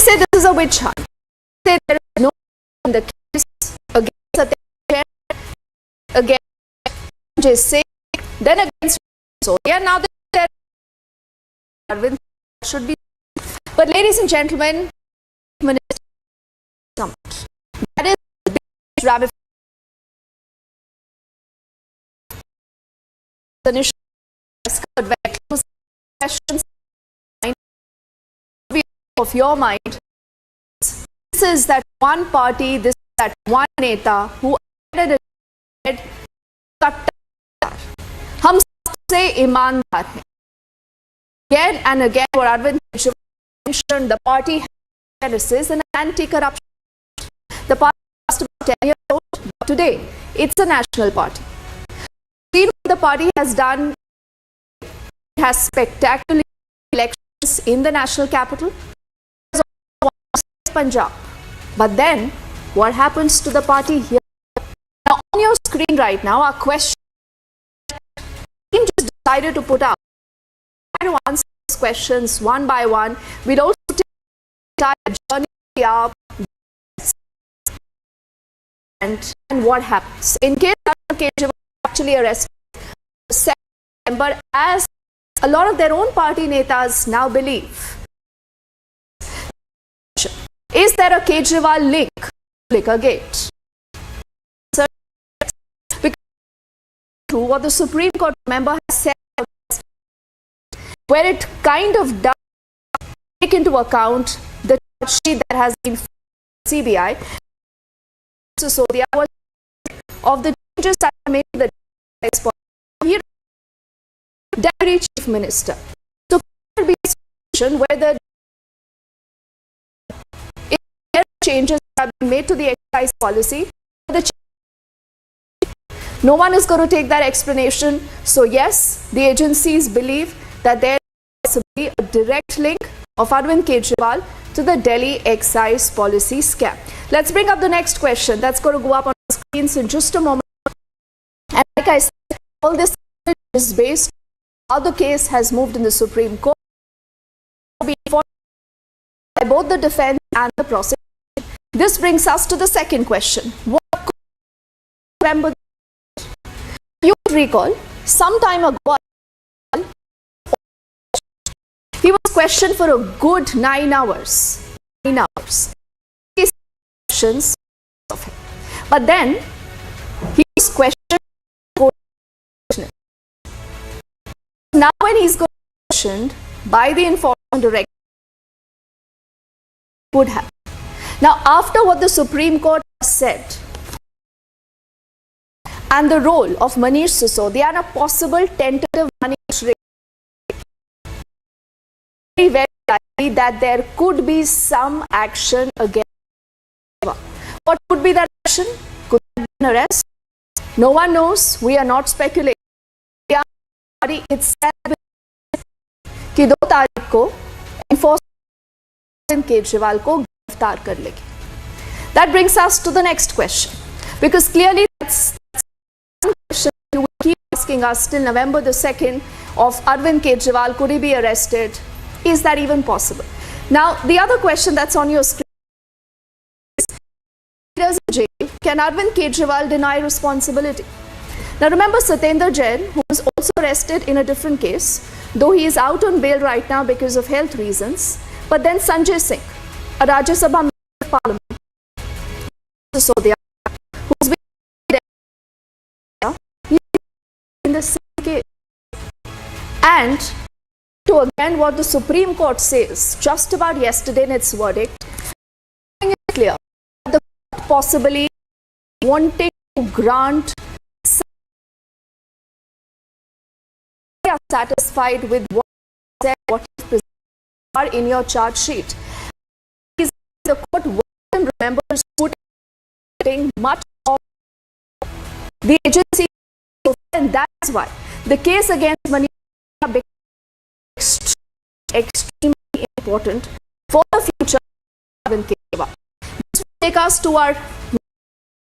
Say this is a witch hunt. Say there is no in the case against Satya, against J. then against Soria. Now that Arvind should be. But ladies and gentlemen, Minister, that is the big ramifications. Questions of your mind. This is that one party, this is that one neta who added a हम सबसे ईमानदार हैं. Again and again, what Arvind Kejriwal mentioned, the party has an anti-corruption. The party was about 10 years old, but today it's a national party. See what the party has done. It has spectacular elections in the national capital. Punjab. But then, what happens to the party here? Now, on your screen right now, our question, the team just decided to put out. Try to answer these questions one by one. We'll also take a journey up and what happens. In case Kejriwal actually arrested September, as a lot of their own party netas now believe. Is there a Kejriwal link? Click a gate. To what the Supreme Court member has said, where it kind of does take into account the charge sheet that has been CBI. So the hours of the changes that are made to the Deputy Chief Minister. So there will be a situation where the changes that have been made to the excise policy. No one is going to take that explanation. So yes, the agencies believe that there is possibly a direct link of Arvind Kejriwal to the Delhi excise policy scam. Let's bring up the next question. That's going to go up on the screens in just a moment. And like I said, all this is based on how the case has moved in the Supreme Court by both the defense and the prosecution. This brings us to the second question. What could you remember? You would recall, some time ago, he was questioned for a good 9 hours. 9 hours. Questions of him. But then, he was questioned. Now when he's questioned by the enforcement director, would happen. Now, after what the Supreme Court has said, and the role of Manish Sisodia and a possible tentative money laundering, very likely that there could be some action against. What could be that action? Could there be an arrest? No one knows. We are not speculating. Itself कि 2 तारीख को enforcement Kejriwal को गिरफ्तार कर लेगी. That brings us to the next question, because clearly that's one question you will keep asking us till November the 2nd of Arvind Kejriwal. Could he be arrested? Is that even possible? Now, the other question that's on your screen is, can Arvind Kejriwal deny responsibility? Now remember Satyendra Jain, who was also arrested in a different case, though he is out on bail right now because of health reasons. But then Sanjay Singh, a Rajya Sabha member of Parliament, who's been in the same case. And to again what the Supreme Court says just about yesterday in its verdict, making it clear that the court possibly wanting to grant are satisfied with what is presented in your charge sheet. The court remembers putting much of the agency, and that's why the case against Manish becomes extremely important for the future of Arvind Kejriwal. This will take us to our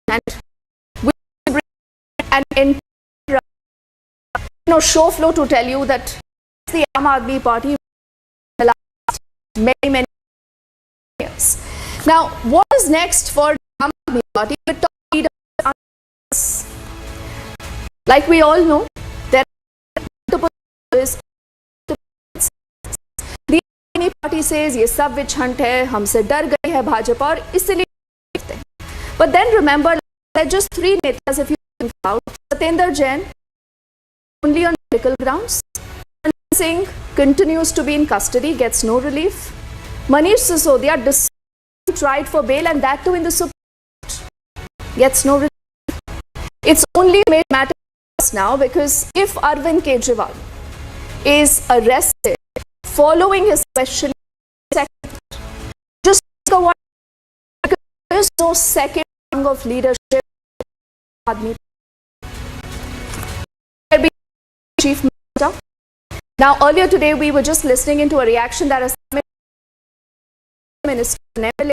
and we bring an show flow to tell you that the Aam Aadmi Party the last many years. Now, what is next for the Aam Aadmi Party? The top leaders, like we all know, there are multiple leaders. The Aam Aadmi Party says ये सब witch hunt है, हमसे डर गई है भाजपा और इसलिए देखते हैं. But then remember, there are just 3 netas if you think about. Satyendra Jain only on medical grounds. Sanjay Singh continues to be in custody, gets no relief. Manish Sisodia tried for bail, and that too in the Supreme Court, gets no relief. It's only made matter now because if Arvind Kejriwal is arrested following his question, just because there is no second rung of leadership. Chief Minister. Now, earlier today, we were just listening into a reaction that a minister, an MLA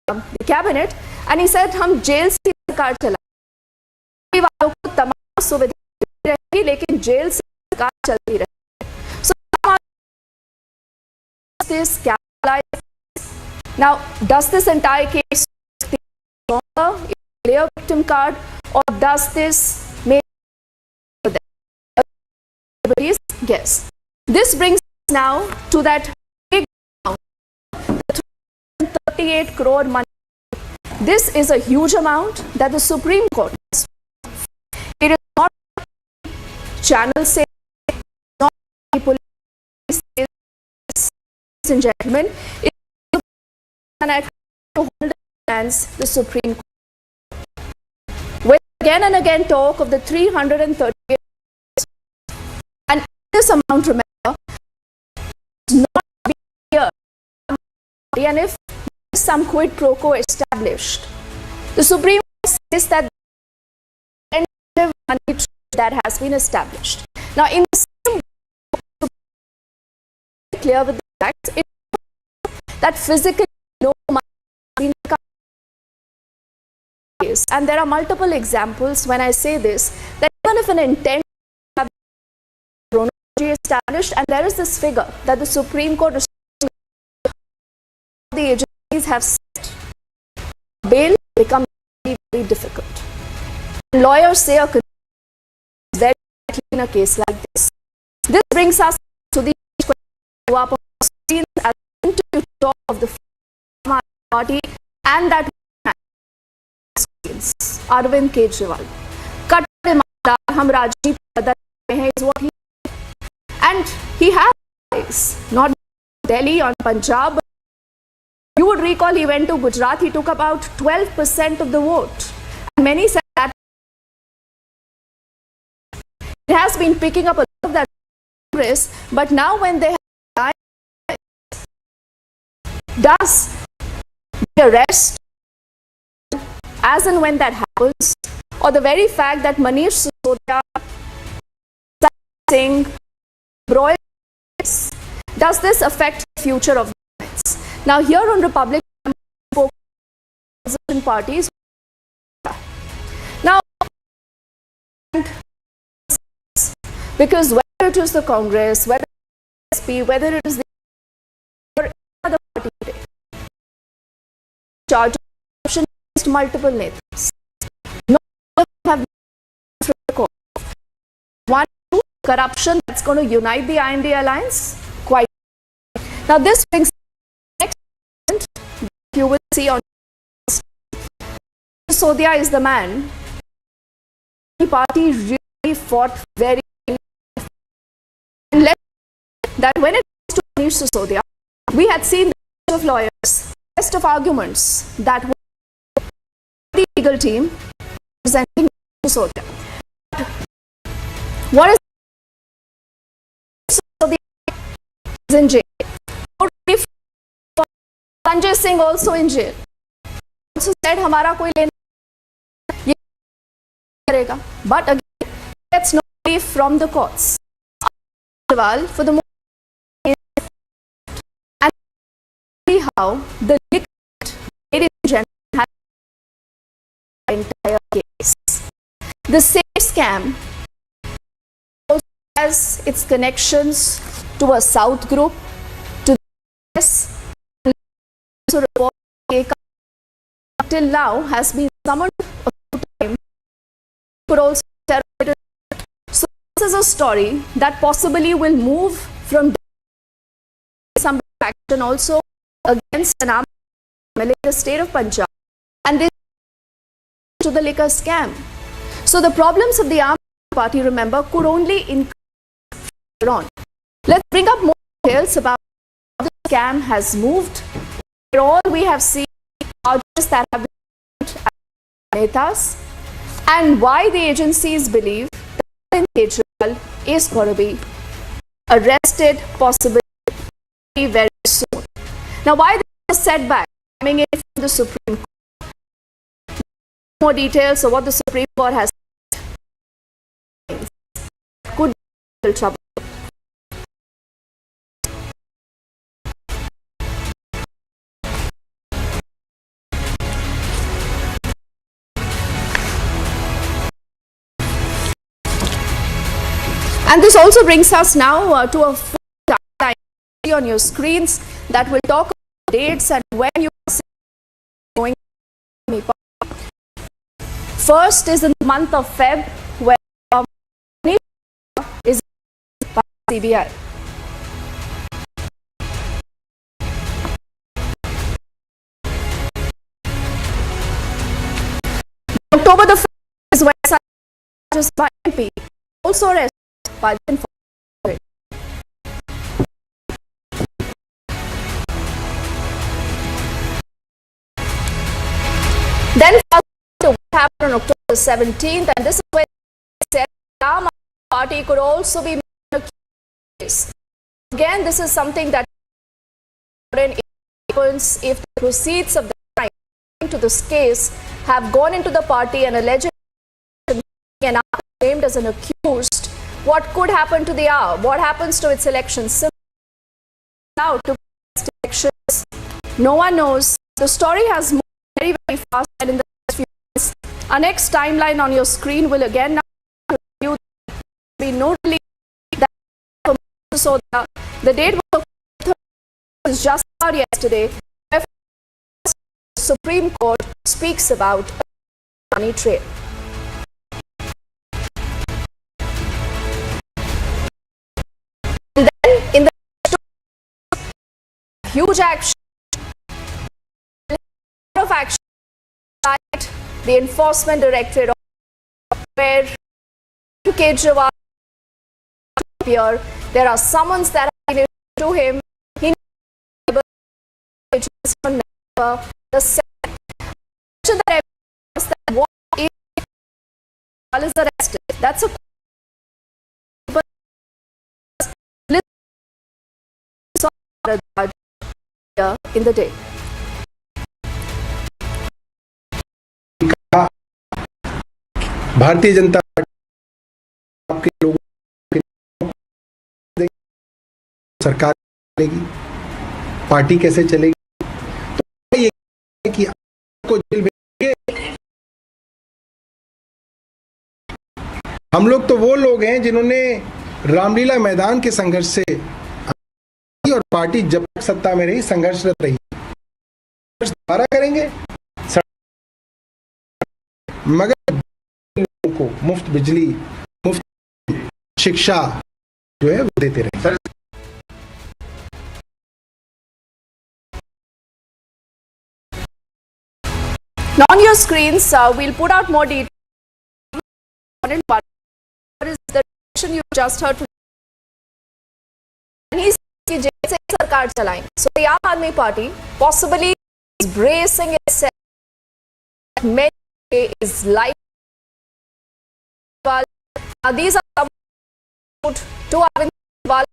from the cabinet, and he said, "हम jail से सरकार चला, वालों को तमाम सुविधाएं रहेगी, लेकिन जेल से सरकार चलती रहे." So, this now, does this entire case longer, clear victim card, or does this make guess? This brings us now to that big amount, the 338 crore money. This is a huge amount that the Supreme Court has. It is not channel say, not police say, ladies and gentlemen. It is to hold hands the Supreme Court. We again and again talk of the 338. And this amount, remember, is not here. And if some quid pro quo established. The Supreme Court says that money that has been established. Now, in the same way, clear with the facts, it that physically no money has been case. And there are multiple examples when I say this, that even if an intent to have established, and there is this figure that the Supreme Court the agencies have set, bail becomes very, very difficult. Lawyers say a very likely in a case like this. This brings us to the question up on the screen as interview of the party and that Arvind Kejriwal. Cut hum Rajneeti is what he, and he has not Delhi or Punjab. You would recall he went to Gujarat. He took about 12% of the vote. And many said that it has been picking up a lot of that Congress, but now when they have does the arrest as and when that happens, or the very fact that Manish Sisodia saying does this affect the future of governments? Now here on Republic parties, now because whether it is the Congress, whether it is the SP, whether it is the other party today, charge of multiple names. Not have one corruption that's going to unite the IND alliance. Quite. Now this brings next point you will see on Sisodia is the man. The party really fought very and let that when it comes to Manish Sisodia, we had seen the best of lawyers, best of arguments that were the legal team presenting Sisodia. What is Sisodia is in jail? Sanjay Singh also in jail. Also said हमारा कोई लेना ये करेगा. But again, let's not leave from the courts. For the moment and see how the ladies and gentlemen have the entire case. The same scam also has its connections to a South group, to the US, report till now has been summoned a few times, could also terror. So this is a story that possibly will move from some action also against an armed in the state of Punjab, and this to the liquor scam. So the problems of the armed party, remember, could only increase on. Let's bring up more details about how the scam has moved. All we have seen charges that have been netas, and why the agencies believe that Kejriwal is going to be arrested possibly very soon. Now, why this setback coming in from the Supreme Court? More details of what the Supreme Court has said could be trouble. And this also brings us now to a timeline on your screens that will talk about dates and when you are going. First is in the month of Feb, where is by CBI. October the 1st is when charges by MP, also arrested by the information. Then what happened on October 17th, and this is where they said the Aam Aadmi Party could also be made a case. Again, this is something that if the proceeds of the crime to this case have gone into the party and alleged and are named as an accused, what could happen to the hour? What happens to its elections? Now to elections, no one knows. The story has moved very, very fast, and in the next few months, our next timeline on your screen will again now you be no delay that so the date was just out yesterday. The Supreme Court speaks about money trail. And then in the huge action, of action by the Enforcement Directorate, where to Kejriwal appear, there are summons that have been issued to him. He the second that what if is arrested. That's a in the day. Bharatiya Janata party के लोगों सरकार चलेगी, party कैसे चलेगी, तो ये कि आपको जेल भेजेंगे। हम लोग तो वो लोग हैं जिन्होंने रामलीला मैदान के संघर्ष से और पार्टी जब तक सत्ता में रही संघर्षरत रही, दोबारा करेंगे, मगर लोगों को मुफ्त बिजली, मुफ्त शिक्षा जो है वो देते रहे। Now on your screens, we'll put out more details. What is the direction you just heard? And he's जैसे सरकार चलाएं. So the Aam Aadmi Party possibly is bracing itself. Many is like these are some to Arvind Kejriwal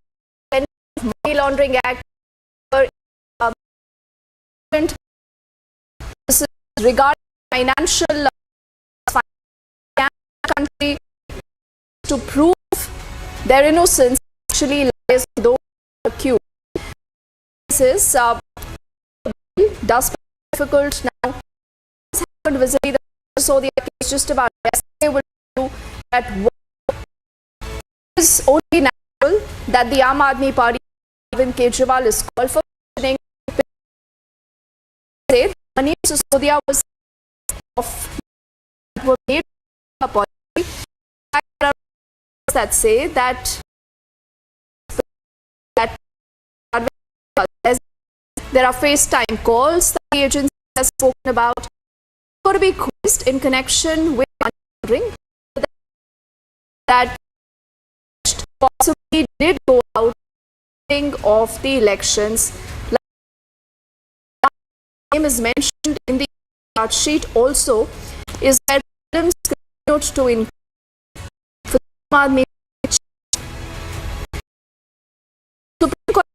Money Laundering Act. This is regarding financial country to prove their innocence actually lies with those accused. This is does difficult now. This happened visibly. So the case just about yesterday will do that. It is only natural that the Aam Aadmi Party, Arvind Kejriwal, is called for questioning. Manish Sisodia was were made a policy that say that there are FaceTime calls that the agency has spoken about going to be quizzed in connection with money laundering that possibly did go out of the elections. Name is mentioned in the charge sheet also is that problems continued to increase for Supreme Court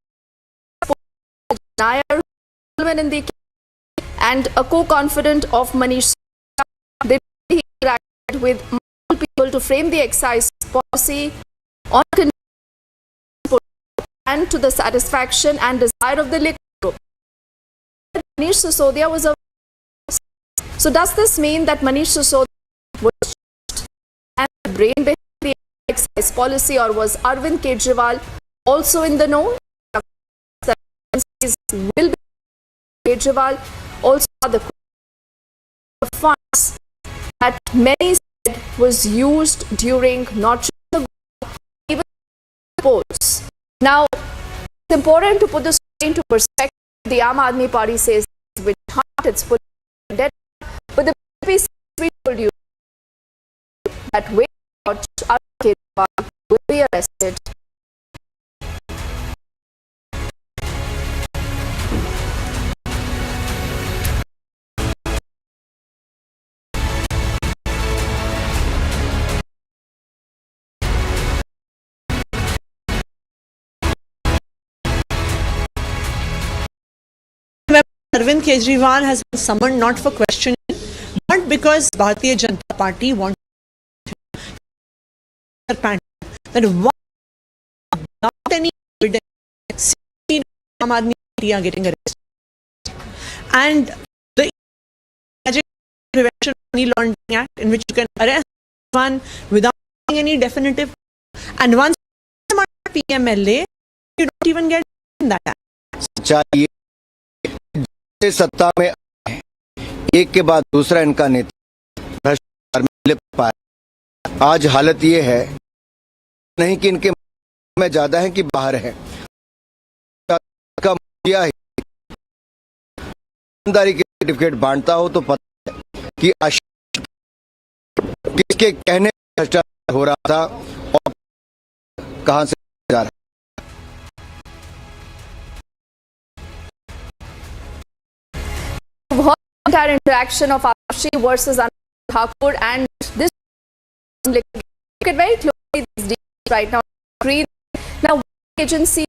in the and a co-confidant of Manish. They interacted with multiple people to frame the excise policy on and to the satisfaction and desire of the liquor group. Manish Sisodia was a. So does this mean that Manish Sisodia was and the brain behind the excise policy, or was Arvind Kejriwal also in the know? Will be Kejriwal also the funds that many said was used during not just the even polls. Now, it's important to put this into perspective. The Aam Aadmi Party says with heart it's put debt, but the BJP we told you that way out Kejriwal will be arrested. Arvind Kejriwal has been summoned not for questioning, but because Bharatiya Janata Party wants that without any evidence, 16 Aam Aadmi Party are getting arrested. And the Prevention of Money Laundering Act, in which you can arrest one without any definitive, and once PMLA, you don't even get in that act. चाहिए सत्ता में एक के बाद दूसरा इनका नेता भ्रष्टाचार में लिप्त पाया। आज हालत ये है नहीं कि इनके में ज्यादा है कि बाहर है, का मुखिया ईमानदारी के सर्टिफिकेट बांटता हो तो पता है कि किसके कहने भ्रष्टाचार हो रहा था और कहां से जा रहा है। Entire interaction of Ashi versus Anand Thakur, and this look at very closely these details right now. Now, agency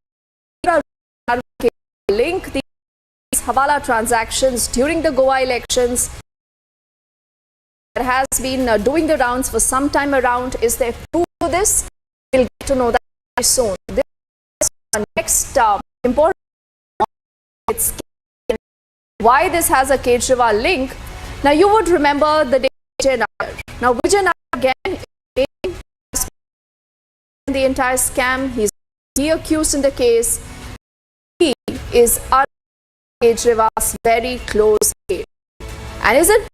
link these Hawala transactions during the Goa elections that has been doing the rounds for some time around. Is there proof to this? We'll get to know that very soon. This is our next important. It's why this has a Kejriwal link. Now you would remember the day Vijay Nair. Now Vijay Nair again in the entire scam. He's accused in the case. He is Kejriwal's very close aide. And is it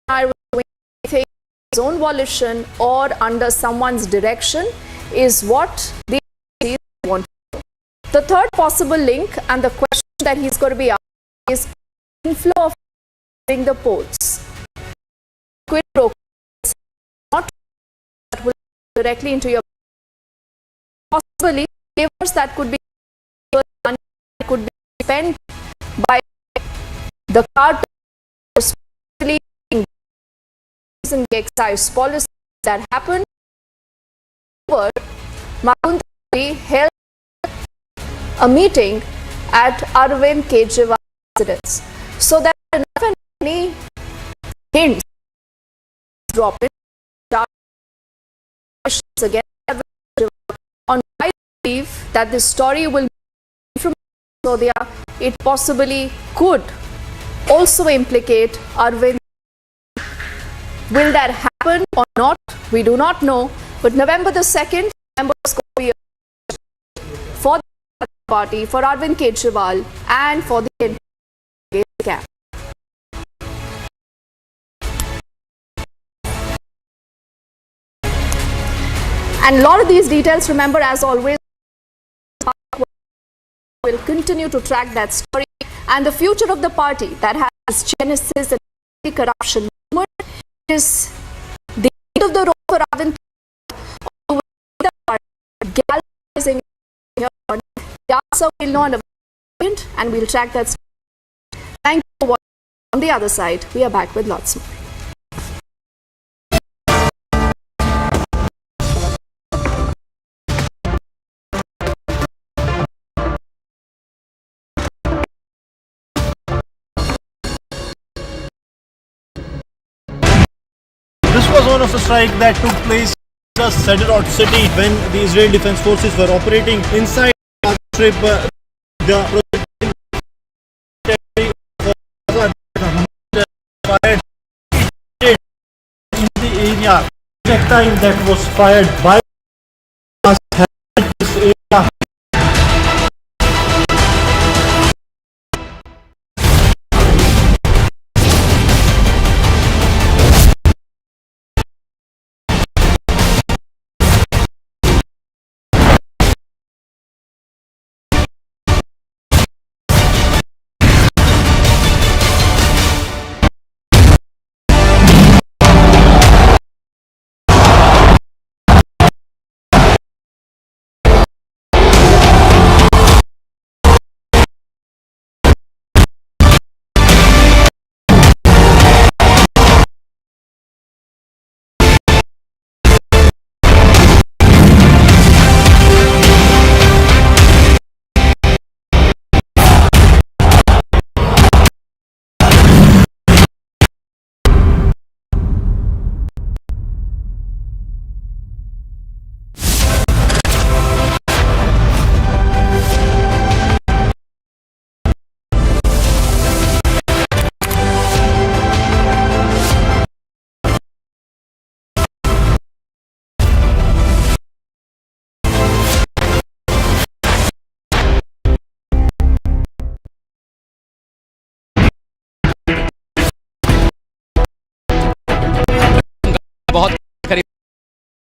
Nair doing anything his own volition or under someone's direction is what they want to know. The third possible link and the question that he's going to be asked is inflow of the polls. Quid pro quo, not that will directly into your possibly favors that could be spent by the cartel, especially in the excise policy that happened. Makunti held a meeting at Arvind Kejriwal residence, so that enough any hints drop in again on why I believe that this story will from Sodia, it possibly could also implicate Arvind. Will that happen or not? We do not know. But November the 2nd, members for the party, for Arvind Kejriwal, and for the camp. And a lot of these details, remember, as always, will continue to track that story and the future of the party that has genesis and corruption. It is the end of the road for Arvind galvanizing here on. The answer will know on and we'll track that story. Thank you for watching. On the other side, we are back with lots more. This was one of the strikes that took place in the Sderot city when the Israeli Defense Forces were operating inside the strip. The fired in the area. Projectile that was fired by us had this area.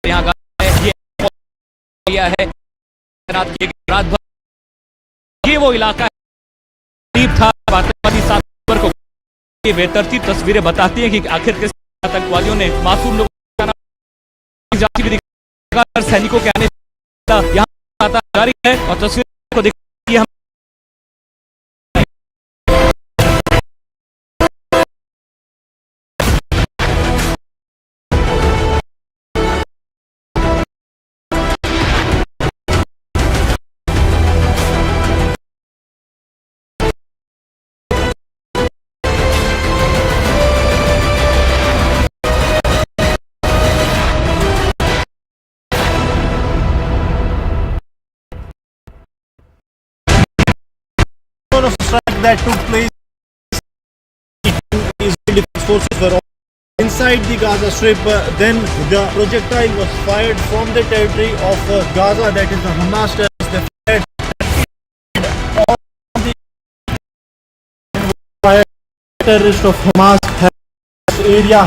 यहाँ का है, ये area है, तैनात किए गए रात भर। ये वो इलाका है था आतंकवादी 7 अक्टूबर को। ये बेतरतीब तस्वीरें बताती हैं कि आखिर किस आतंकवादियों ने मासूम लोगों को जाति भी दिखा, सैनिकों के आने यहाँ जारी है और तस्वीर को दिखाती है। Of strike that took place, Israeli defense forces were inside the Gaza Strip. Then the projectile was fired from the territory of Gaza, that is the Hamas terrorists. They fired on the terrorist of Hamas area.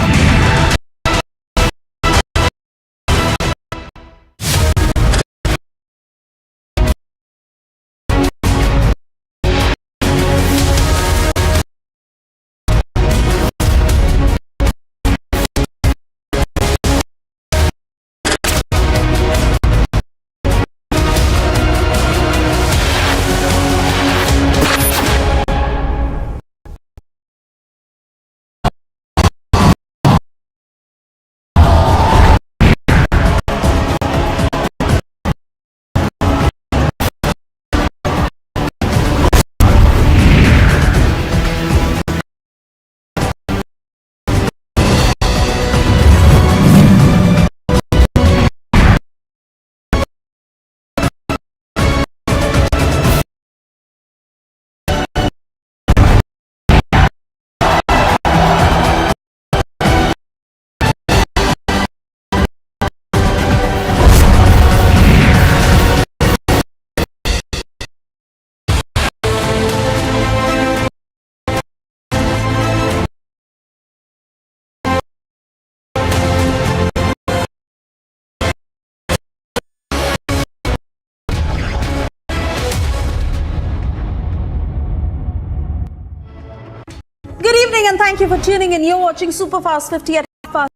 Good evening and thank you for tuning in. You're watching Superfast 50 at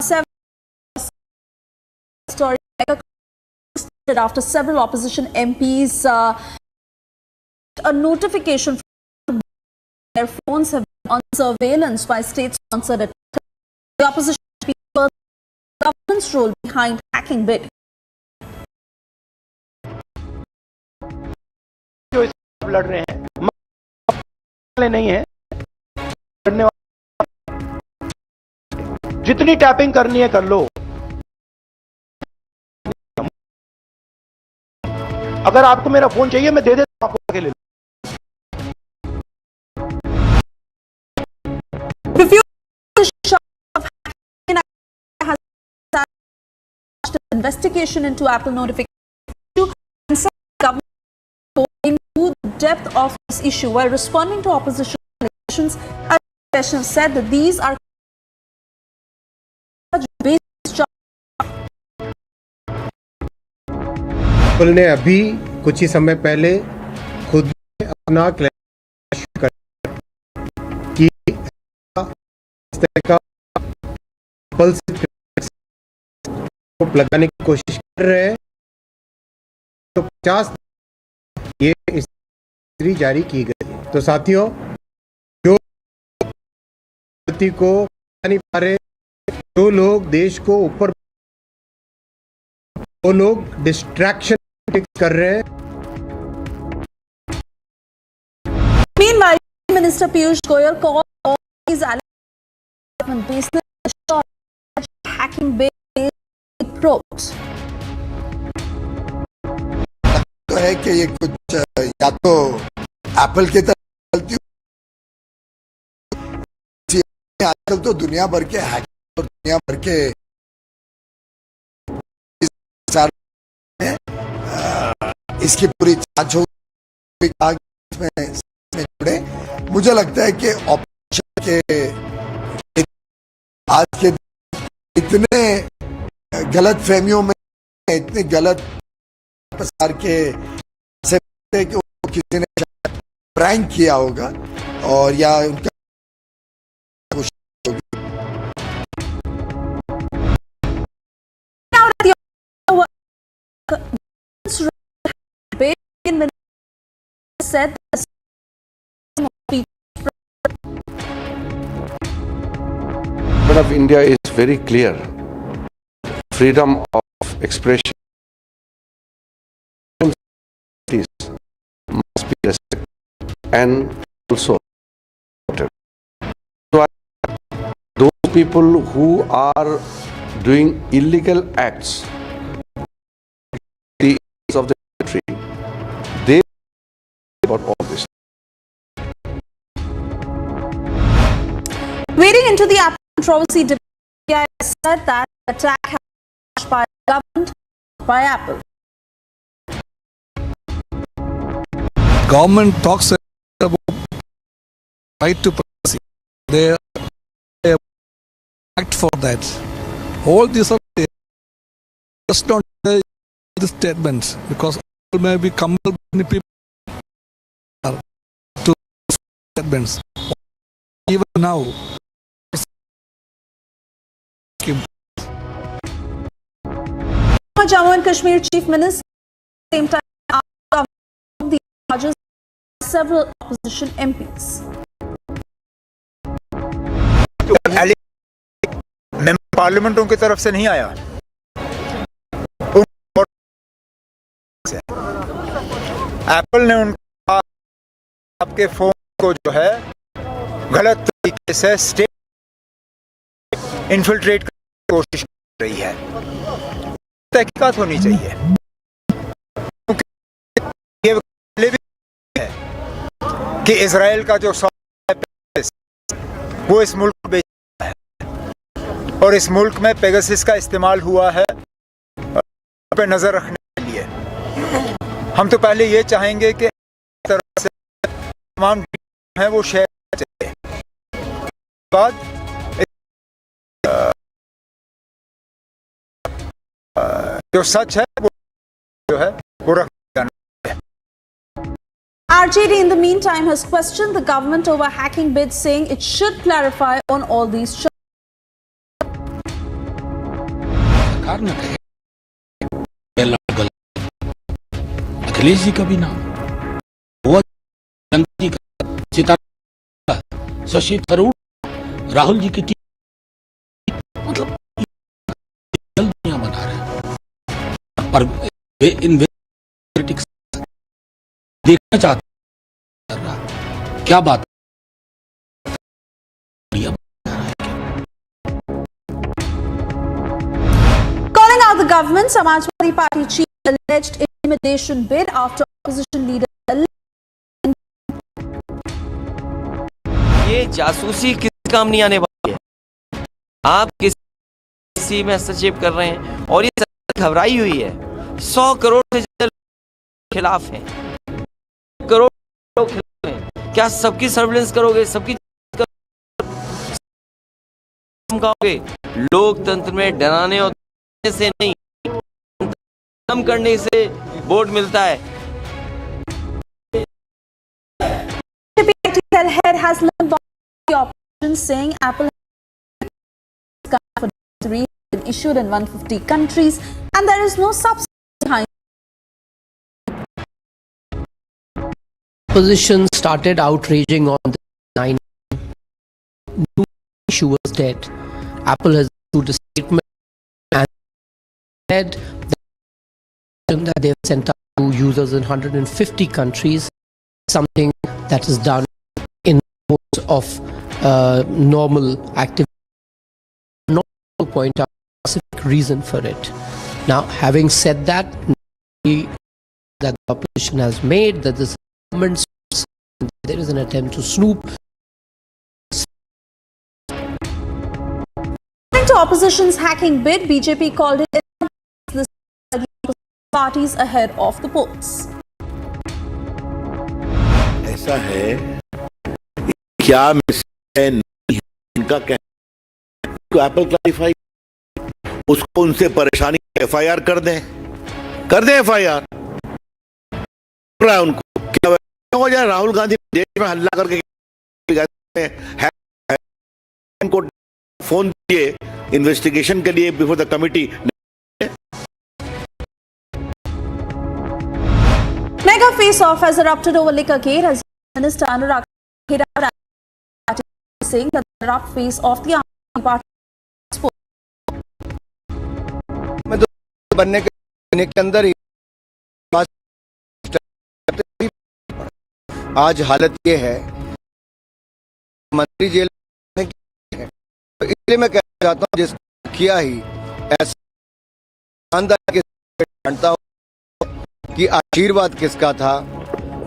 7. Story after several opposition MPs a notification from their phones have been on surveillance by state-sponsored attack. The opposition people government's role behind hacking bid. जो इस लड़ रहे हैं नहीं है, जितनी tapping करनी है कर लो। अगर आपको मेरा फोन चाहिए मैं दे देता हूं, आपको आके ले लो। Investigation into Apple notification and said government into the depth of this issue while responding to opposition allegations. Administration said that these are Apple ने अभी कुछ ही समय पहले खुद अपना क्लैरिफिकेशन कर कि इस तरह का एप्पल को लगाने की कोशिश कर रहे हैं, तो 50 ये स्थिति जारी की गई। तो साथियों, जो को नहीं पा रहे, जो लोग देश को ऊपर, वो लोग डिस्ट्रैक्शन कर रहे हैं। Meanwhile, Minister Piyush Goyal called all these alleged business hacking based probes. तो है कि ये कुछ या तो एप्पल की तरफ चलती है, आजकल तो दुनिया भर के हैकर और दुनिया भर के इसकी पूरी जांच हो, जुड़े। मुझे लगता है कि ऑपरेशन के आज के इतने गलत फहमियों में इतनी गलत प्रसार के से कि किसी ने प्रैंक किया होगा और या उनका said But of India is very clear. Freedom of expression must be respected and also supported. So those people who are doing illegal acts of the country, they about all this. Wading into the Apple controversy, I said that the attack happened by the government, by Apple. Government talks about right to privacy. They act for that. All these are just not the statements because all may be compelled many people to statements. Even now. Jammu and Kashmir Chief Minister same time the charges several opposition MPs. पार्लियामेंटों की तरफ से नहीं आया, Apple ने उनका आपके phone को जो है गलत तरीके से स्टेट इन्फिल्ट्रेट करने की कोशिश कर रही है। तहकीकात होनी चाहिए क्योंकि ये भी है कि इजराइल का जो सॉफ्टवेयर है वो इस मुल्क में बेचा है और इस मुल्क में पेगासस का इस्तेमाल हुआ है पे नजर रखने के लिए। हम तो पहले ये चाहेंगे कि तरह से तमाम हैं वो शेयर चाहिए, बाद जो सच है वो जो है वो रख जाना है। RJD in the meantime has questioned the government over hacking bid, saying it should clarify on all these Akhilesh ji का भी नाम शशि थरूर राहुल जी की टीम मतलब दुनिया बना रहे हैं पर वे इन देखना चाहते क्या बात calling out the government. Samajwadi Party chief alleged intimidation bid after opposition leader. ये जासूसी किस काम नहीं आने वाली है। आप किसी में हस्तक्षेप कर रहे हैं और ये सरकार घबराई हुई है। 100 करोड़ से ज्यादा खिलाफ हैं, करोड़ लोग खिलाफ हैं। क्या सबकी सर्विलेंस करोगे, सबकी कहोगे? लोकतंत्र में डराने और से नहीं, कम करने से वोट मिलता है। Head has limbed the opposition, saying Apple has been issued in 150 countries and there is no subsidy behind. Opposition started outraging on the 9 new issue was dead. Apple has issued a statement and said that they have sent out to users in 150 countries, something that is done in the course of normal activity. Not to point out a specific reason for it. Now, having said that, that the opposition has made, that this government, there is an attempt to snoop. According to opposition's hacking bid, BJP called it the parties ahead of the polls. ऐसा है क्या इनका कहना Apple clarify उसको उनसे परेशानी FIR कर दें। कर दे FIR उनको। क्या हो जाए, राहुल गांधी देश में हल्ला करके को फोन दिए इन्वेस्टिगेशन के लिए before the committee. Mega face-off has erupted over liquor case as Minister Anurag saying that the erupt face-off the army party बनने के अंदर ही आज हालत ये है, मंत्री जेल में है। तो इसलिए मैं कहना चाहता हूँ जिसको किया ही ऐसा ईमानदार के जानता हूँ कि आशीर्वाद किसका था,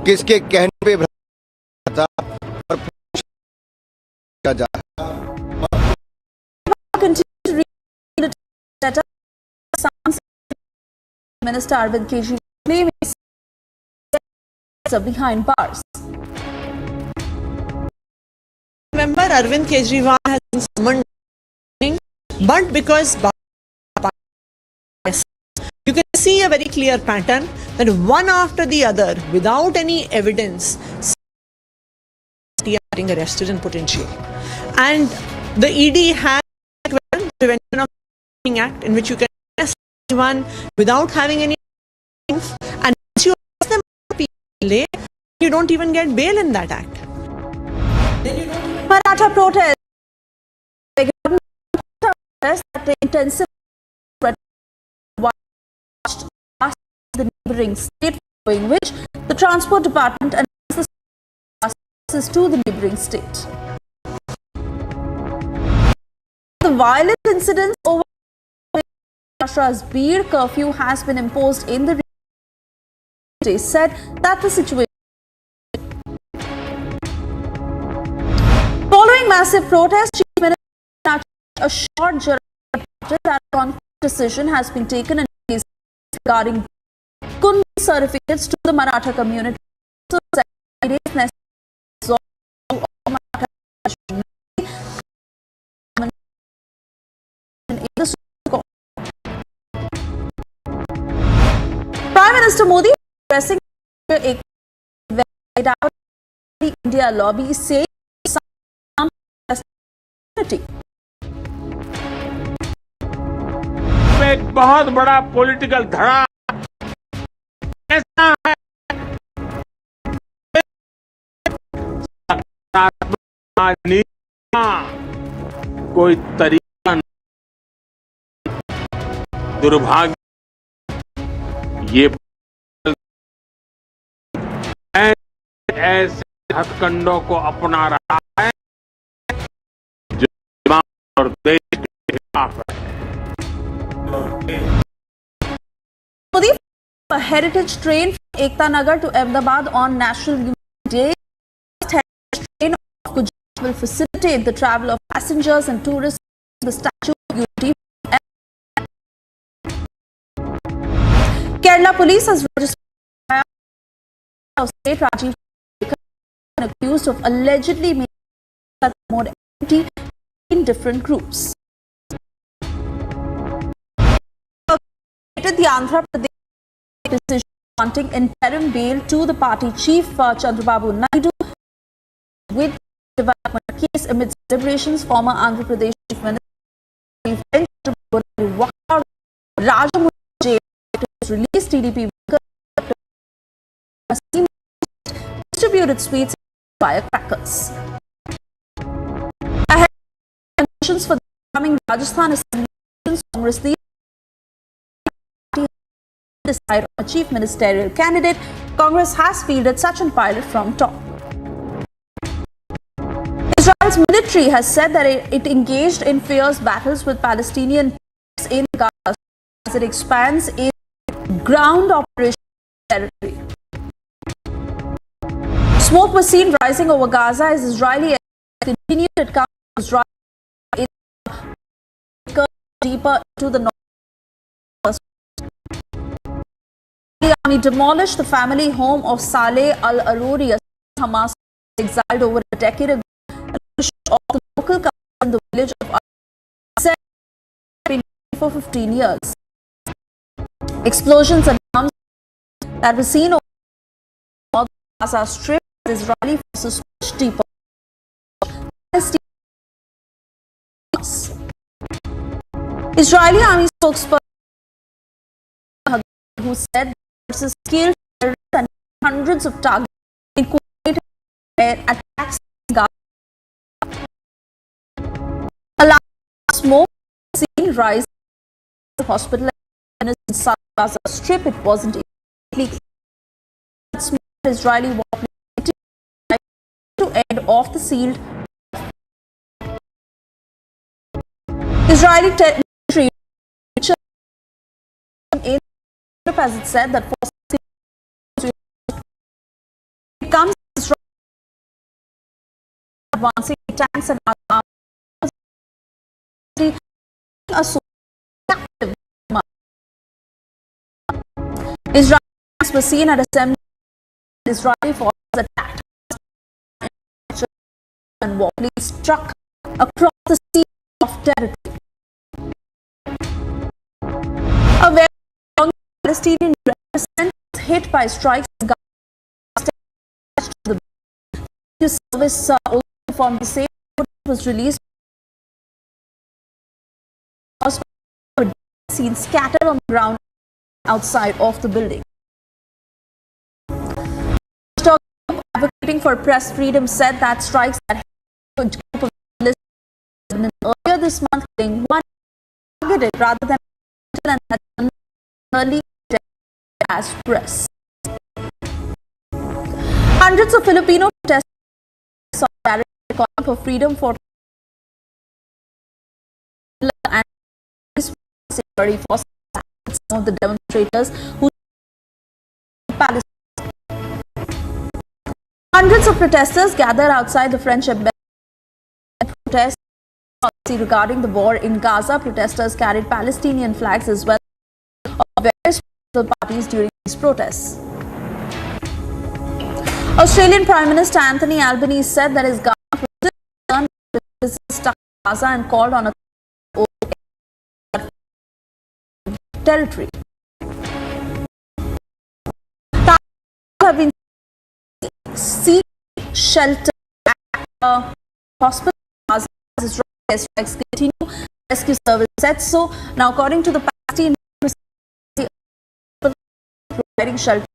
किसके कहने पे था और जा Minister Arvind Kejriwal claiming behind bars. Remember, Arvind Kejriwal has been summoned, but because you can see a very clear pattern that one after the other, without any evidence, are getting arrested and put in jail. And the ED has Prevention of Act in which you can arrest anyone without having any proof, and once you arrest them, you don't even get bail in that act. Maratha protest that intensive watched the neighboring state, in which the transport department announced the services to the neighboring state. The violent incidents over Maharashtra's beer curfew has been imposed in the region. They said that the situation. Following massive protests, Chief Minister assured that a decision has been taken in case regarding Kundi certificates to the Maratha community. So, Prime Minister Modi addressing a India lobby saying एक बहुत बड़ा political धड़ा ऐसा है, कोई तरीका दुर्भाग्य ये ऐसे हथकंडों को अपना रहा है जो और देश के खिलाफ है। A heritage train from Ekta Nagar to Ahmedabad on National Unity Day. The heritage train of Gujarat will facilitate the travel of passengers and tourists to the Statue of Unity. Kerala police has registered state Rajiv accused of allegedly making more entity in different groups. The Andhra Pradesh decision granting interim bail to the party chief Chandrababu Naidu with development case amidst deliberations. Former Andhra Pradesh Chief Minister walked out Rajamouli jail to release TDP distributed sweets via crackers. Ahead of conditions for the coming Rajasthan Assembly elections, Congress decide on a chief ministerial candidate. Congress has fielded Sachin Pilot from top. Israel's military has said that it engaged in fierce battles with Palestinian in Gaza as it expands its ground operation territory. Smoke was seen rising over Gaza as Israeli continued to come Israel deeper into the north. The army demolished the family home of Saleh al-Aruri, a Hamas exiled over a decade ago, of the local council in the village of Al-Aruri for 15 years. Explosions and that was seen over the Gaza Strip as Israeli forces pushed deeper. Israeli army spokesperson who said forces killed terrorists and hundreds of targets in coordinated air attacks in Gaza. A large smoke scene rise in the hospital in South Gaza Strip. It wasn't immediately Israeli warplane to end off the sealed. Israeli military in as it said that it comes advancing tanks and arms. Israelis were seen at assembly. Israeli forces attacked and warplanes struck across the sea of territory. A very strong Palestinian representative was hit by strikes in Gaza. The service also informed the same was released. Seen scattered on the ground outside of the building. Advocating for press freedom said that strikes that a group of journalists earlier this month killing one targeted rather than and had early as press. Hundreds of Filipino protesters calling for freedom for and security forces. Some of the demonstrators who hundreds of protesters gathered outside the French embassy to protest policy regarding the war in Gaza. Protesters carried Palestinian flags as well of various political parties during these protests. Australian Prime Minister Anthony Albanese said that his government is stuck in Gaza and called on a territory. Have been seek shelter at hospital as strikes continue. Rescue service said so. Now, according to the Palestinian providing shelter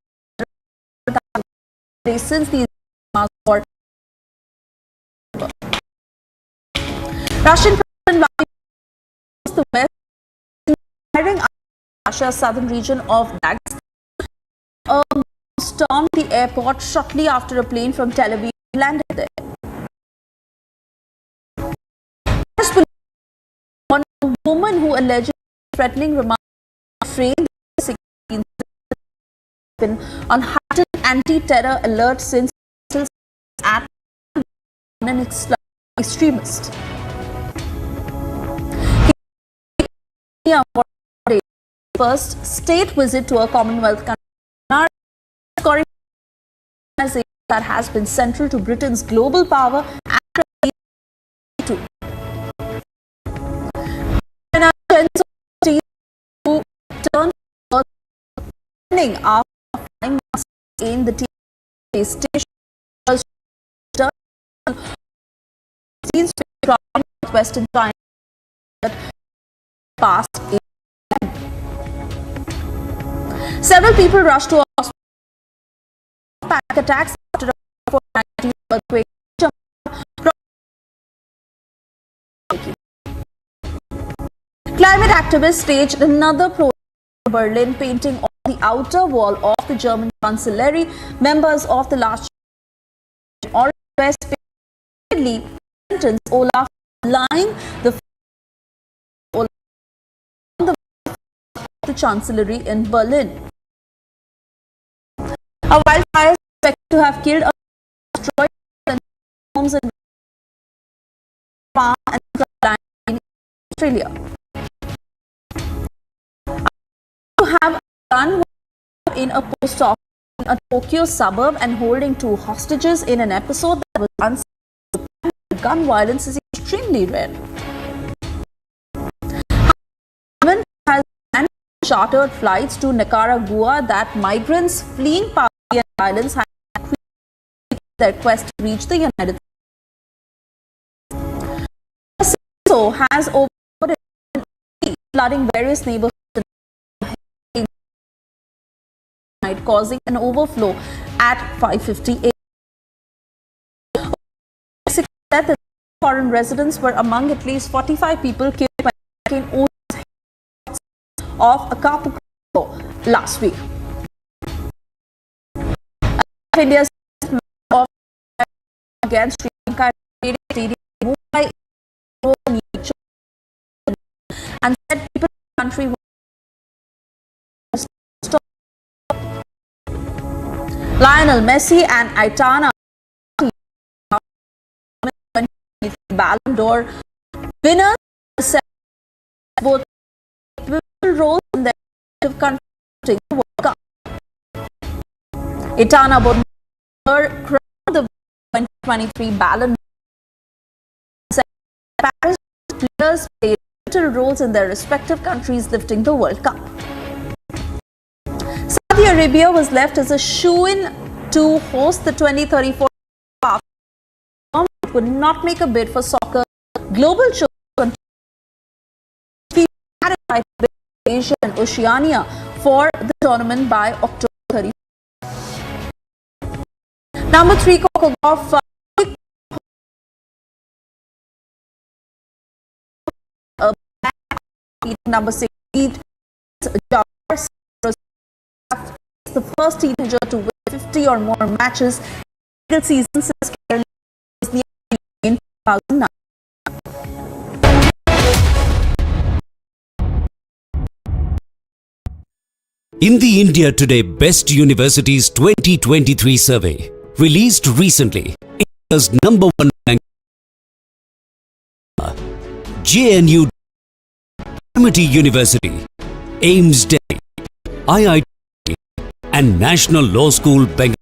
since these war. Russian President the West firing Russia's southern region of Dagestan stormed the airport shortly after a plane from Tel Aviv landed there. One woman who allegedly threatening remarks framed on heightened anti-terror alert since at an Islamic extremist. First state visit to a Commonwealth country that has been central to Britain's global power and to turning after in the station Western China past. Several people rushed to hospital. Panic attacks after a 4.9 earthquake. Climate activists staged another protest in Berlin, painting on the outer wall of the German chancellery. Members of the last or West sentence Olaf lying the chancellery in Berlin. A wildfire is expected to have killed or destroyed homes in in Australia. To have a gun in a post office in a Tokyo suburb and holding 2 hostages in an episode that was unsafe. Gun violence is extremely rare. Has chartered flights to Nicaragua that migrants fleeing poverty and violence had their quest to reach the United States. Also has over flooding various neighborhoods, causing an overflow at 5:50 a.m. Said that foreign residents were among at least 45 people killed by hurricane of Acapulco last week. India's against Sri Lanka and said people in the country were stop. Lionel Messi and Aitana Ballon d'Or winners said both pivotal roles in their respective countries the World Cup. Aitana crowned the 2023 Ballon d'Or. Paris players played pivotal roles in their respective countries lifting the World Cup. Saudi Arabia was left as a shoo-in to host the 2034 World Cup. It would not make a bid for soccer. Global show Asia and Oceania for the tournament by October 30. Number 3, Coco Golf. Number 6, the first teenager to win 50 or more matches in the season since Kerala was in 2009. In the India Today Best Universities 2023 survey, released recently, India's number 1 rank JNU, Amity University, AIMS Delhi, IIT and National Law School Bengaluru.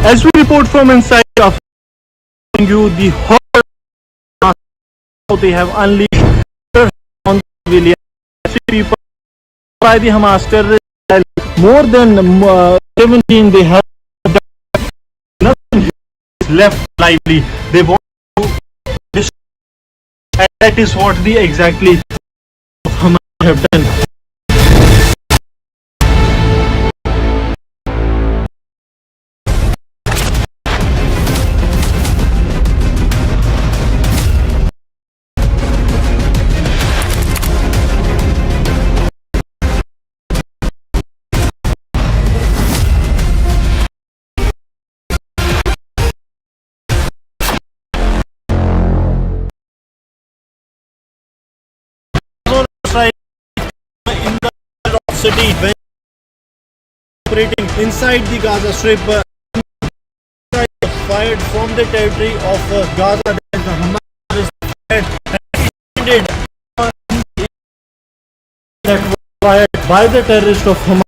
As we report from inside of you, the horror they have unleashed on civilians. People by the Hamas terrorists, more than 17 they have done. Nothing is left lively. They want to destroy, and that is what the exactly Hamas have done. In the city, operating inside the Gaza Strip, fired from the territory of Gaza. The Hamas is fired and that was fired by the terrorists of Hamas.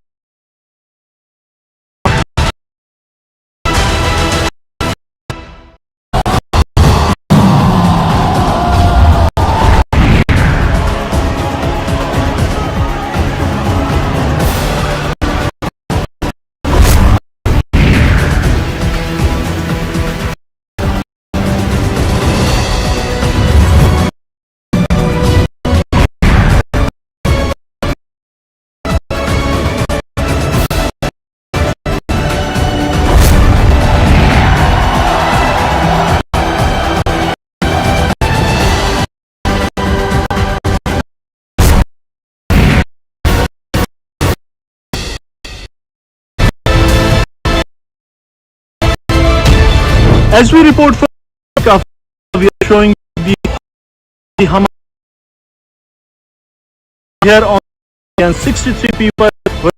As we report from we are showing the Hamas here on and 63 people were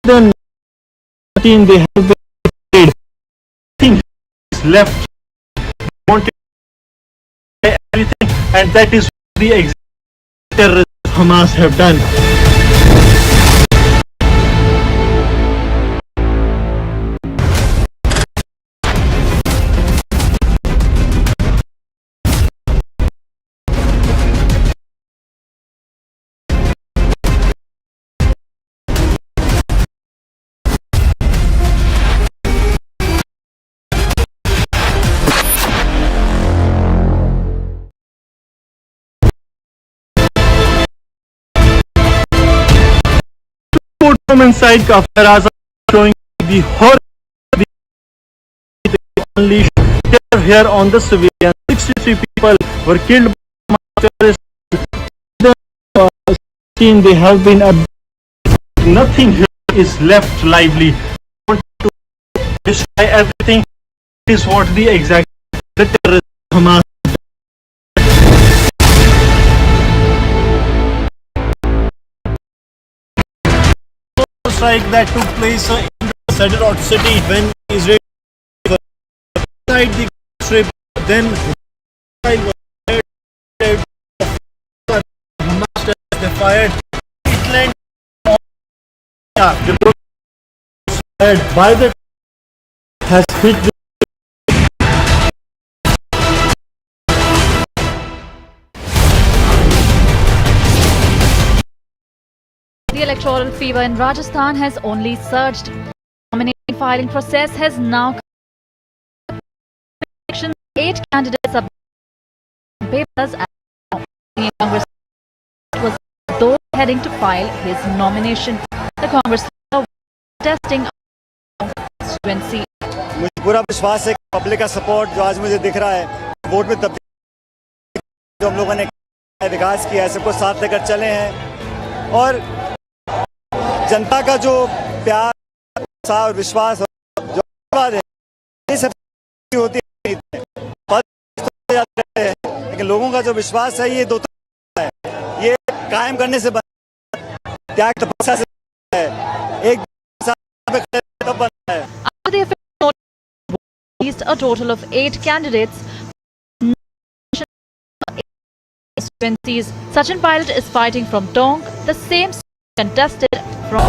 then 13 they have been paid. Nothing is left. Wanted everything, and that is the exact terrorists Hamas have done. Women's side of Raza showing the horror unleashed terror here on the civilians. 63 people were killed by terrorists. They have been nothing here is left lively. Want to destroy everything is what the exact the terrorist Hamas. Strike that took place in the Sadarot city when Israel inside the strip, then Israel was Hamas they fired. It landed by the has hit the The electoral fever in Rajasthan has only surged. Nomination filing process has now elections. 8 candidates are papers and Congress was though heading to file his nomination. The Congress testing constituency. मुझे पूरा विश्वास है कि public का support जो आज मुझे दिख रहा है वोट में तब्दीली जो हम लोगों ने विकास किया है सबको साथ लेकर चले हैं और जनता का जो प्यार और विश्वास जो है ये सब होती है लेकिन लोगों का जो विश्वास है ये दो है ये कायम करने से त्याग तपस्या से है एक तब बनता है A total of 8 candidates. Sachin Pilot is fighting from Tonk, the same contested from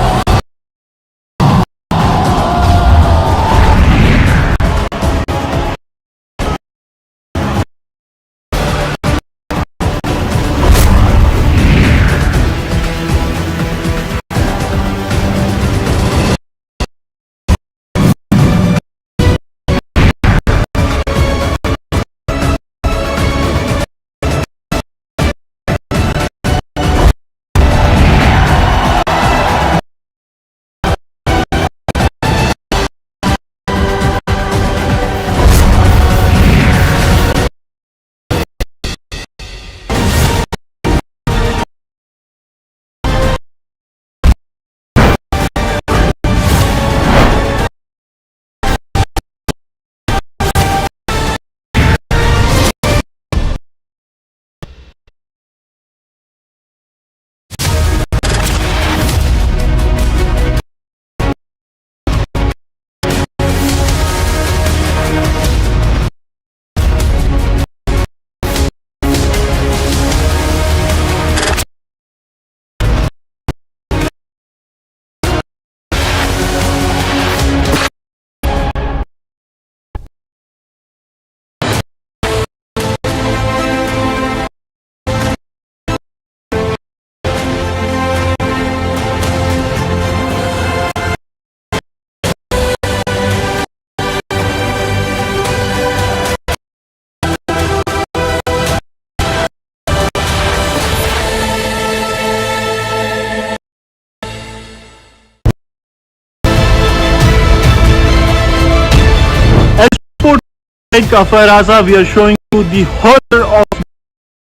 of Raza, we are showing you the horror of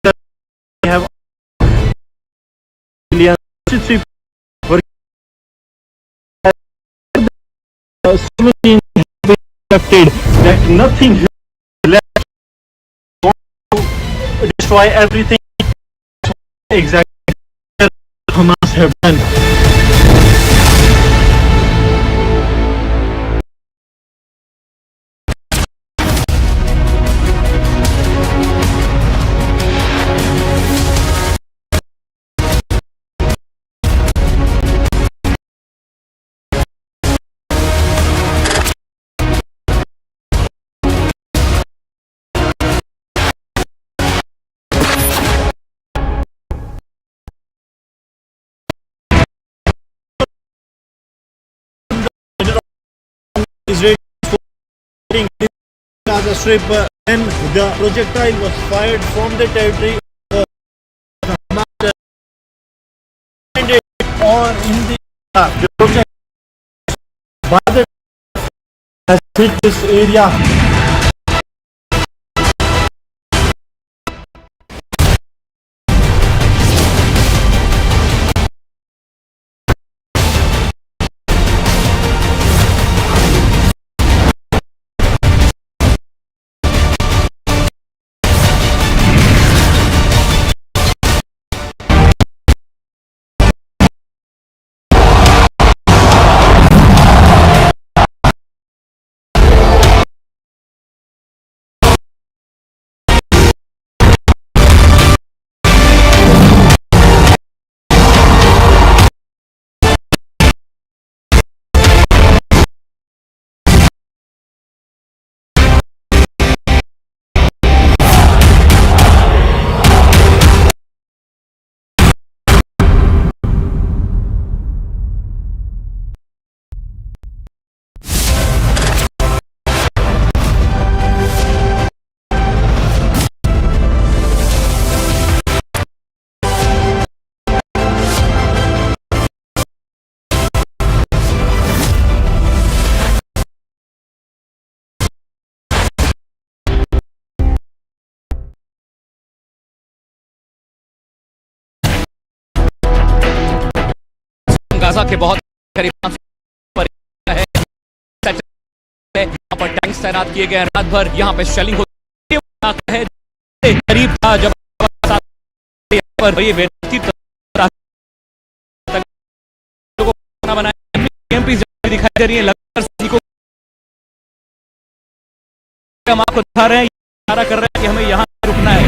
the we have that nothing left to destroy everything exactly Hamas have done. Israel Gaza Strip and the projectile was fired from the territory of Hamas or in the by the has hit this area. Gaza के बहुत करीब 500 पर है, यहाँ पर tanks तैनात किए गए हैं। रात भर यहाँ पे शेलिंग होती है। करीब था जब पर ये व्यक्ति दिखाई दे रही है। लगातार को हम आपको दिखा रहे हैं, इशारा कर रहे हैं कि हमें यहाँ रुकना है।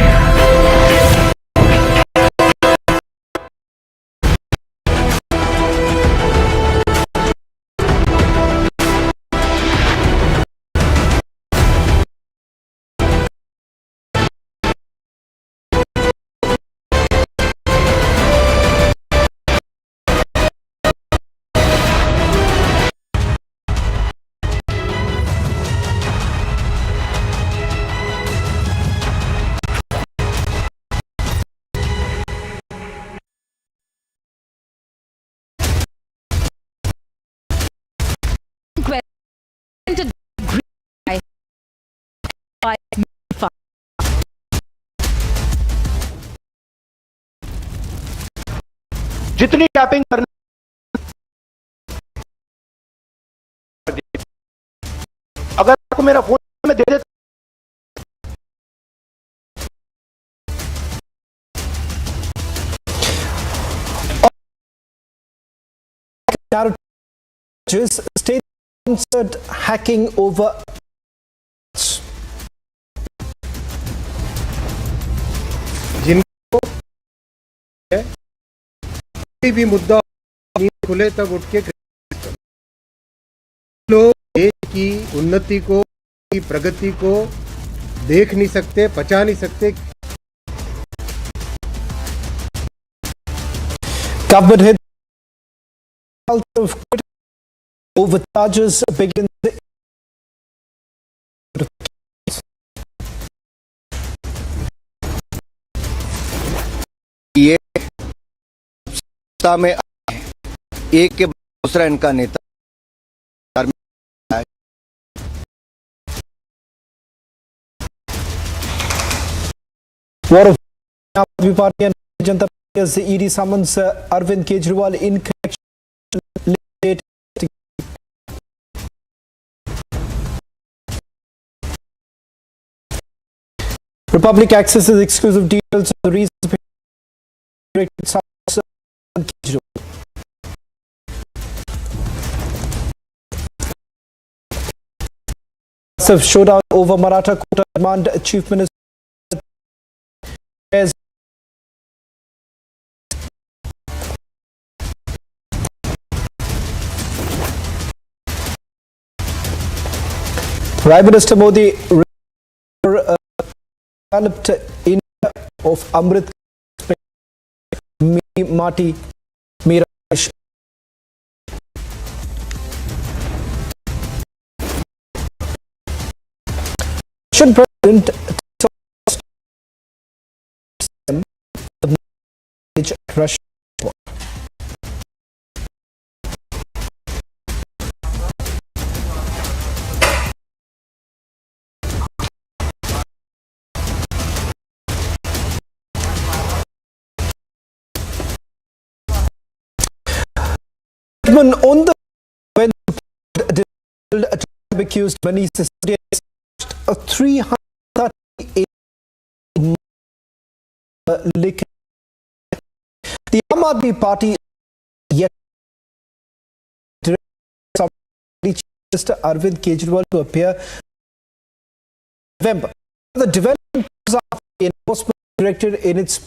जितनी टैपिंग करनी अगर आपको मेरा फोन में दे देता state-sponsored hacking over जिनको कोई भी मुद्दा खुले तब उठ के लोग देश की उन्नति को, की प्रगति को देख नहीं सकते, पचा नहीं सकते। government hit of overcharges begins. ये सत्ता में एक के बाद दूसरा इनका नेता War of AAP Party and Janata Party as the ED summons Arvind Kejriwal in connection. Republic accesses exclusive details of the reasons showdown over Maratha quota demand. Chief Minister Prime Minister Modi developed India of Amrit Mati Mera Desh. Russian President Russia. Desmond, on the when the accused Manish Sisodia a 338 liquor. The Aam Aadmi Party yet Mr. Arvind Kejriwal to appear in November. The development of the enforcement director in its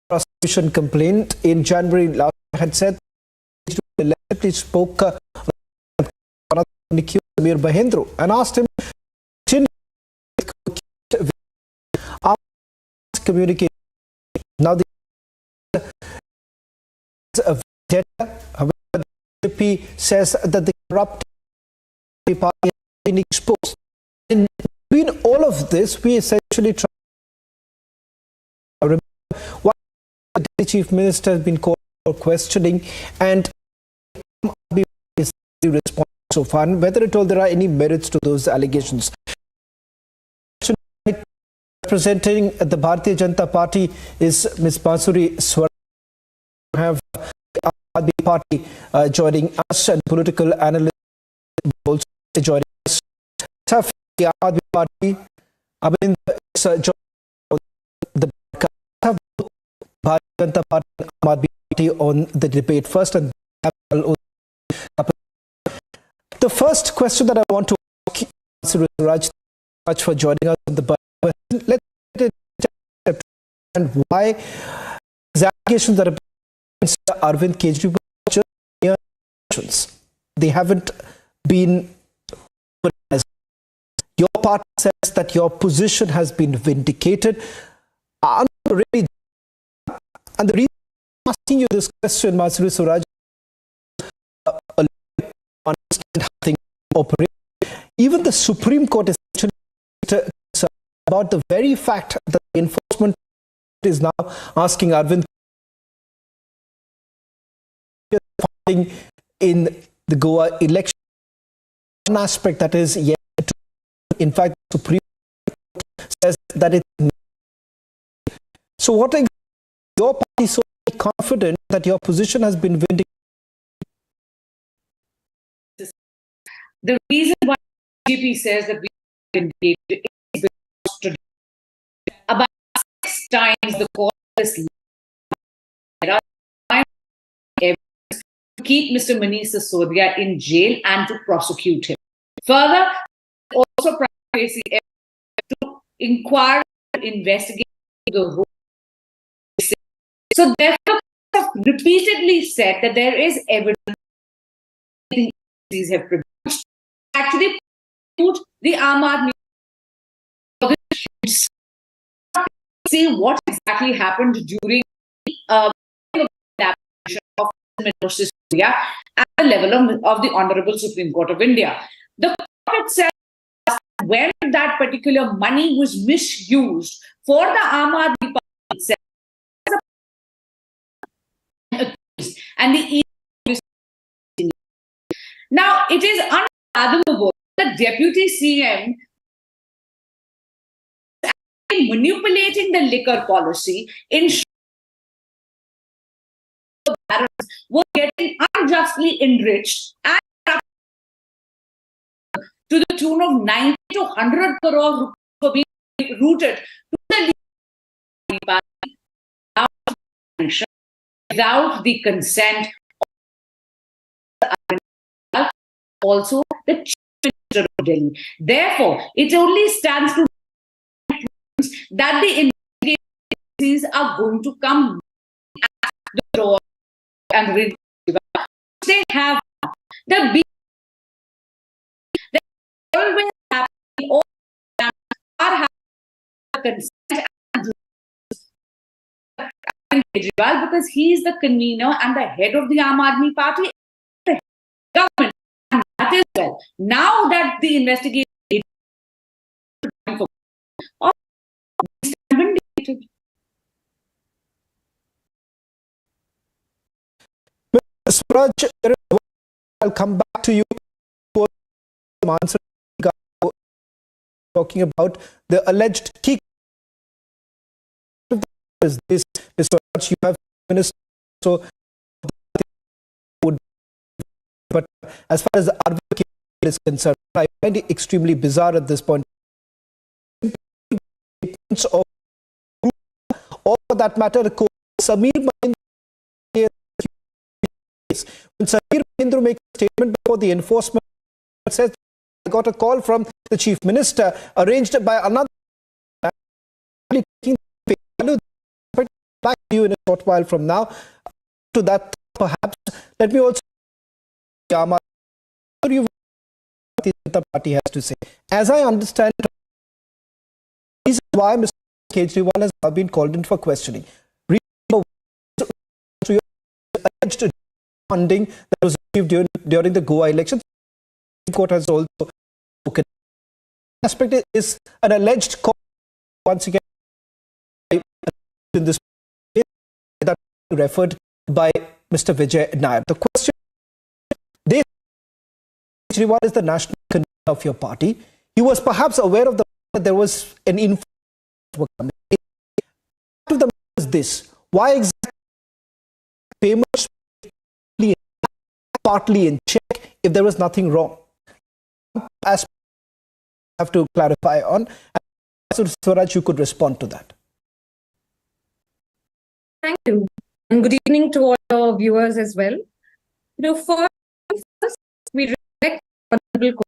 prosecution complaint in January last had said allegedly spoke Samir Bahendro and asked him to communicate. Now the however, the BJP says that the corrupt party has been exposed. In between all of this, we essentially try to remember why the Delhi Chief Minister has been called for questioning and response so far, and whether at all there are any merits to those allegations. Representing the Bharatiya Janata Party is Ms. Bansuri Swar. We have the Aam Aadmi Party joining us and political analyst also joining us. The Aam Aadmi Party, Arvind is joining the Bharatiya Janata Party and Aam Aadmi Party on the debate first, and the first question that I want to ask Raj much for joining us on the question. Let's and why the allegations that are against Arvind Kejriwal just they haven't been. Your party says that your position has been vindicated. And the reason I'm asking you this question, Masuri Suraj, understand how things operate. Even the Supreme Court is about the very fact that the enforcement is now asking Arvind in the Goa election. One aspect that is yet to, in fact, the Supreme Court says that it. So, what is your party so confident that your position has been vindicated? The reason why BJP says that we are vindicated is because about 6 times the court has to keep Mr. Manish Sisodia in jail and to prosecute him. Further, also to inquire and investigate the role. So therefore, have repeatedly said that there is evidence these have produced. Actually, the Aam Aadmi see what exactly happened during the of Sisodia at the level of the Honorable Supreme Court of India. The court itself, when that particular money was misused for the Aam Aadmi Party itself, and the now it is unfathomable that Deputy CM manipulating the liquor policy in were getting unjustly enriched and to the tune of 90 to 100 crore for being routed to the party without the consent of also the Chief Minister of Delhi. Therefore, it only stands to that the investigations are going to come at the door and they have the always happening or are consent and Kejriwal because he is the convener and the head of the Aam Aadmi Party, the government, and that is well. Now that the investigation is vindicated. Suraj, I'll come back to you for some answer talking about the alleged kick. This Suraj, you have minister So, but as far as the Arvind Kejriwal is concerned, I find it extremely bizarre at this point. Of, or for that matter, Samir Mahindra. When Samir Mahindra makes a statement before the enforcement, says, I got a call from the Chief Minister arranged by another. Back to you in a short while from now. To that, perhaps, let me also the party has to say. As I understand, this is why Mr. Kejriwal has now been called in for questioning. Alleged funding that was received during the Goa elections. The court has also spoken. Aspect is an alleged call once again in this that referred by Mr. Vijay Nair. The question: Kejriwal is the national convener of your party. He was perhaps aware of that there was an influence. Part of the matter is this: why exactly payments partly in check if there was nothing wrong? As I have to clarify on, Swaraj, you could respond to that. Thank you, and good evening to all our viewers as well. First we respect honorable court,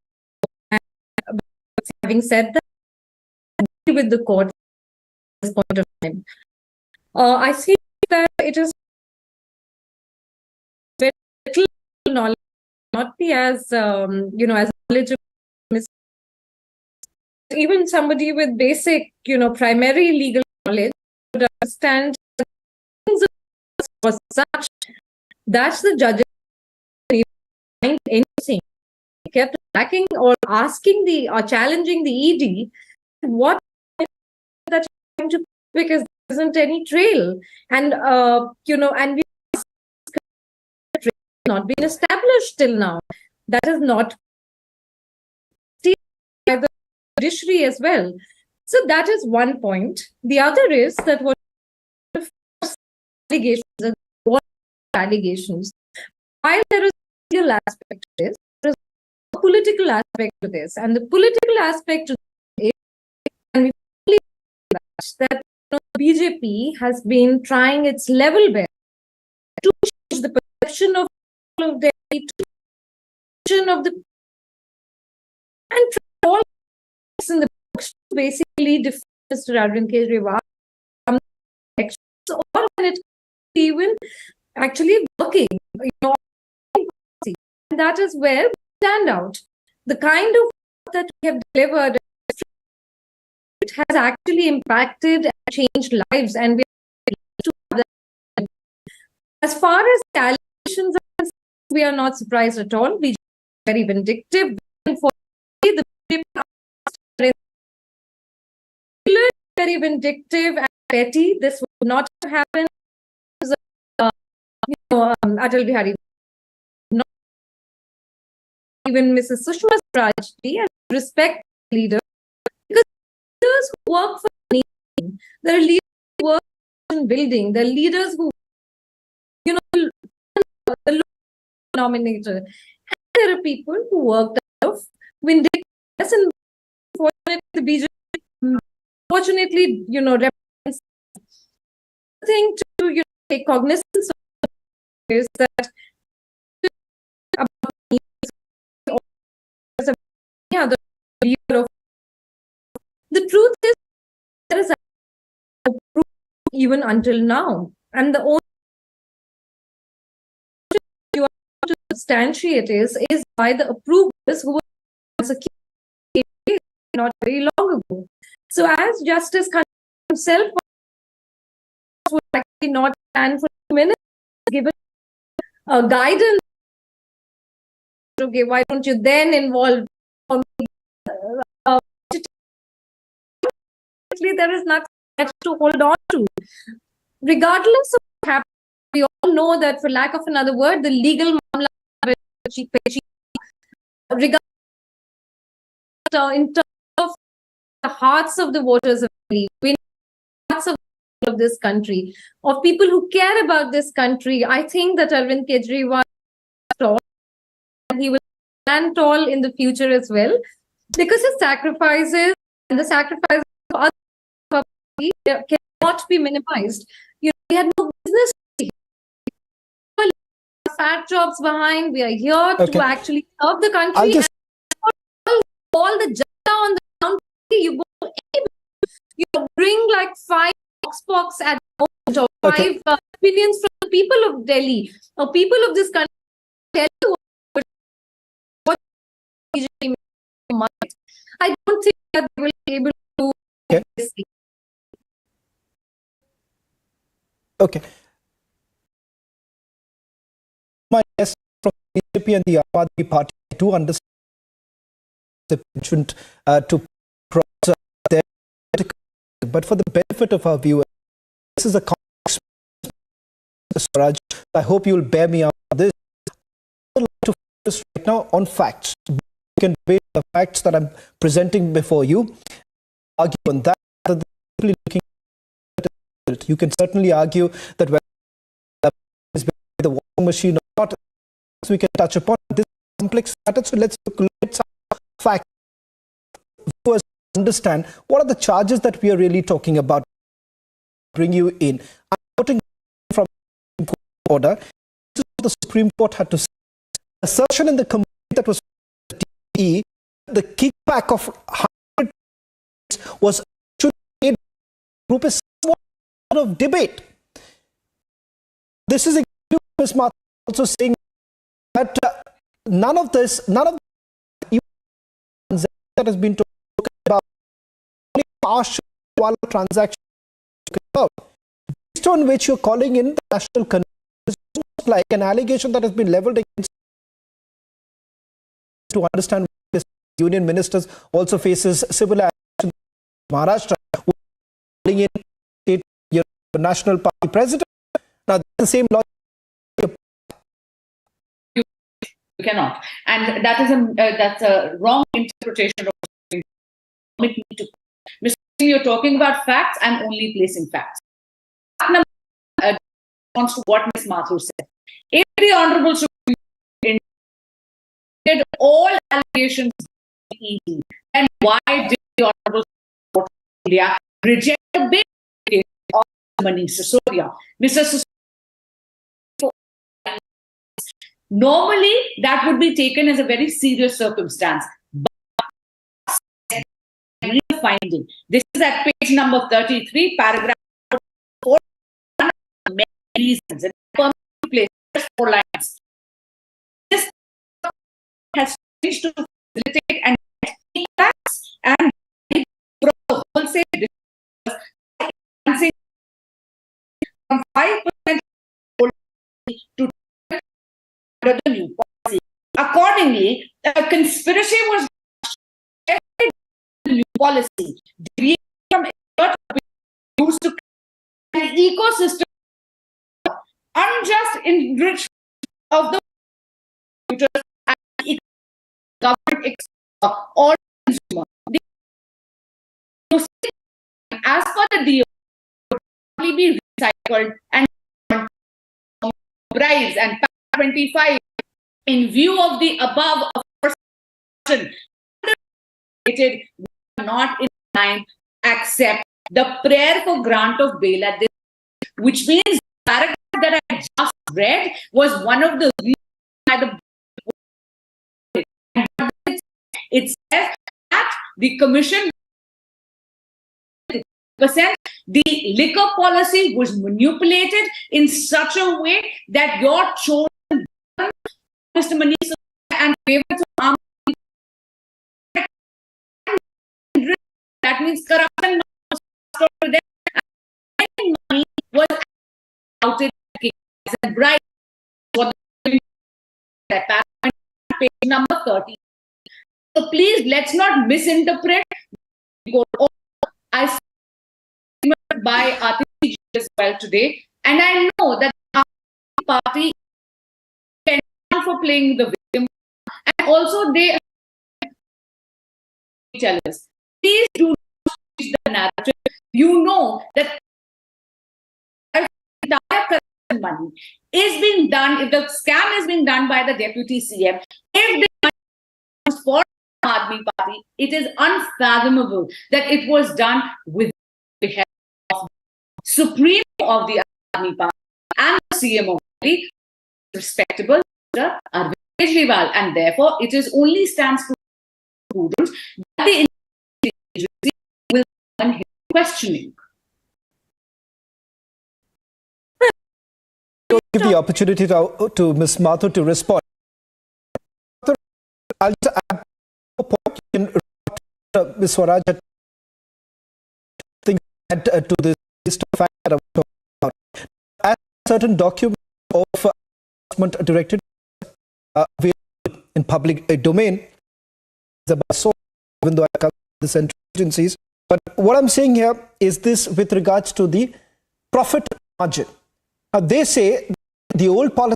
and having said that, I agree with the court at this point of time. I think that it is very little knowledge, not be as as knowledgeable. Even somebody with basic, primary legal knowledge would understand things was such that the judges find anything. He kept attacking or asking or challenging the ED what that because there isn't any trail, and and we not been established till now. That is not by the judiciary as well. So that is one point. The other is that what allegations, while there is a legal aspect to this, there is a political aspect to this, and the political aspect to this is, and we believe that BJP has been trying its level best to change the perception of Delhi, to perception of the, and all in the books to basically defend Mr. Arvind Kejriwal from elections, or when it even actually working, and that is where we stand out. The kind of work that we have delivered, it has actually impacted and changed lives, and as far as the allegations are concerned, we are not surprised at all. We are very vindictive. The very vindictive and petty. This would not have happened. Atal Bihari, not even Mrs. Sushma Swaraj, and respect leaders, because leaders who work for the nation, there are leaders who work in building, there are leaders who, the denominator, and there are people who worked out of vindictiveness, and unfortunately, the BJP, fortunately, represents the thing to take cognizance of is that the truth is there is a proof even until now, and the only you have to substantiate is by the approvers who were not very long ago. So as Justice Khan himself would actually not stand for 2 minutes, given guidance, okay, why don't you then involve there is nothing to hold on to. Regardless of what happens, we all know that, for lack of another word, the legal regardless in terms of the hearts of the voters of Delhi, hearts of of this country, of people who care about this country. I think that Arvind Kejriwal and he will stand tall in the future as well, because his sacrifices and the sacrifices of other people cannot be minimized. You know, we had no business. Fat jobs behind. We are here to actually serve the country. And all the janta on the ground, you bring like 5 box at the moment, or 5 opinions from the people of Delhi or people of this country. I don't think that they will be able to do this. Okay. My guest from BJP and the AAP party to understand the penchant to cross their political, but for the benefit of our viewers, this is a complex Swaraj. I hope you will bear me out on this. I would like to focus right now on facts. You can debate the facts that I'm presenting before you. Argue on that rather than simply looking at it. You can certainly argue that whether it's the washing machine or not, we can touch upon this complex matter. So let's have facts. Viewers understand what are the charges that we are really talking about. Bring you in. I'm quoting from the order. This is what the Supreme Court had to say. Assertion in the complaint that was the kickback of 100 was actually group is somewhat of debate. This is Ms. Martha also saying that none of the that has been talked about, only partial transaction about, based on which you're calling in the national convention, is almost like an allegation that has been leveled against. To understand this, union ministers also faces civil action in Maharashtra, calling in state national party president. Now that's the same logic. You cannot, and that is that's a wrong interpretation of Mr. Singh, you're talking about facts. I'm only placing facts. Response to what Ms. Mathur said. If the Honorable Supreme Court did all allegations easy, then why did the Honorable Supreme Court of India reject the big case of Manish Sisodia? Mr. Sisodia, normally, that would be taken as a very serious circumstance. But finding. This is at page number 33, paragraph 4. Many reasons. Place 4 lines. This has changed to facilitate and tax and wholesale from 5% to under the new policy. Accordingly, a conspiracy was the new policy, from used to an ecosystem unjust enrichment of the computers and government all consumer. As per the deal, would be recycled and bribes and 25 in view of the above not in line accept the prayer for grant of bail at this, which means the paragraph that I just read was one of the reasons by the it says that the commission the liquor policy was manipulated in such a way that your chosen Mr. Manish and favor to arm. That means corruption money was outed and bribe. Page number 30. So please let's not misinterpret. I by Atish as well today, and I know that our party is for playing the victim, and also they tell us, please do not change the narrative. You know that money is being done, if the scam is being done by the deputy CM, if the money comes for Aam Aadmi Party, it is unfathomable that it was done with the help of the Supreme of the Aam Aadmi Party and the CM of Delhi, respectable Mr. Arvind Kejriwal, and therefore it is only stands to prudence that the agency will on his questioning. Give the opportunity to Ms. Mathur to respond. I'll just add a point in Ms. Swaraj to this fact that I was talking about. As certain documents of announcement directed in public domain, even though I cover the central agencies, but what I'm saying here is this with regards to the profit margin. They say the old policy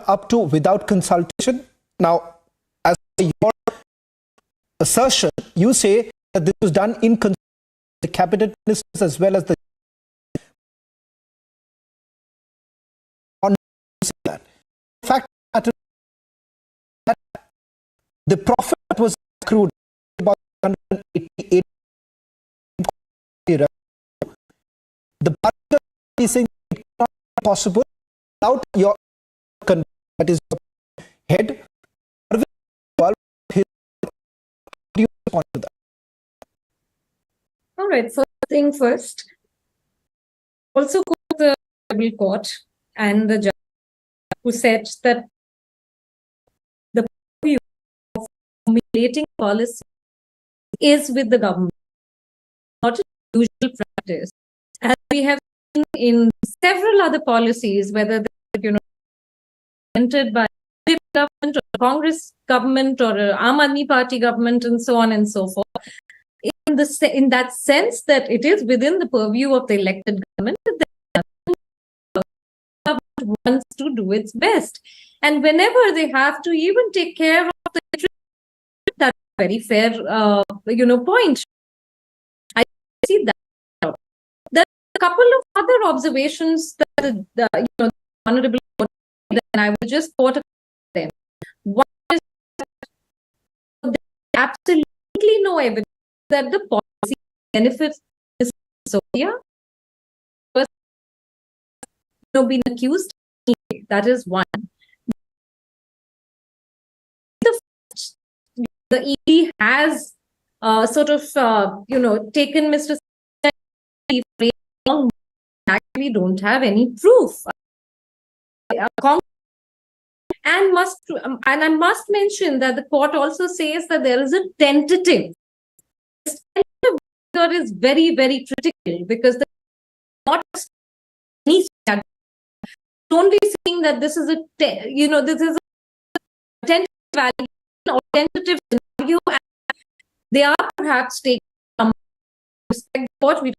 up to without consultation. Now, as your assertion, you say that this was done in consultation with the cabinet ministers as well as the that. In fact, the profit was accrued about 188. The budget is saying it's not possible without your that is head. How do you respond to that? All right, first thing first. Also, the Tribal Court and the judge who said that the purview of formulating policy is with the government, not a usual practice. As we have seen in several other policies, whether they're implemented by the government or Congress government or Aam Aadmi Party government and so on and so forth, in that sense that it is within the purview of the elected government, the government wants to do its best. And whenever they have to even take care of the that's a very fair point. I see that. There are a couple of other observations that the Honorable Court, and I will just quote them. One is that there is absolutely no evidence that the policy benefits Sophia was been accused. That is one. The ED has taken Mr. Actually don't have any proof. And I must mention that the court also says that there is a tentative. That is very, very critical because the not only saying that this is this is a tentative value or tentative scenario, and they are perhaps taking some respect court. We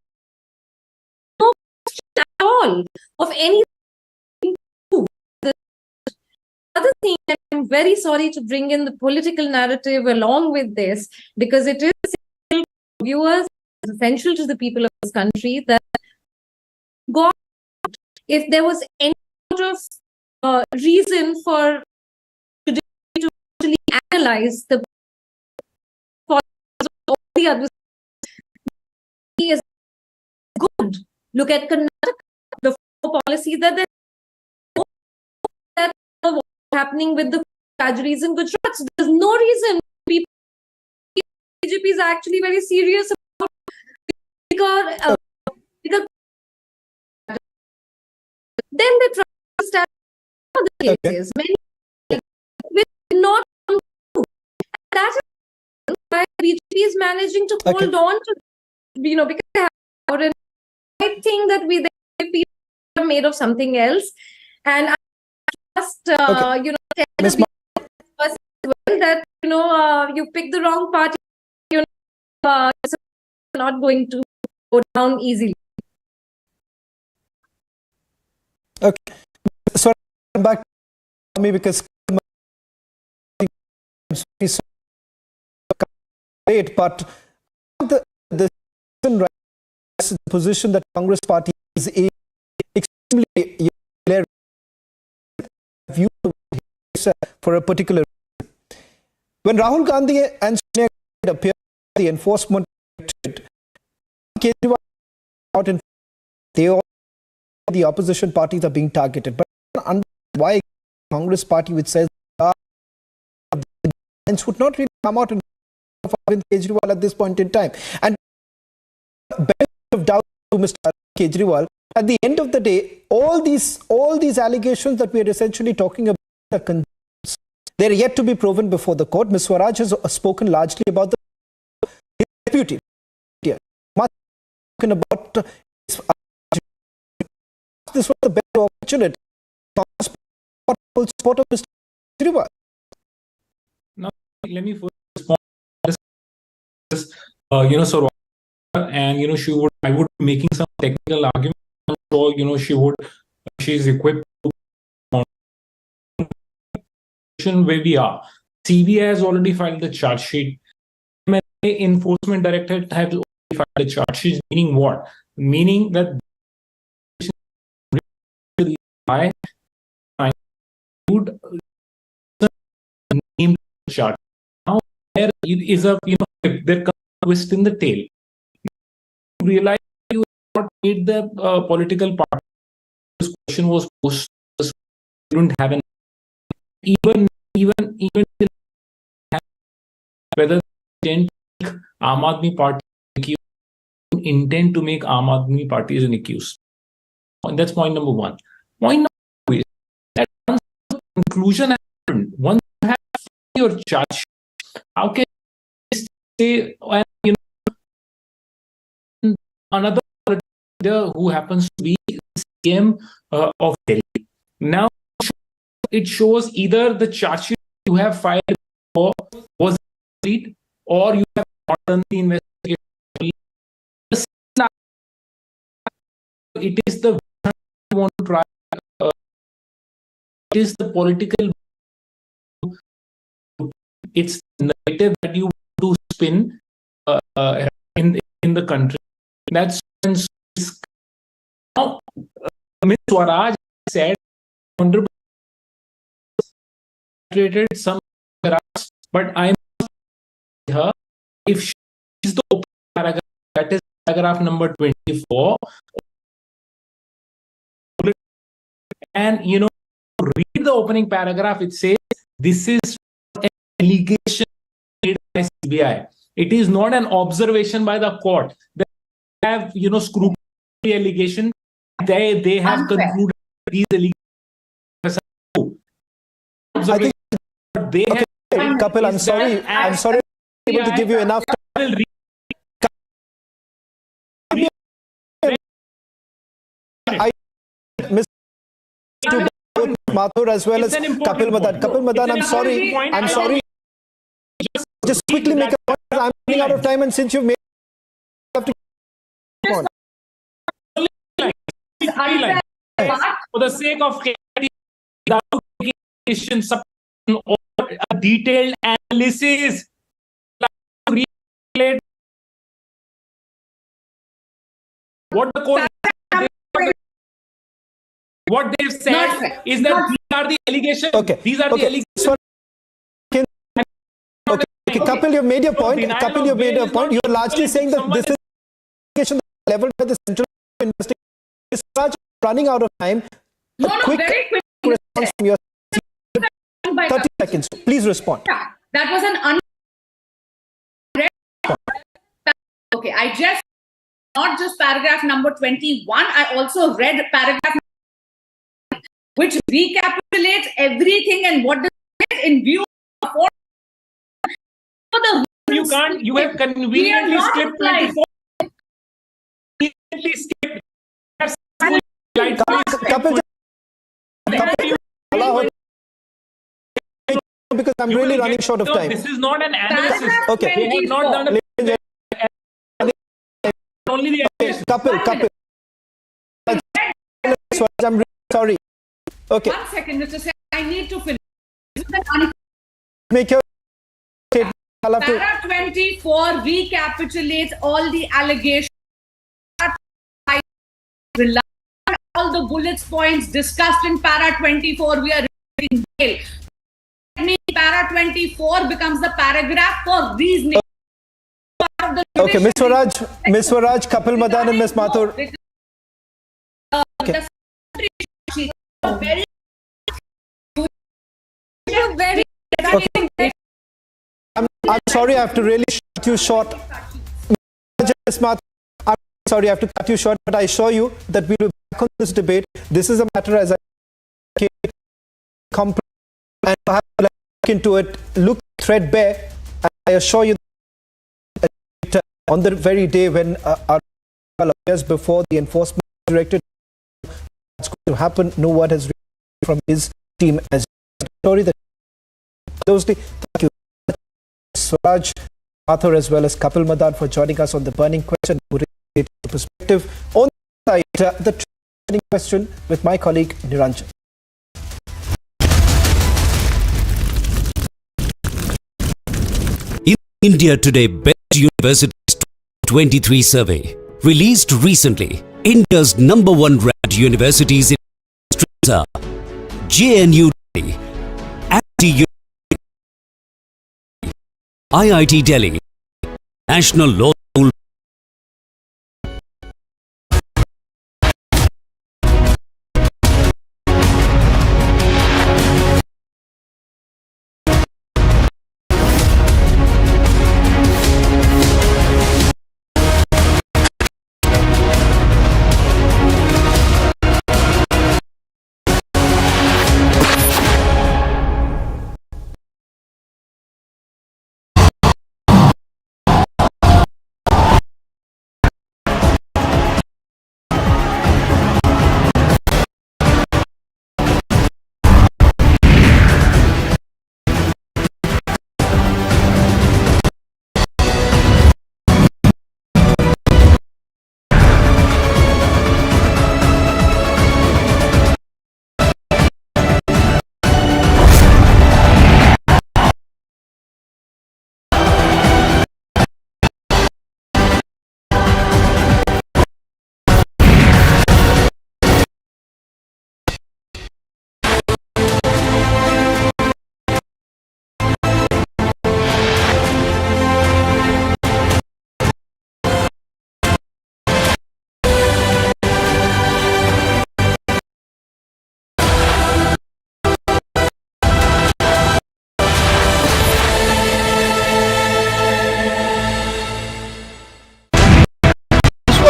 no question at all of anything. Other thing, I'm very sorry to bring in the political narrative along with this because it is viewers, essential to the people of this country that God, if there was any sort of reason for today to actually analyze the other is good. Look at Karnataka, the policy that what's happening with the tragedies in Gujarat. So there's no reason BJP is actually very serious about because then they try to start other cases. Many will not come through. That is why BJP is managing to hold on to, because they have an I think that we are made of something else. And I just, tell Ms. that, you pick the wrong party, it's not going to go down easily. Okay. So I'm back to me because late, but the the position that Congress party is a extremely clear view for a particular reason. When Rahul Gandhi and Sonia Gandhi appeared at the enforcement directorate, Kejriwal out in they all the opposition parties are being targeted. But why Congress party, which says would not really come out in Arvind Kejriwal at this point in time. And benefit of doubt to Mr. Kejriwal, at the end of the day, all these allegations that we are essentially talking about are they're yet to be proven before the court. Ms. Swaraj has spoken largely about the deputy. Much spoken about this was the better opportunity. Support of Mr. Kejriwal. Now, let me first respond to this, Swaraj, and, I would be making some technical argument. I'm sure, she's equipped to where we are. CBI has already filed the charge sheet. Enforcement Directorate has already filed the charge sheet. Meaning what? Meaning that I would name the charge. Now there is a there comes a twist in the tail. You realize you have not made the political part. This question was posed. You don't have an even whether intend to make Aam Aadmi Party intend to make Aam Aadmi Party as an accused. And that's point number one. Point number two is that once the conclusion happened, once you have your charge, how can you say another politician who happens to be CM of Delhi? Now it shows either the charge sheet you have filed for was complete or you have not done the investigation. It is the want to try. It is the political. It's the narrative that you want to spin in the country. That's now Ms. Swaraj said created some graphs, but I must her if she is the open paragraph, that is paragraph number 24, and read the opening paragraph. It says this is an allegation made by CBI. It is not an observation by the court. They have scrutinized the allegation. They have concluded these allegations. I think they have. Kapil, I'm sorry. I'm sorry. I'm able to give you enough time. I miss to both Mathur as well as Kapil Madan. Kapil Madan, I'm sorry. I'm sorry. Just quickly make a point. I'm running out of time, and since you've made, have to go on. For the sake of clarity, or a detailed analysis, what the court, what they've said is that these are the allegations. Okay. These are the allegations. Okay, Kapil, you've made your point. Kapil, you've made your point. You're largely saying that this is allegation leveled by the central investigation. It's running out of time. Very quick response from your 30 seconds. Please respond. Yeah, that was an okay, I just not just paragraph number 21, I also read paragraph which recapitulates everything and what is in view of what you can't, you have conveniently skipped 24. Because I'm really running short of time. This is not an analysis. Okay. They have not done only the Kapil. I'm really sorry. Okay. 1 second, Mr. Seth, I need to finish. Make your statement. Para 24 recapitulates all the allegations. Para rely on all the bullets points discussed in para 24. We are reading detail. Para 24 becomes the paragraph for reasoning. Okay, Ms. Swaraj, Kapil Madan and Ms. Mathur. Okay. I'm sorry, I have to really cut you short. Ms. Mathur, I'm sorry, I have to cut you short, but I assure you that we will be back on this debate. This is a matter, as I complex, and I have to look into it, look threadbare, and I assure you that on the very day when our appears before the enforcement directorate, it's going to happen. No word has reached from his team as sorry that closely. Thank you, Swaraj, Mathur, as well as Kapil Madan, for joining us on the burning question, putting it into perspective. On the side, the burning question with my colleague Niranjan. India Today Best Universities 2023 survey released recently. India's #1 ranked universities in streams are JNU Delhi, IIT Delhi, National Law School.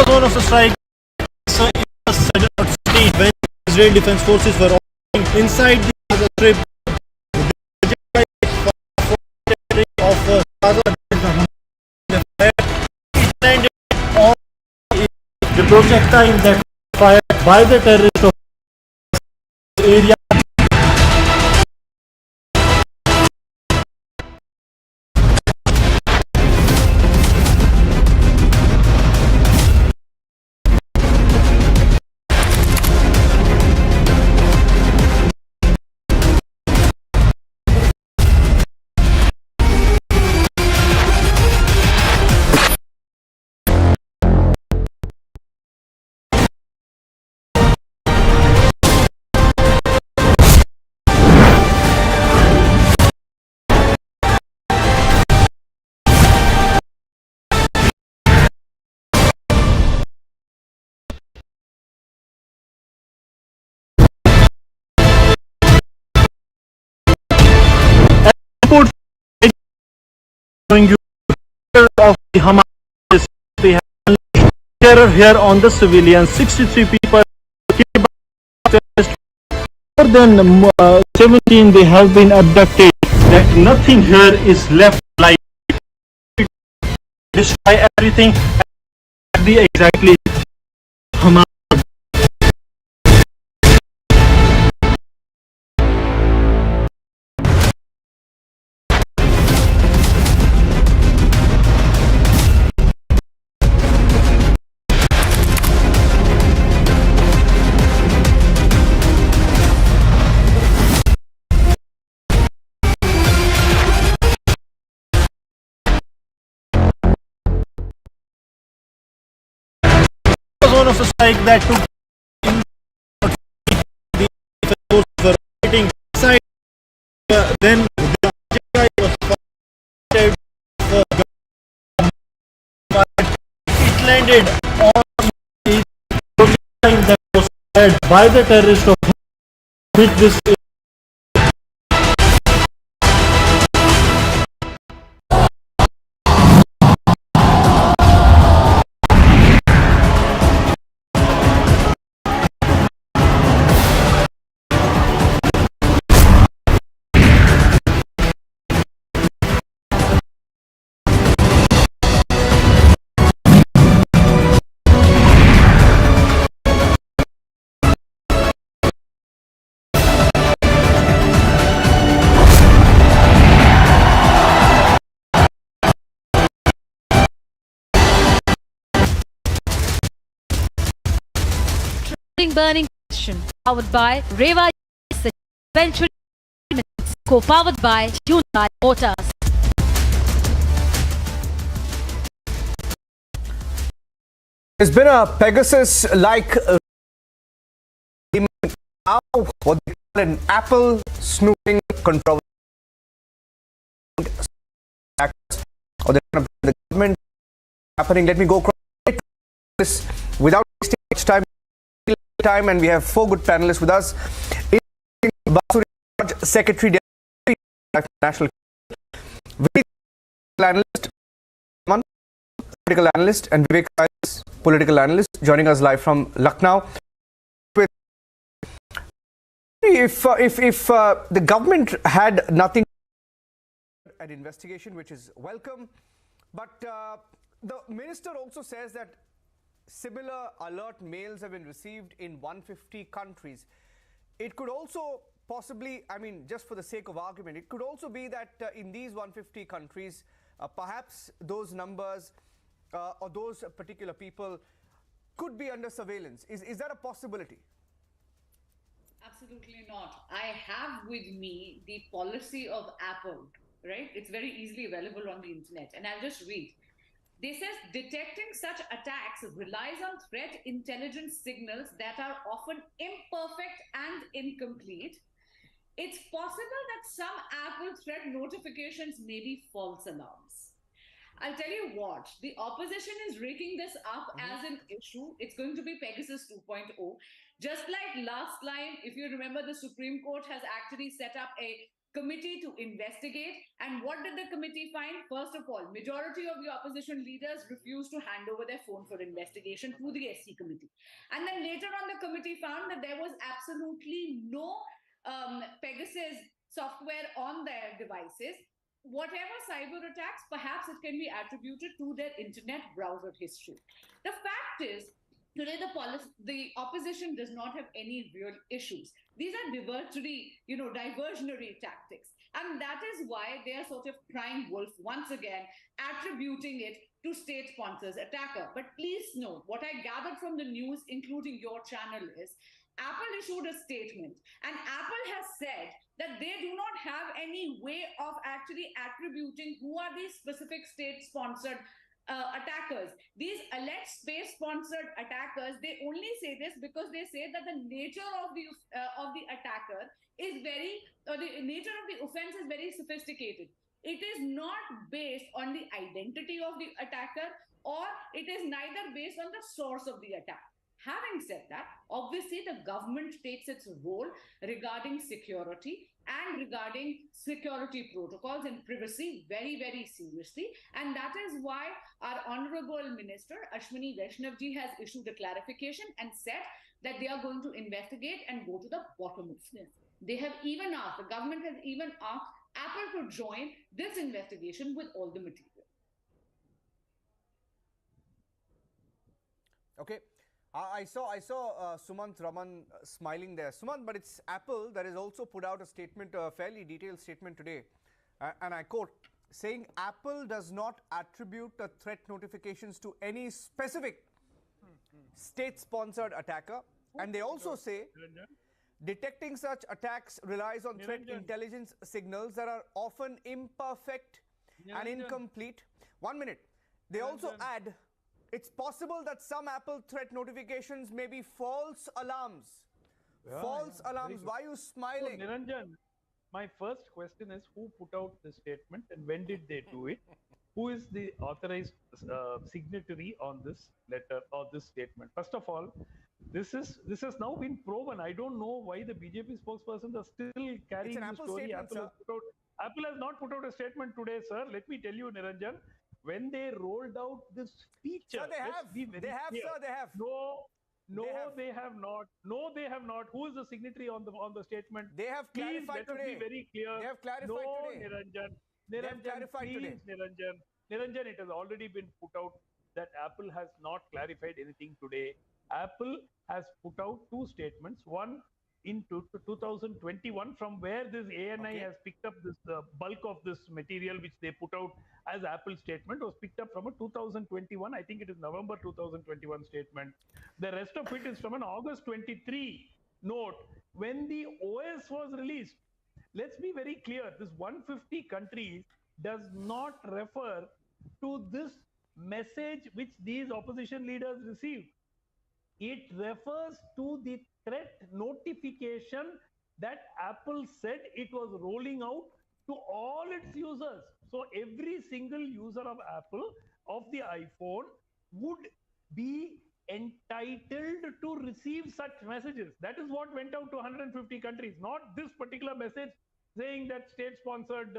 One of the strikes in the Saddle City when Israel Defense Forces were operating inside the Gaza Strip. Of Gaza, it landed on the projectile that fired by the terrorists of the area. Showing you of the Hamas, they have terror here on the civilians. 63 people killed, more than 17 they have been abducted. That nothing here is left alive. Destroy everything. Exactly Hamas. One of the strike that took then the projectile was fired for it landed on the projectile that was fired by the terrorist of which this Burning question powered by Reva eventually co-powered by Hyundai Motors. There's been a Pegasus-like now what they call an Apple snooping controversy, or the government happening. Let me go across this without wasting much time, and we have four good panelists with us. Secretary, Deputy National Analyst, political analyst, and Vivek, political analyst, joining us live from Lucknow. If the government had nothing, an investigation, which is welcome, but the minister also says that similar alert mails have been received in 150 countries. It could also possibly, I mean, just for the sake of argument, it could also be that in these 150 countries, perhaps those numbers or those particular people could be under surveillance. Is that a possibility? Absolutely not. I have with me the policy of Apple, right? It's very easily available on the internet, and I'll just read. They says detecting such attacks relies on threat intelligence signals that are often imperfect and incomplete. It's possible that some Apple threat notifications may be false alarms. I'll tell you what, the opposition is raking this up as an issue. It's going to be Pegasus 2.0. Just like last time, if you remember, the Supreme Court has actually set up a committee to investigate. And what did the committee find? First of all, majority of the opposition leaders refused to hand over their phone for investigation to the SC committee. And then later on, the committee found that there was absolutely no Pegasus software on their devices. Whatever cyber attacks, perhaps it can be attributed to their internet browser history. The fact is, today the opposition does not have any real issues. These are diversionary tactics. And that is why they are sort of crying wolf once again, attributing it to state sponsors attacker. But please note, what I gathered from the news, including your channel, is Apple issued a statement, and Apple has said that they do not have any way of actually attributing who are these specific state-sponsored attackers. These alleged space-sponsored attackers, they only say this because they say that the nature of the attacker is the nature of the offense is very sophisticated. It is not based on the identity of the attacker, or it is neither based on the source of the attack. Having said that, obviously the government takes its role regarding security and regarding security protocols and privacy very, very seriously. And that is why our Honorable Minister, Ashwini Vaishnavji, has issued a clarification and said that they are going to investigate and go to the bottom of this. They have even asked, the government has even asked Apple to join this investigation with all the material. Okay. I saw Sumant Raman smiling there. Sumant, but it's Apple that has also put out a statement, a fairly detailed statement today, and I quote, saying Apple does not attribute the threat notifications to any specific state-sponsored attacker, and they also say detecting such attacks relies on threat intelligence signals that are often imperfect and incomplete. 1 minute. They also add, it's possible that some Apple threat notifications may be false alarms. False alarms. Why are you smiling? Niranjan, my first question is, who put out the statement and when did they do it? Who is the authorized signatory on this letter or this statement? First of all, this has now been proven. I don't know why the BJP spokespersons are still carrying the story. Apple has not put out a statement today, sir. Let me tell you, Niranjan, when they rolled out this feature, sir, they have. They have. No, they have not. No, they have not. Who is the signatory on the statement? They have clarified today. Let us be very clear. They have clarified today. Niranjan. They have clarified today. Niranjan, it has already been put out that Apple has not clarified anything today. Apple has put out two statements. One in 2021, from where this ANI has picked up this bulk of this material, which they put out as Apple statement, was picked up from a 2021. I think it is November 2021 statement. The rest of it is from an August 23 note when the OS was released. Let's be very clear. This 150 countries does not refer to this message which these opposition leaders received. It refers to the threat notification that Apple said it was rolling out to all its users. So every single user of Apple, of the iPhone, would be entitled to receive such messages. That is what went out to 150 countries, not this particular message saying that state-sponsored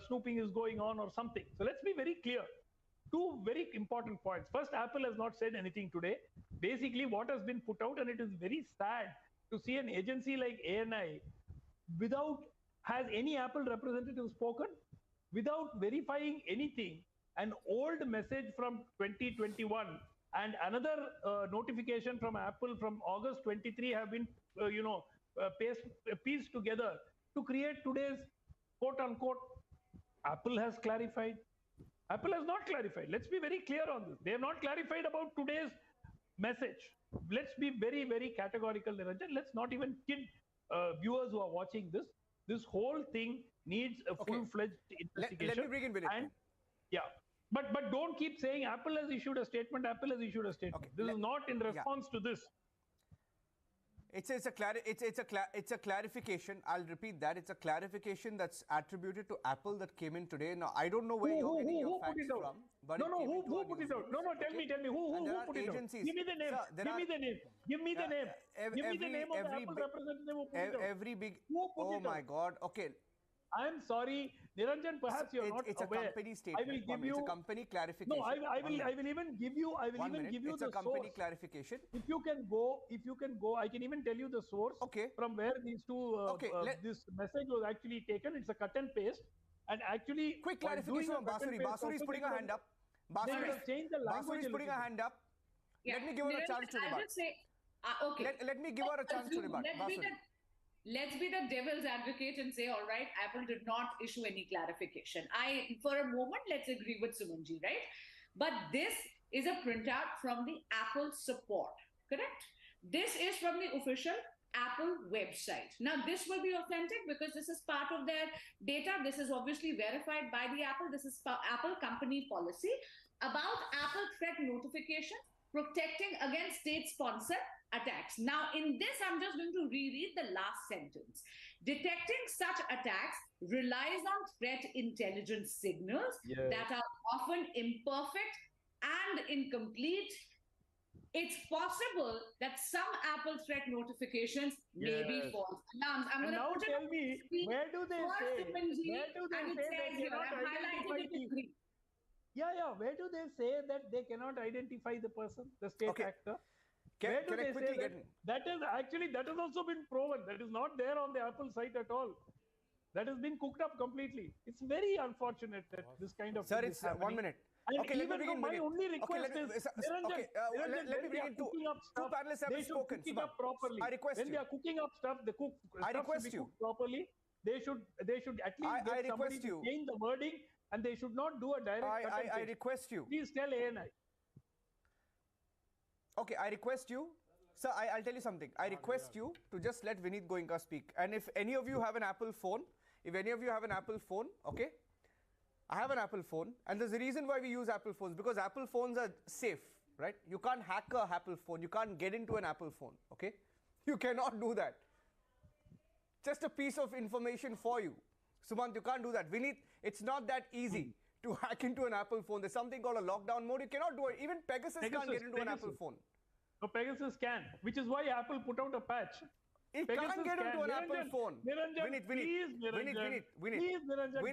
snooping is going on or something. So let's be very clear. Two very important points. First, Apple has not said anything today. Basically, what has been put out, and it is very sad to see an agency like ANI has any Apple representative spoken, without verifying anything. An old message from 2021 and another notification from Apple from August 23 have been, pieced together to create today's quote-unquote Apple has clarified. Apple has not clarified. Let's be very clear on this. They have not clarified about today's message. Let's be very, very categorical, Niranjan. Let's not even kid viewers who are watching this. This whole thing needs a full-fledged investigation. Let me bring in Vinit. But don't keep saying Apple has issued a statement. Apple has issued a statement. This is not in response to this. It's a clarification. I'll repeat that. It's a clarification that's attributed to Apple that came in today. Now, I don't know where you're getting your facts from. But who put it out? No, tell me. Who put it out? Give me the name. Give me the name. Give me the name. Give me the name of the Apple representative who put it out. Every big... Oh my God. Okay. I'm sorry, Niranjan, perhaps you're not aware. It's a company statement. I will give you... It's a company clarification. No, I will even give you... I will even give you the source. It's a company clarification. If you can go, I can even tell you the source from where these two... this message was actually taken. It's a cut and paste. And actually... Quick clarification from Basuri. Basuri is putting a hand up. Basuri is putting a hand up. Let me give her a chance to rebut. Let me give her a chance to rebut. Let's be the devil's advocate and say, all right, Apple did not issue any clarification. For a moment, let's agree with Sumanji, right? But this is a printout from the Apple support, correct? This is from the official Apple website. Now, this will be authentic because this is part of their data. This is obviously verified by the Apple. This is Apple company policy about Apple threat notification protecting against state-sponsored attacks. Now, in this, I'm just going to reread the last sentence. Detecting such attacks relies on threat intelligence signals that are often imperfect and incomplete. It's possible that some Apple threat notifications may be false alarms. I'm going to put tell me, where do they say? Where do they say that they cannot identify the... Where do they say that they cannot identify the person, the state actor? Where do they say that? That has also been proven. That is not there on the Apple site at all. That has been cooked up completely. It's very unfortunate that this kind of... Sir, it's 1 minute. And let me begin. My only request is... let me begin. Two panelists have spoken. I request when they are cooking up stuff, I request you properly. They should at least get somebody to change the wording, and they should not do a direct I request you. Please tell ANI. Okay, I request you. Sir, I'll tell you something. I request you to just let Vinit Goenka speak. And if any of you have an Apple phone, okay? I have an Apple phone, and there's a reason why we use Apple phones, because Apple phones are safe, right? You can't hack a Apple phone. You can't get into an Apple phone, okay? You cannot do that. just a piece of information for you. Sumant, you can't do that. Vineet, it's not that easy to hack into an Apple phone. There's something called a lockdown mode. You cannot do it. Even Pegasus can't get into an Apple phone. No, Pegasus can, which is why Apple put out a patch. It can't get into an Apple phone. Niranjan, please, Niranjan,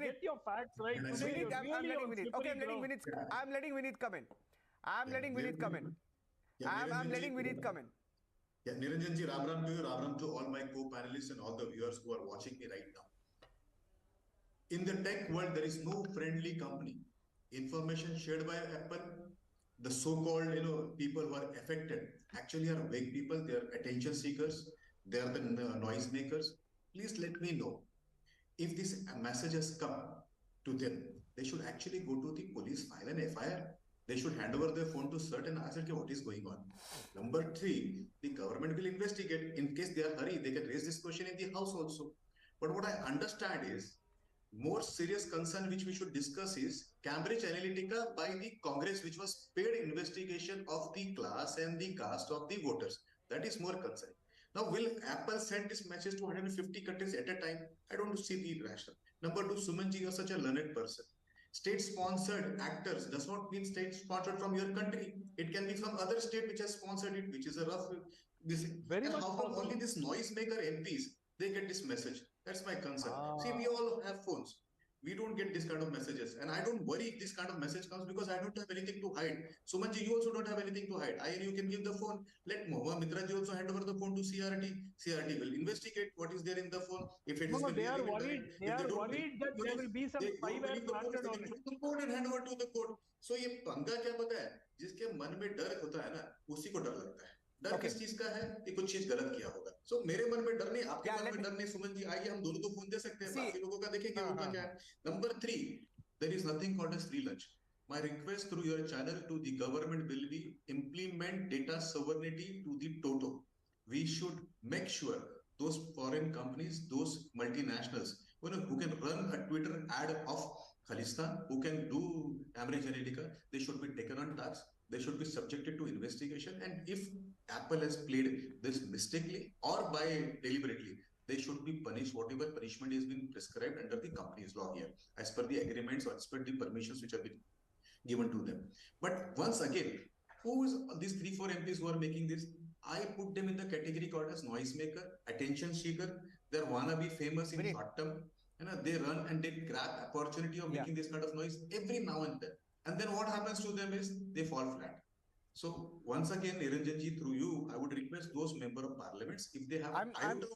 get your facts right. I'm letting Vineet come in. I'm letting Vineet come in. Yeah, Niranjan ji, Ram to all my co-panelists and all the viewers who are watching me right now. In the tech world, there is no friendly company. Information shared by Apple, the so-called people who are affected actually are vague people. They are attention seekers. They are the noise makers. Please let me know if this message has come to them. They should actually go to the police, file an FIR. They should hand over their phone to CERT and ask what is going on. Number 3, the government will investigate. In case they are hurry, they can raise this question in the house also. But what I understand is, more serious concern which we should discuss is Cambridge Analytica by the Congress, which was paid investigation of the class and the caste of the voters. That is more concerning. Now, will Apple send this message to 150 countries at a time? I don't see the rationale. Number 2, Sumanji, you are such a learned person. State-sponsored actors does not mean state-sponsored from your country. It can be from other state which has sponsored it, which is a rough. And how come only this noisemaker MPs, they get this message? That's my concern. See, we all have phones. We don't get this kind of messages. And I don't worry if this kind of message comes because I don't have anything to hide. Sumanji, you also don't have anything to hide. You can give the phone. Let Mohua Mitraji also hand over the phone to CRT. CRT will investigate what is there in the phone. If it is they are worried. They are worried that there will be some spyware planted on it. The code and hand over to the court. So ये पंगा क्या पता है? जिसके मन में डर होता है ना, उसी को डर लगता है. डर किस चीज का है कि कुछ चीज गलत किया होगा. सो मेरे मन में डर नहीं, आपके मन में डर नहीं. सुमन जी, आइए हम दोनों को फोन दे सकते हैं, बाकी लोगों का देखेंगे उनका क्या है. Number 3, there is nothing called as free lunch. My request through your channel to the government will be implement data sovereignty to the toto. We should make sure those foreign companies, those multinationals, who can run a Twitter ad of Khalistan, who can do Cambridge Analytica, they should be taken on task. They should be subjected to investigation. And if Apple has played this mistakenly or by deliberately, they should be punished. Whatever punishment has been prescribed under the company's law here, as per the agreements or as per the permissions which have been given to them. But once again, who is these 3-4 MPs who are making this? I put them in the category called as noisemaker, attention seeker. They're wannabe famous in short term. They run and they grab opportunity of making this kind of noise every now and then. And then what happens to them is they fall flat. So once again, Niranjan ji, through you, I would request those member of parliaments, if they have a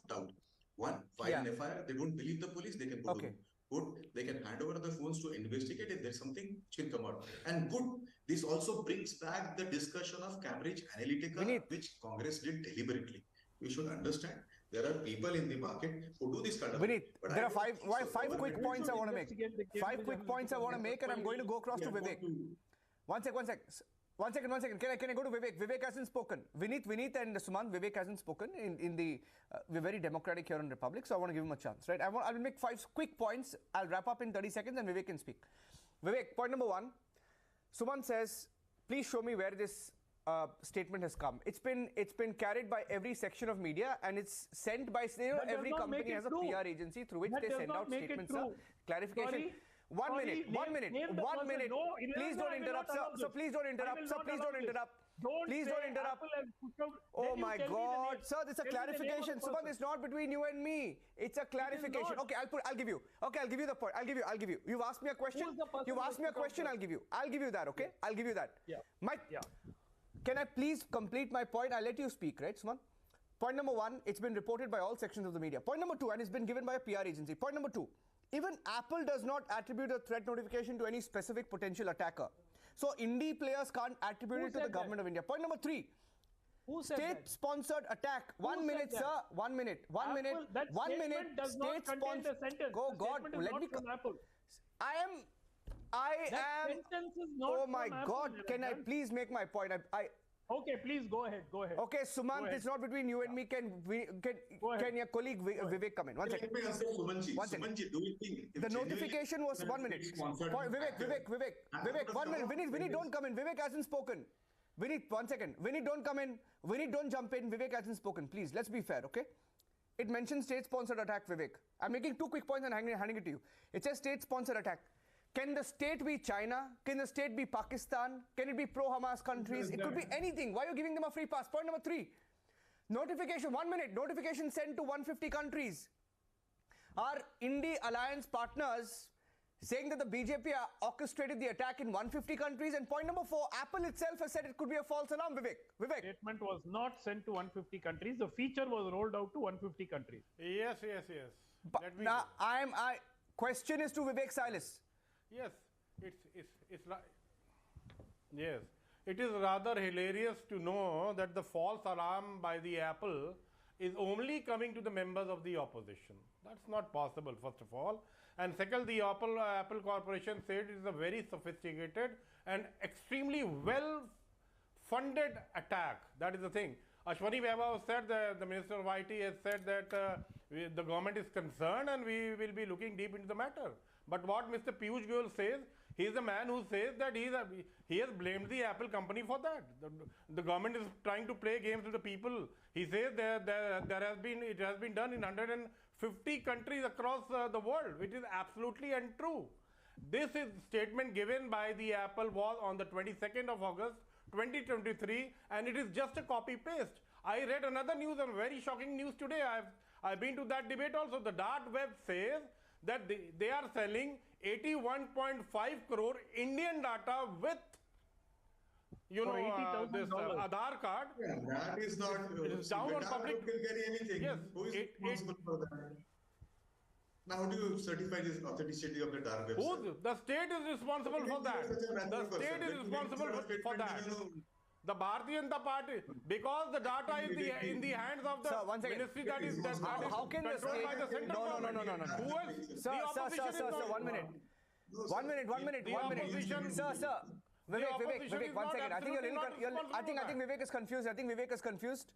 doubt, one, file an FIR. They don't believe the police, they can go to court. They can hand over the phones to investigate if there's something which will come out. And good, this also brings back the discussion of Cambridge Analytica, which Congress did deliberately. We should understand there are people in the market who do this kind of thing. There are five quick points I want to make. 5 quick points I want to make, and I'm going to go across to Vivek. One second. Can I go to Vivek? Vivek hasn't spoken. Vineet and Sumant, Vivek hasn't spoken. We're very democratic here in Republic, so I want to give him a chance, right? I will make 5 quick points. I'll wrap up in 30 seconds, and Vivek can speak. Vivek, point number 1. Sumant says, please show me where this statement has come. It's been carried by every section of media, and it's sent by every company has a PR agency through which they send out statements. Clarification. Sorry. One minute. Please don't interrupt, sir. So please don't interrupt, sir. Please don't interrupt. Please don't interrupt. Oh my God, sir, this is a clarification. Subhan, it's not between you and me. It's a clarification. Okay, I'll give you. Okay, I'll give you the point. I'll give you. You've asked me a question. I'll give you that. Okay, I'll give you that. Yeah. Can I please complete my point? I'll let you speak, right, Suman? Point number 1, it's been reported by all sections of the media. Point number 2, and it's been given by a PR agency. Point number 2, even Apple does not attribute a threat notification to any specific potential attacker. So indie players can't attribute it to the government of India. Point number 3, state-sponsored attack. 1 minute, sir. 1 minute. 1 minute. 1 minute. State-sponsored. Oh God, let me. I am. Oh my God! Can I please make my point? Okay, please go ahead. Okay, Sumant, it's not between you and me. Can your colleague Vivek come in? 1 second. One second. Do you think the notification was 1 minute. Vivek, 1 minute. Vinny, don't come in. Vivek hasn't spoken. Vinny, 1 second. Vinny, don't come in. Vinny, don't jump in. Vivek hasn't spoken. Please, let's be fair, okay? It mentions state-sponsored attack, Vivek. I'm making 2 quick points and handing it to you. It says state-sponsored attack. Can the state be China? Can the state be Pakistan? Can it be pro-Hamas countries? It could be anything. Why are you giving them a free pass? Point number 3. Notification, 1 minute. Notification sent to 150 countries. Our Indie alliance partners saying that the BJP orchestrated the attack in 150 countries. And point number 4, Apple itself has said it could be a false alarm, Vivek. Statement was not sent to 150 countries. The feature was rolled out to 150 countries. Yes. But now, question is to Vivek Silas. Yes, yes. It is rather hilarious to know that the false alarm by the Apple is only coming to the members of the opposition. That's not possible, first of all. And second, the Apple Corporation said it is a very sophisticated and extremely well-funded attack. That is the thing. Ashwani Vaibhav said, the Minister of IT has said that the government is concerned and we will be looking deep into the matter. But what Mr. Piyush Goyal says, he is the man who says that he has blamed the Apple company for that. The government is trying to play games with the people. He says that it has been done in 150 countries across the world, which is absolutely untrue. This is statement given by the Apple was on the 22nd of August 2023, and it is just a copy paste. I read another news, and very shocking news today. I've been to that debate also. The dark web says that they are selling 81.5 crore Indian data with this Aadhaar card. Yeah, that is not. It is down on public. Can carry anything. Yes, Who is responsible for that? Now, how do you certify this authenticity of the dark website? The state is responsible for that. The state is responsible for that. The Bharatiya Janata Party, because the data is in the hands of the ministry that is how can the state? By the central government. No. Who else? Sir, 1 minute. One minute. Sir. Vivek, 1 second. I think Vivek is confused.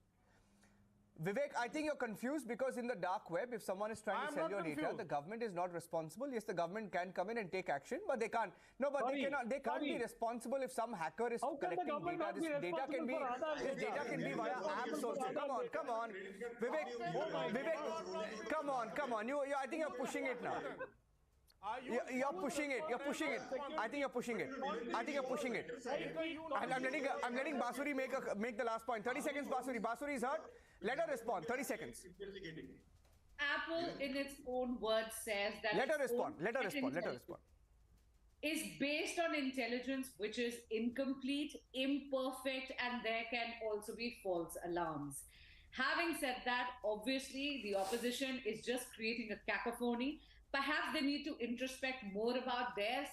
Vivek, I think you're confused because in the dark web, if someone is trying to sell your data, the government is not responsible. Yes, the government can come in and take action, but they can't. No, but they can't be responsible if some hacker is collecting data. This data can be via apps also. Come on. Vivek, come on. I think you're pushing it now. You're pushing it. I think you're pushing it. I'm letting Basuri make the last point. 30 seconds, Basuri. Basuri is hurt. Let her respond. 30 seconds. Apple, in its own words, says that Let her respond. Is based on intelligence which is incomplete, imperfect, and there can also be false alarms. Having said that, obviously the opposition is just creating a cacophony. Perhaps they need to introspect more about their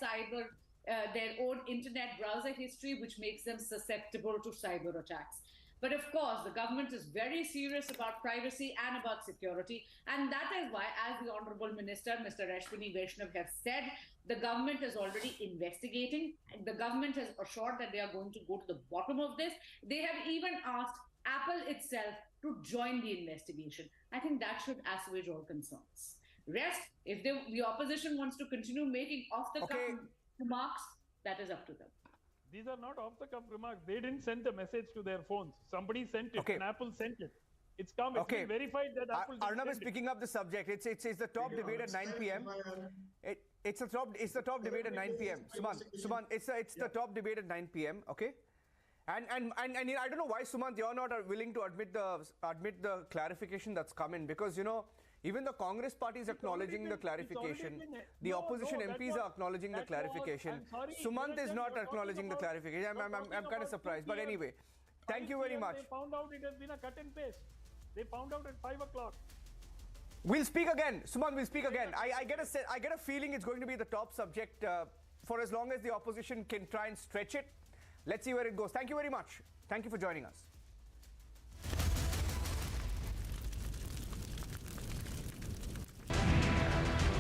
own internet browser history, which makes them susceptible to cyber attacks. But of course, the government is very serious about privacy and about security. And that is why, as the Honorable Minister, Mr. Ashwini Vaishnav, have said, the government is already investigating. The government has assured that they are going to go to the bottom of this. They have even asked Apple itself to join the investigation. I think that should assuage all concerns. Rest, if the opposition wants to continue making off-the-cuff remarks, that is up to them. These are not off-the-cuff remarks. They didn't send the message to their phones. Somebody sent it, and Apple sent it. It's come. It's been verified that Apple didn't Arnab is picking up the subject. It's the top debate at 9 p.m. It's the top debate at 9 p.m. Suman, it's the top debate at 9 p.m. Okay, and I don't know why, Sumant, you're not willing to admit the clarification that's come in, because even the Congress party is acknowledging the clarification. The opposition MPs are acknowledging the clarification. Sumant is not acknowledging the clarification. I'm kind of surprised. But anyway, thank you very much. They found out it has been a cut and paste. They found out at 5 o'clock. We'll speak again. Sumant, we'll speak again. I get a feeling it's going to be the top subject for as long as the opposition can try and stretch it. Let's see where it goes. Thank you very much. Thank you for joining us.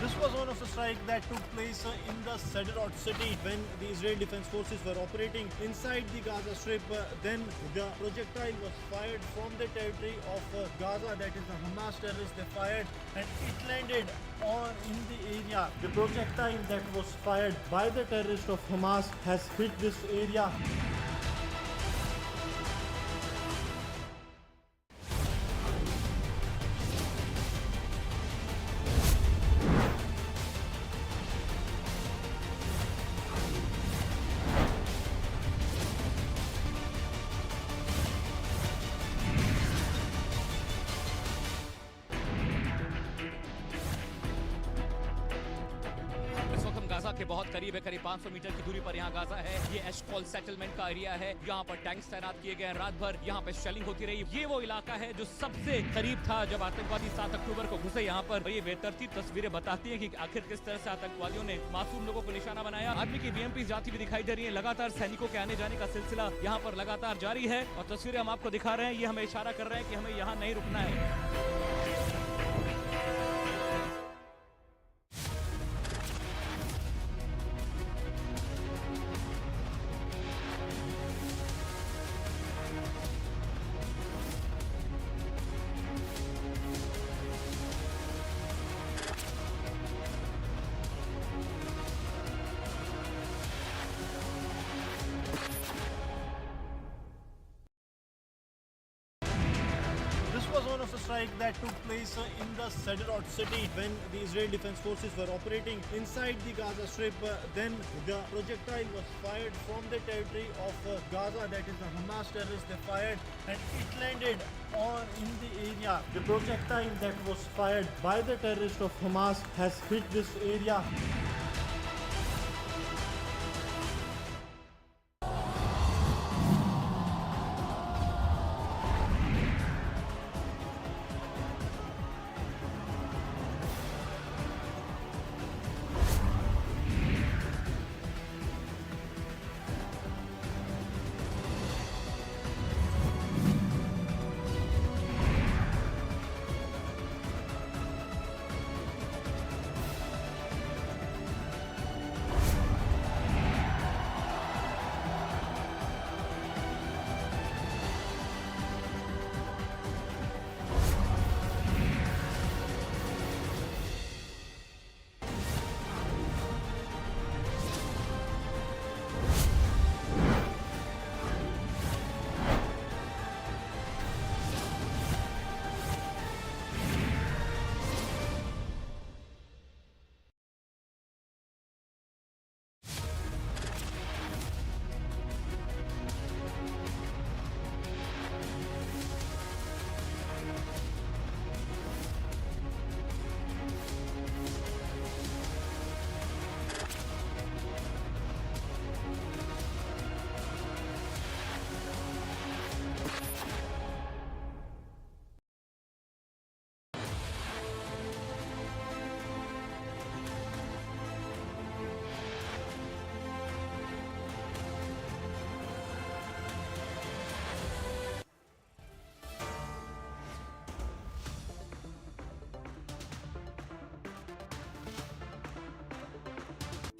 This was one of the strikes that took place in the Sderot city when the Israeli Defense Forces were operating inside the Gaza Strip. Then the projectile was fired from the territory of Gaza, that is the Hamas terrorists. They fired and it landed in the area. The projectile that was fired by the terrorists of Hamas has hit this area. Gaza के बहुत करीब है, करीब 500 metre की दूरी पर यहाँ Gaza है। ये एशकॉल सेटलमेंट का एरिया है, यहाँ पर टैंक्स तैनात किए गए हैं रात भर, यहाँ पे शेलिंग होती रही। ये वो इलाका है जो सबसे करीब था जब आतंकवादी 7 अक्टूबर को घुसे यहाँ पर। ये बेतरतीब तस्वीरें बताती हैं कि आखिर किस तरह से आतंकवादियों ने मासूम लोगों को निशाना बनाया। आर्मी की बीएमपी जाती हुई दिखाई दे रही है। लगातार सैनिकों के आने जाने का सिलसिला यहाँ पर लगातार जारी है और तस्वीरें हम आपको दिखा रहे हैं। ये हमें इशारा कर रहे हैं कि हमें यहाँ नहीं रुकना है। One of the strike that took place in the Sderot city when the Israeli Defense Forces were operating inside the Gaza Strip. Then the projectile was fired from the territory of Gaza, that is the Hamas terrorists. They fired and it landed in the area. The projectile that was fired by the terrorists of Hamas has hit this area.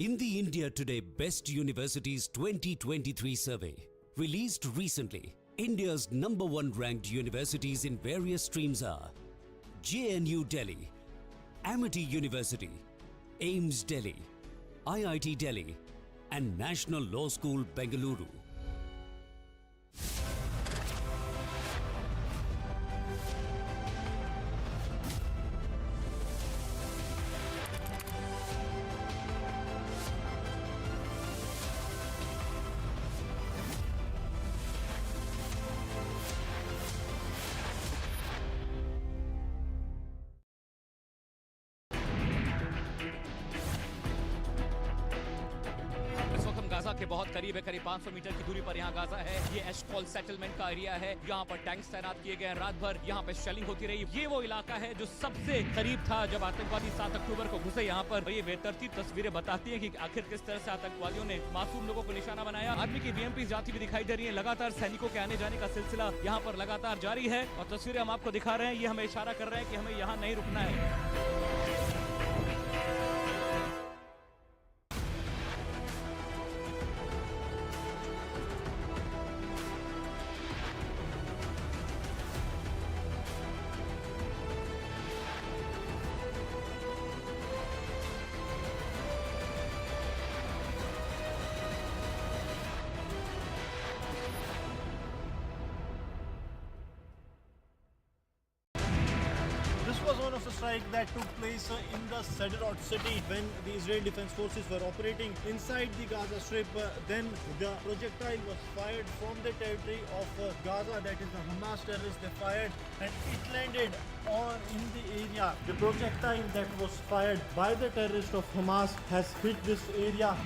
In the India Today Best Universities 2023 survey, released recently, India's #1 ranked universities in various streams are JNU Delhi, Amity University, AIMS Delhi, IIT Delhi, and National Law School Bengaluru. Gaza के बहुत करीब है, करीब 500 metre की दूरी पर यहाँ Gaza है। ये एशकॉल सेटलमेंट का एरिया है, यहाँ पर टैंक्स तैनात किए गए हैं रात भर, यहाँ पे शेलिंग होती रही। ये वो इलाका है जो सबसे करीब था जब आतंकवादी 7 अक्टूबर को घुसे यहाँ पर। ये बेतरतीब तस्वीरें बताती हैं कि आखिर किस तरह से आतंकवादियों ने मासूम लोगों को निशाना बनाया। आर्मी की बीएमपी जाती हुई दिखाई दे रही है। लगातार सैनिकों के आने जाने का सिलसिला यहाँ पर लगातार जारी है और तस्वीरें हम आपको दिखा रहे हैं। ये हमें इशारा कर रहे हैं कि हमें यहाँ नहीं रुकना है। strike that took place in the Sderot city when the Israeli Defense Forces were operating inside the Gaza Strip. Then the projectile was fired from the territory of Gaza, that is the Hamas terrorists. They fired and it landed in the area. The projectile that was fired by the terrorists of Hamas has hit this area.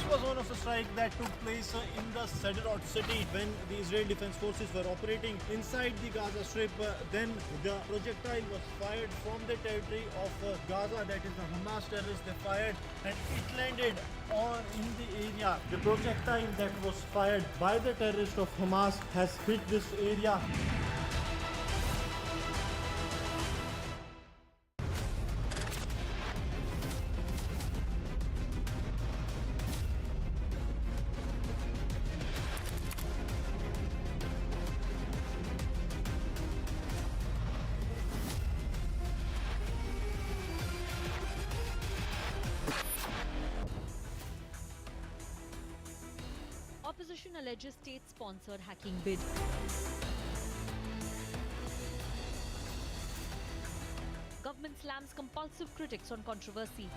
Was one of the strike that took place in the Sderot city when the Israeli Defense Forces were operating inside the Gaza Strip. Then the projectile was fired from the territory of Gaza, that is the Hamas terrorists. They fired and it landed in the area. The projectile that was fired by the terrorists of Hamas has hit this area. Opposition alleges state-sponsored hacking bid. Government slams compulsive critics on controversy.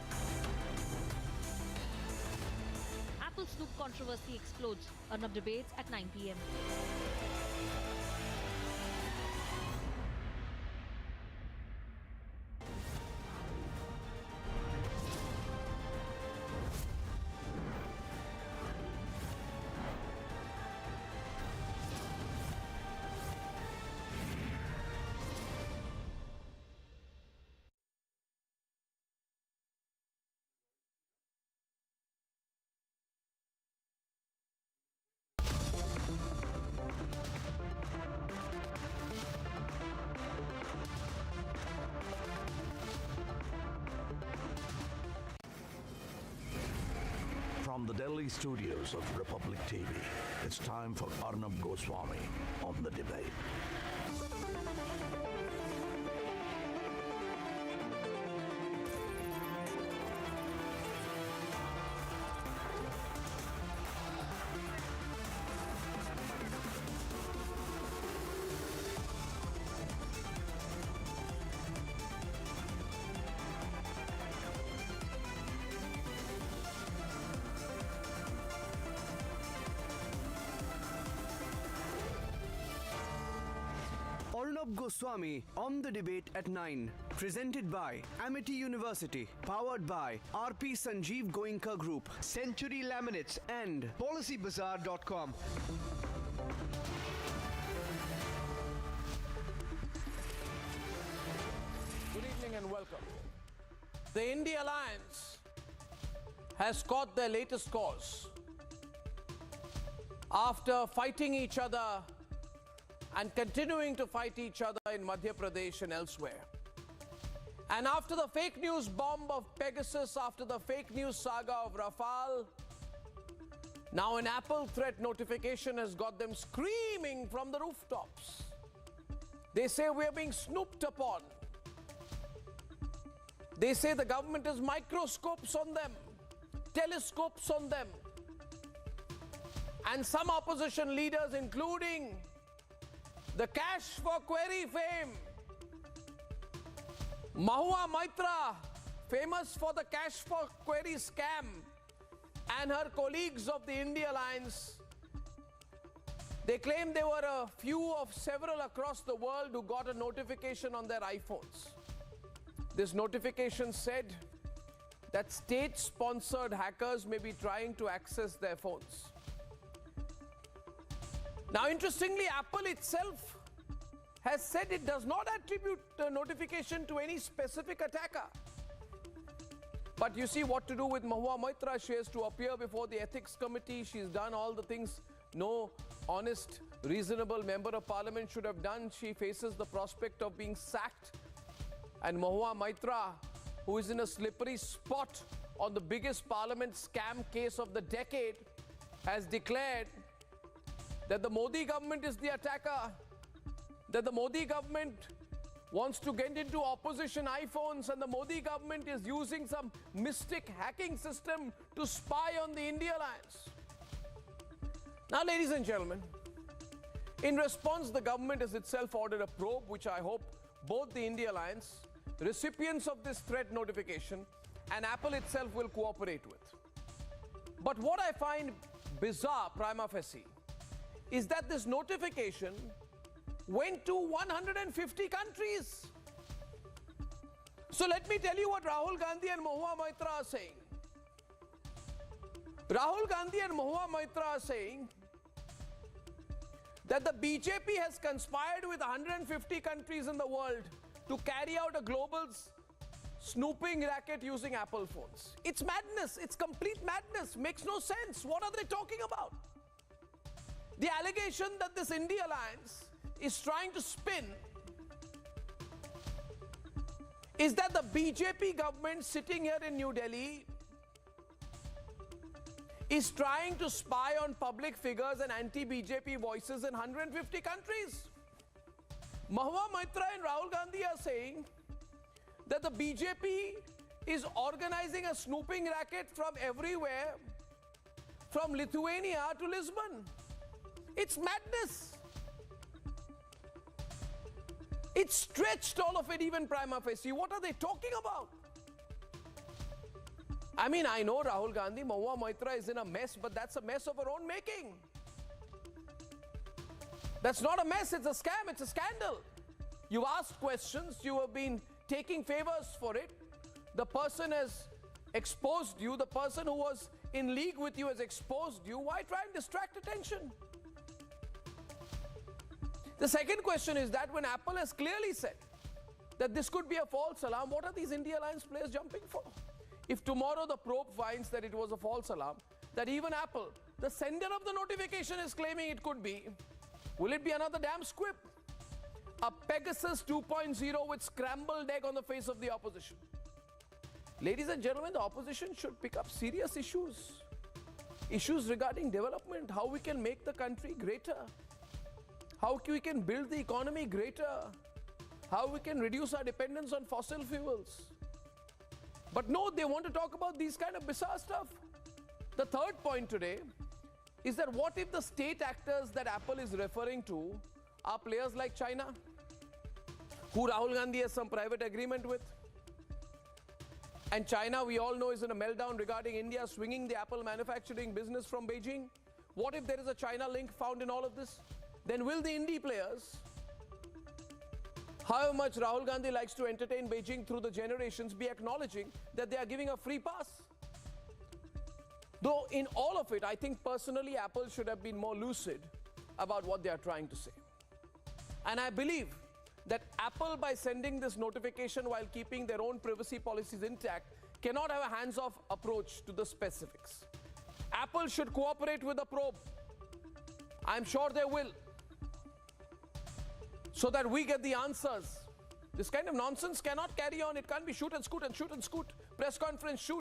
Apple Snoop controversy explodes. Arnab debates at 9 p.m. From the Delhi studios of Republic TV, it's time for Arnab Goswami on the debate. Arnab Goswami on the debate at 9. Presented by Amity University. Powered by RP Sanjeev Goenka Group. Century Laminates and PolicyBazaar.com. Good evening and welcome. The India Alliance has caught their latest course after fighting each other and continuing to fight each other in Madhya Pradesh and elsewhere. And after the fake news bomb of Pegasus, after the fake news saga of Rafale, now an Apple threat notification has got them screaming from the rooftops. They say we're being snooped upon. They say the government has microscopes on them, telescopes on them. And some opposition leaders, including the cash for query fame, Mahua Maitra, famous for the cash for query scam, and her colleagues of the India Alliance, they claim they were a few of several across the world who got a notification on their iPhones. This notification said that state-sponsored hackers may be trying to access their phones. Now, interestingly, Apple itself has said it does not attribute the notification to any specific attacker. But you see what to do with Mahua Maitra. She has to appear before the ethics committee. She's done all the things no honest, reasonable member of parliament should have done. She faces the prospect of being sacked. And Mahua Maitra, who is in a slippery spot on the biggest parliament scam case of the decade, has declared that the Modi government is the attacker, that the Modi government wants to get into opposition iPhones, and the Modi government is using some mystic hacking system to spy on the India Alliance. Now, ladies and gentlemen, in response, the government has itself ordered a probe, which I hope both the India Alliance, recipients of this threat notification, and Apple itself will cooperate with. But what I find bizarre, prima facie, is that this notification went to 150 countries. So let me tell you what Rahul Gandhi and Mahua Maitra are saying. Rahul Gandhi and Mahua Maitra are saying that the BJP has conspired with 150 countries in the world to carry out a global snooping racket using Apple phones. It's madness. It's complete madness. Makes no sense. What are they talking about? The allegation that this India Alliance is trying to spin is that the BJP government sitting here in New Delhi is trying to spy on public figures and anti-BJP voices in 150 countries. Mahua Maitra and Rahul Gandhi are saying that the BJP is organizing a snooping racket from everywhere, from Lithuania to Lisbon. It's madness. It's stretched, all of it, even prima facie. What are they talking about? I mean, I know Rahul Gandhi, Mahua Maitra is in a mess, but that's a mess of her own making. That's not a mess, it's a scam, it's a scandal. You've asked questions, you have been taking favors for it. The person has exposed you, the person who was in league with you has exposed you. Why try and distract attention? The second question is that when Apple has clearly said that this could be a false alarm, what are these India Alliance players jumping for? If tomorrow the probe finds that it was a false alarm, that even Apple, the sender of the notification, is claiming it could be, will it be another damn squib? A Pegasus 2.0 with scrambled egg on the face of the opposition. Ladies and gentlemen, the opposition should pick up serious issues. Issues regarding development, how we can make the country greater, how we can build the economy greater, how we can reduce our dependence on fossil fuels. But no, they want to talk about these kind of bizarre stuff. The third point today is that what if the state actors that Apple is referring to are players like China, who Rahul Gandhi has some private agreement with? And China, we all know, is in a meltdown regarding India swinging the Apple manufacturing business from Beijing. What if there is a China link found in all of this? Then will the indie players, however much Rahul Gandhi likes to entertain Beijing through the generations, be acknowledging that they are giving a free pass? Though in all of it, I think personally Apple should have been more lucid about what they are trying to say. And I believe that Apple, by sending this notification while keeping their own privacy policies intact, cannot have a hands-off approach to the specifics. Apple should cooperate with the probe. I'm sure they will, so that we get the answers. This kind of nonsense cannot carry on. It can't be shoot and scoot and shoot and scoot. Press conference, shoot.